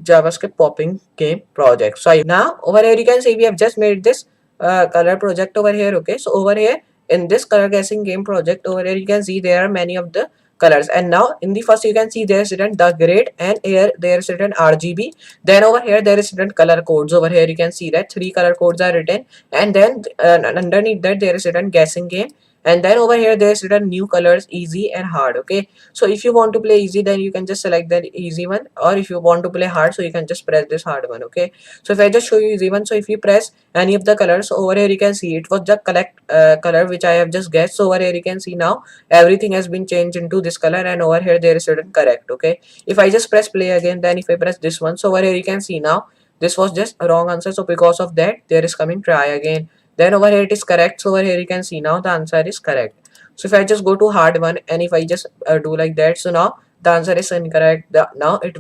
JavaScript popping game project. So now over here you can see we have just made this color project over here. Okay, so over here in this color guessing game project over here you can see there are many of the colors, and now in the first you can see there is written the grid, and here there is written RGB. Then over here there is written color codes. Over here you can see that 3 color codes are written, and then underneath that there is written guessing game, and then over here there is written new colors, easy and hard. Okay, so if you want to play easy, then you can just select the easy one, or if you want to play hard, so you can just press this hard one. Okay, so if I just show you easy one, so if you press any of the colors, so over here you can see it was the correct color which I have just guessed. So over here you can see now everything has been changed into this color, and over here there is certain correct. Okay, if I just press play again, then if I press this one, so over here you can see now this was just a wrong answer, so because of that there is coming try again. Then over here it is correct, so over here you can see now the answer is correct. So if I just go to hard one, and if I just do like that, so now the answer is incorrect. Now it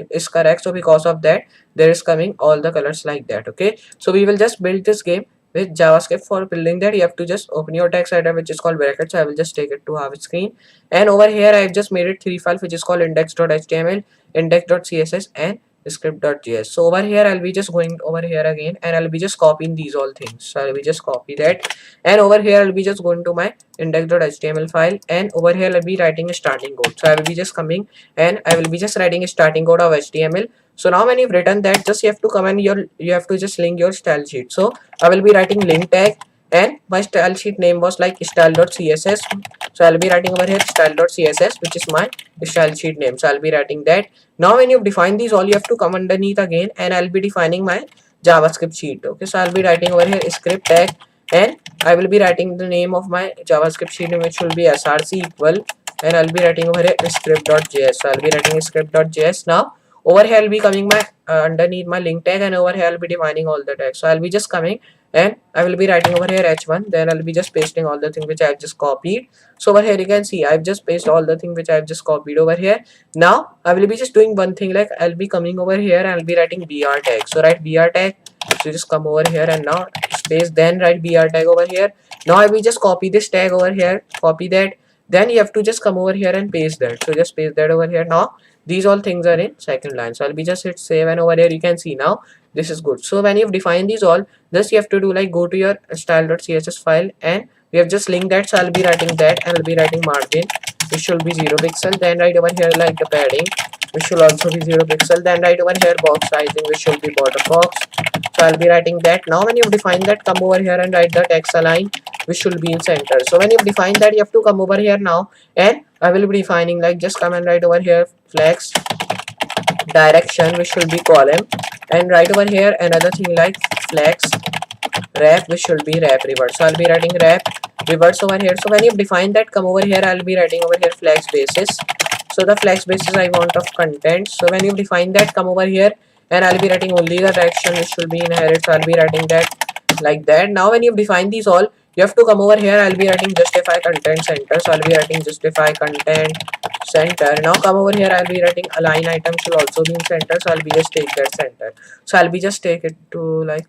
is correct, so because of that there is coming all the colors like that. Okay, so we will just build this game with JavaScript. For building that, you have to just open your text editor which is called brackets. So I will just take it to half screen, and over here I have just made it 3 files which is called index.html, index.css, and script.js. So over here I'll be just going over here again, and I'll be just copying these all things. So I'll be just copy that, and over here I'll be just going to my index.html file, and over here I'll be writing a starting code. So I will be just coming, and I will be just writing a starting code of HTML. So now when you've written that, just you have to come and you have to just link your style sheet. So I will be writing link tag, and my style sheet name was like style.css. So I'll be writing over here style.css, which is my style sheet name. So I'll be writing that. Now when you define these all, you have to come underneath again, and I'll be defining my JavaScript sheet. Okay, so I'll be writing over here script tag, and I will be writing the name of my JavaScript sheet, which will be src equal, and I'll be writing over here script.js. So I'll be writing script.js. Now over here I'll be coming my underneath my link tag, and over here I'll be defining all the tags. So I'll be just coming, and I will be writing over here h1, then I'll be just pasting all the things which I've just copied. So over here you can see I've just pasted all the things which I've just copied over here. Now I will be just doing one thing, like I'll be coming over here and I'll be writing br tag. So write br tag. So just come over here and now space, then write br tag over here. Now I will just copy this tag over here, copy that, then you have to just come over here and paste that. So just paste that over here. Now these all things are in second line. So I'll be just hit save, and over here you can see now this is good. So when you've defined these all, this you have to do like go to your style.css file, and we have just linked that. So I'll be writing that, and I'll be writing margin which should be 0 pixel, then right over here like the padding which should also be 0 pixel, then right over here box sizing which should be border box. So I'll be writing that. Now when you've defined that, come over here and write the text align which should be in center. So when you've defined that, you have to come over here now, and I will be defining like just come and write over here flex direction which should be column, and right over here another thing like flex wrap which should be wrap reverse. So I'll be writing wrap reverse over here. So when you define that, come over here, I'll be writing over here flex basis. So the flex basis I want of content. So when you define that, come over here, and I'll be writing only the direction which should be inherit. So I'll be writing that like that. Now when you define these all, you have to come over here, I'll be writing justify content center. So I'll be writing justify content center. Now come over here, I'll be writing align item should also be in center. So I'll be just take that center. So I'll be just take it to like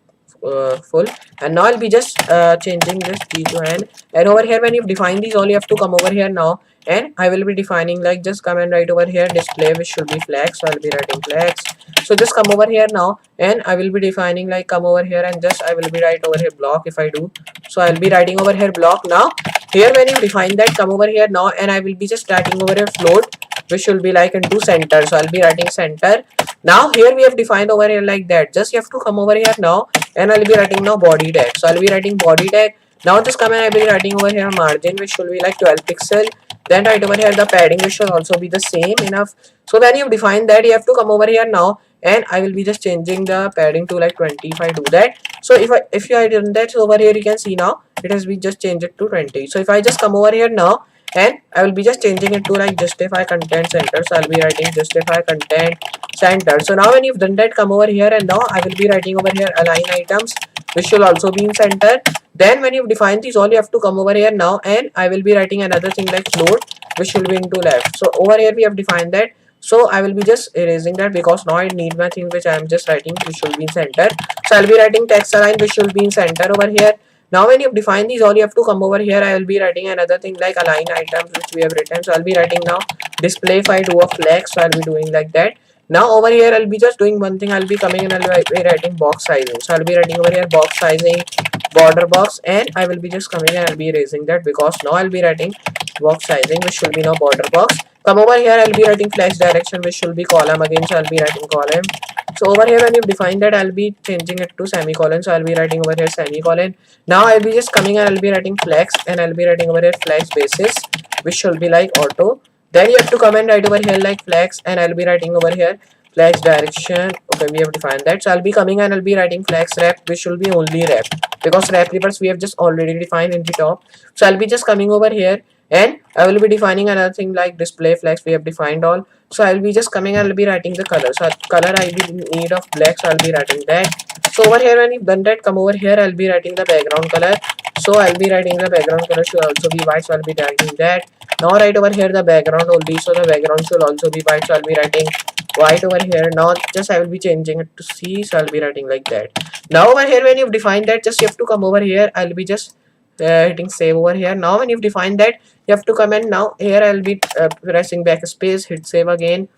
full, and now I'll be just changing this key to n, and over here when you define these all, you have to come over here now, and I will be defining like just come and write over here display which should be flex. So I'll be writing flex. So just come over here now, and I will be defining like come over here and just I will be write over here block if I do. So I'll be writing over here block. Now here when you define that, come over here now, and I will be just writing over here float which should be like into center. So I'll be writing center. Now here we have defined over here like that. Just you have to come over here now, and I'll be writing now body tag. So I'll be writing body tag. Now just come and I'll be writing over here margin which should be like 12 pixel. Then right over here the padding which should also be the same enough. So when you've defined that, you have to come over here now, and I will be just changing the padding to like 20 if I do that. So if I done that, so over here you can see now it has been just changed it to 20. So if I just come over here now, and I will be just changing it to like justify content center. So I'll be writing justify content center. So now when you've done that, come over here, and now I will be writing over here align items, which will also be in center. Then when you've defined these all, you have to come over here now, and I will be writing another thing like float, which will be into left. So over here we have defined that. So I will be just erasing that because now I need my thing which I am just writing, which should be in center. So I'll be writing text align, which should be in center over here. Now when you've defined these all, you have to come over here. I will be writing another thing like align items, which we have written. So I'll be writing now display if I do a flex. So I'll be doing like that. Now over here I'll be just doing one thing. I'll be coming and I'll be writing box sizing. So I'll be writing over here box sizing, border box, and I will be just coming and I'll be erasing that because now I'll be writing box sizing, which should be now border box. Come over here, I'll be writing flex direction, which should be column again. So I'll be writing column. So over here when you define that, I'll be changing it to semicolon. So I'll be writing over here semicolon. Now I'll be just coming and I'll be writing flex, and I'll be writing over here flex basis, which should be like auto. Then you have to come and write over here like flex, and I'll be writing over here flex direction. Okay, we have defined that. So I'll be coming and I'll be writing flex wrap, which should be only wrap because wrap reverse we have just already defined in the top. So I'll be just coming over here, and I will be defining another thing like display flex. We have defined all. So I'll be just coming and I'll be writing the color. So color I will need of black, so I'll be writing that. So over here when you've done that, come over here, I'll be writing the background color. So I'll be writing the background color should also be white, so I'll be writing that. Now right over here the background only, so the background should also be white, so I'll be writing white over here. Now just I will be changing it to C, so I'll be writing like that. Now over here when you've defined that, just you have to come over here. I'll be just hitting save over here. Now when you've defined that, you have to come in. Now here I'll be pressing backspace, hit save again.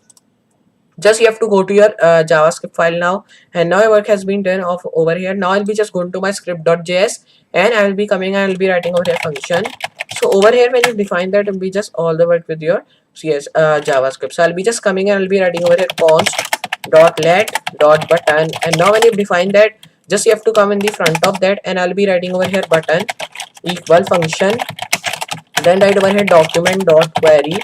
Just you have to go to your JavaScript file now, and now your work has been done off over here. Now I'll be just going to my script.js, and I will be coming and I'll be writing over here function. So over here when you define that, it'll be just all the work with your CS JavaScript. So I'll be just coming and I'll be writing over here const dot let dot button, and now when you define that, just you have to come in the front of that, and I'll be writing over here button equal function. Then right over here document dot query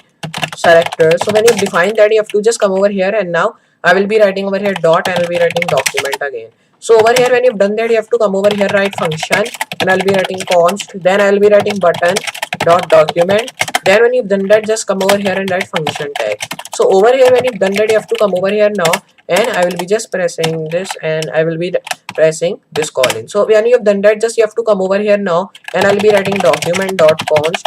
selector. So when you define that, you have to just come over here, and now I will be writing over here dot, and I'll be writing document again. So over here when you've done that, you have to come over here, write function, and I'll be writing const. Then I'll be writing button dot document. Then when you've done that, just come over here and write function tag. So over here when you've done that, you have to come over here now, and I will be just pressing this, and I will be pressing this colon. So when you have done that, just you have to come over here now, and I'll be writing document dot const.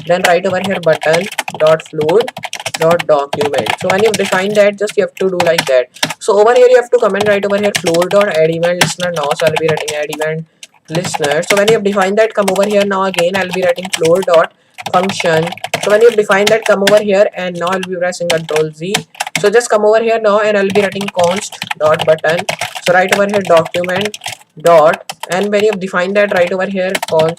Then right over here button dot float dot document. So when you've defined that, just you have to do like that. So over here you have to comment right over here floor dot add event listener now. So I'll be writing add event listener. So when you have defined that, come over here now again. I'll be writing floor dot function. So when you have defined that, come over here, and now I'll be pressing Control Z. So just come over here now, and I'll be writing const dot button. So right over here document dot, and when you have defined that, right over here const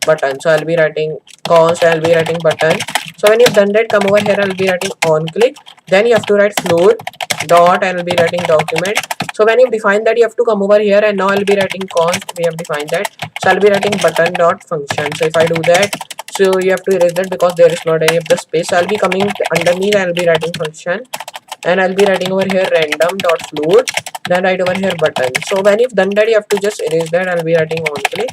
button. So I'll be writing const, I'll be writing button. So when you've done that, come over here, I'll be writing on click. Then you have to write float dot, and I'll be writing document. So when you've defined that, you have to come over here, and now I'll be writing const. We have defined that. So I'll be writing button dot function. So if I do that, so you have to erase that because there is not any of the space. So I'll be coming underneath, and I'll be writing function, and I'll be writing over here random dot float. Then right over here button. So when you've done that, you have to just erase that. I'll be writing on click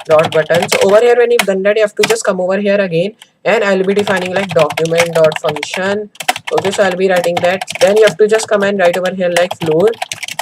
dot button. So over here when you've done that, you have to just come over here again, and I'll be defining like document dot function. Okay, so I'll be writing that. Then you have to just come and write over here like float,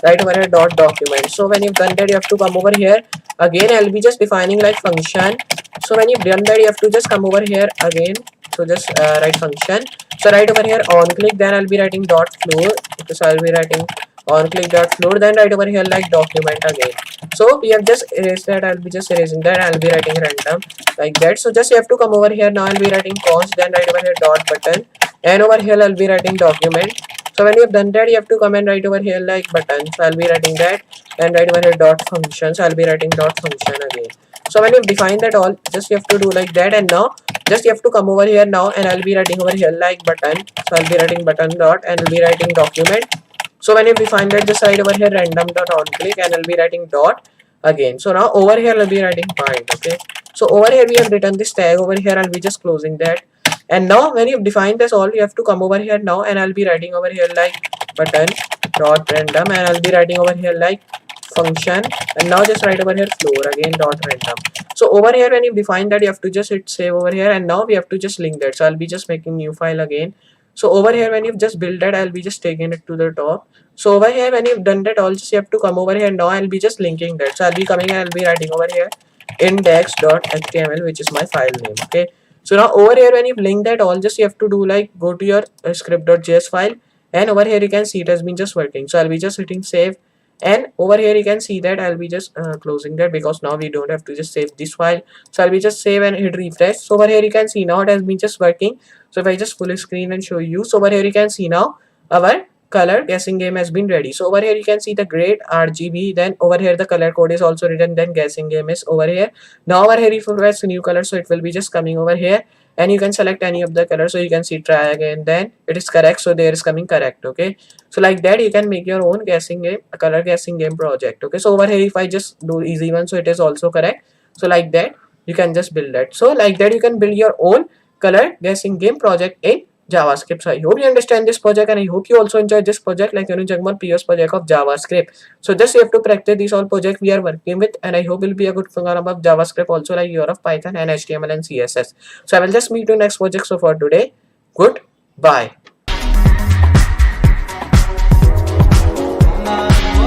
right over here dot document. So when you've done that, you have to come over here again. I'll be just defining like function. So when you've done that, you have to just come over here again. So just write function. So right over here on click. Then I'll be writing dot float. Okay, so I'll be writing on click dot float. Then right over here like document again. So we have just erased that. I'll be just erasing that. I'll be writing random like that. So just you have to come over here now. I'll be writing const. Then right over here dot button, and over here I'll be writing document. So when you have done that, you have to come and write over here like button. So I'll be writing that, and right over here dot function. So I'll be writing dot function again. So when you've defined that all, just you have to do like that, and now just you have to come over here now, and I'll be writing over here like button. So I'll be writing button dot, and I'll be writing document. So when you define that, just write over here random dot on click, and I'll be writing dot again. So now over here I'll be writing point. Okay, so over here we have written this tag. Over here I'll be just closing that, and now when you've defined this all, you have to come over here now, and I'll be writing over here like button dot random, and I'll be writing over here like function, and now just write over here floor again dot random. So over here when you define that, you have to just hit save over here, and now we have to just link that. So I'll be just making new file again. So over here, when you've just built that, I'll be just taking it to the top. So over here, when you've done that, all just you have to come over here. Now I'll be just linking that. So I'll be coming and I'll be writing over here index.html, which is my file name. Okay. So now over here, when you've linked that, all just you have to do like go to your script.js file, and over here you can see it has been just working. So I'll be just hitting save, and over here you can see that I'll be just closing that, because now we don't have to just save this file. So I'll be just save and hit refresh. So over here you can see now it has been just working. So if I just full screen and show you, so over here you can see now our color guessing game has been ready. So over here you can see the grade RGB, then over here the color code is also written, then guessing game is over here. Now over here if you press new color, so it will be just coming over here, and you can select any of the colors. So you can see try again, then it is correct, so there is coming correct. Okay, so like that you can make your own guessing game, a color guessing game project. Okay, so over here if I just do easy one, so it is also correct. So like that you can just build that. So like that you can build your own color guessing game project in JavaScript. So I hope you understand this project, and I hope you also enjoy this project, like Jagmal previous project of JavaScript. So just you have to practice this all project we are working with, and I hope will be a good program of JavaScript also, like your of Python and HTML and CSS. So I will just meet you next project. So for today, goodbye.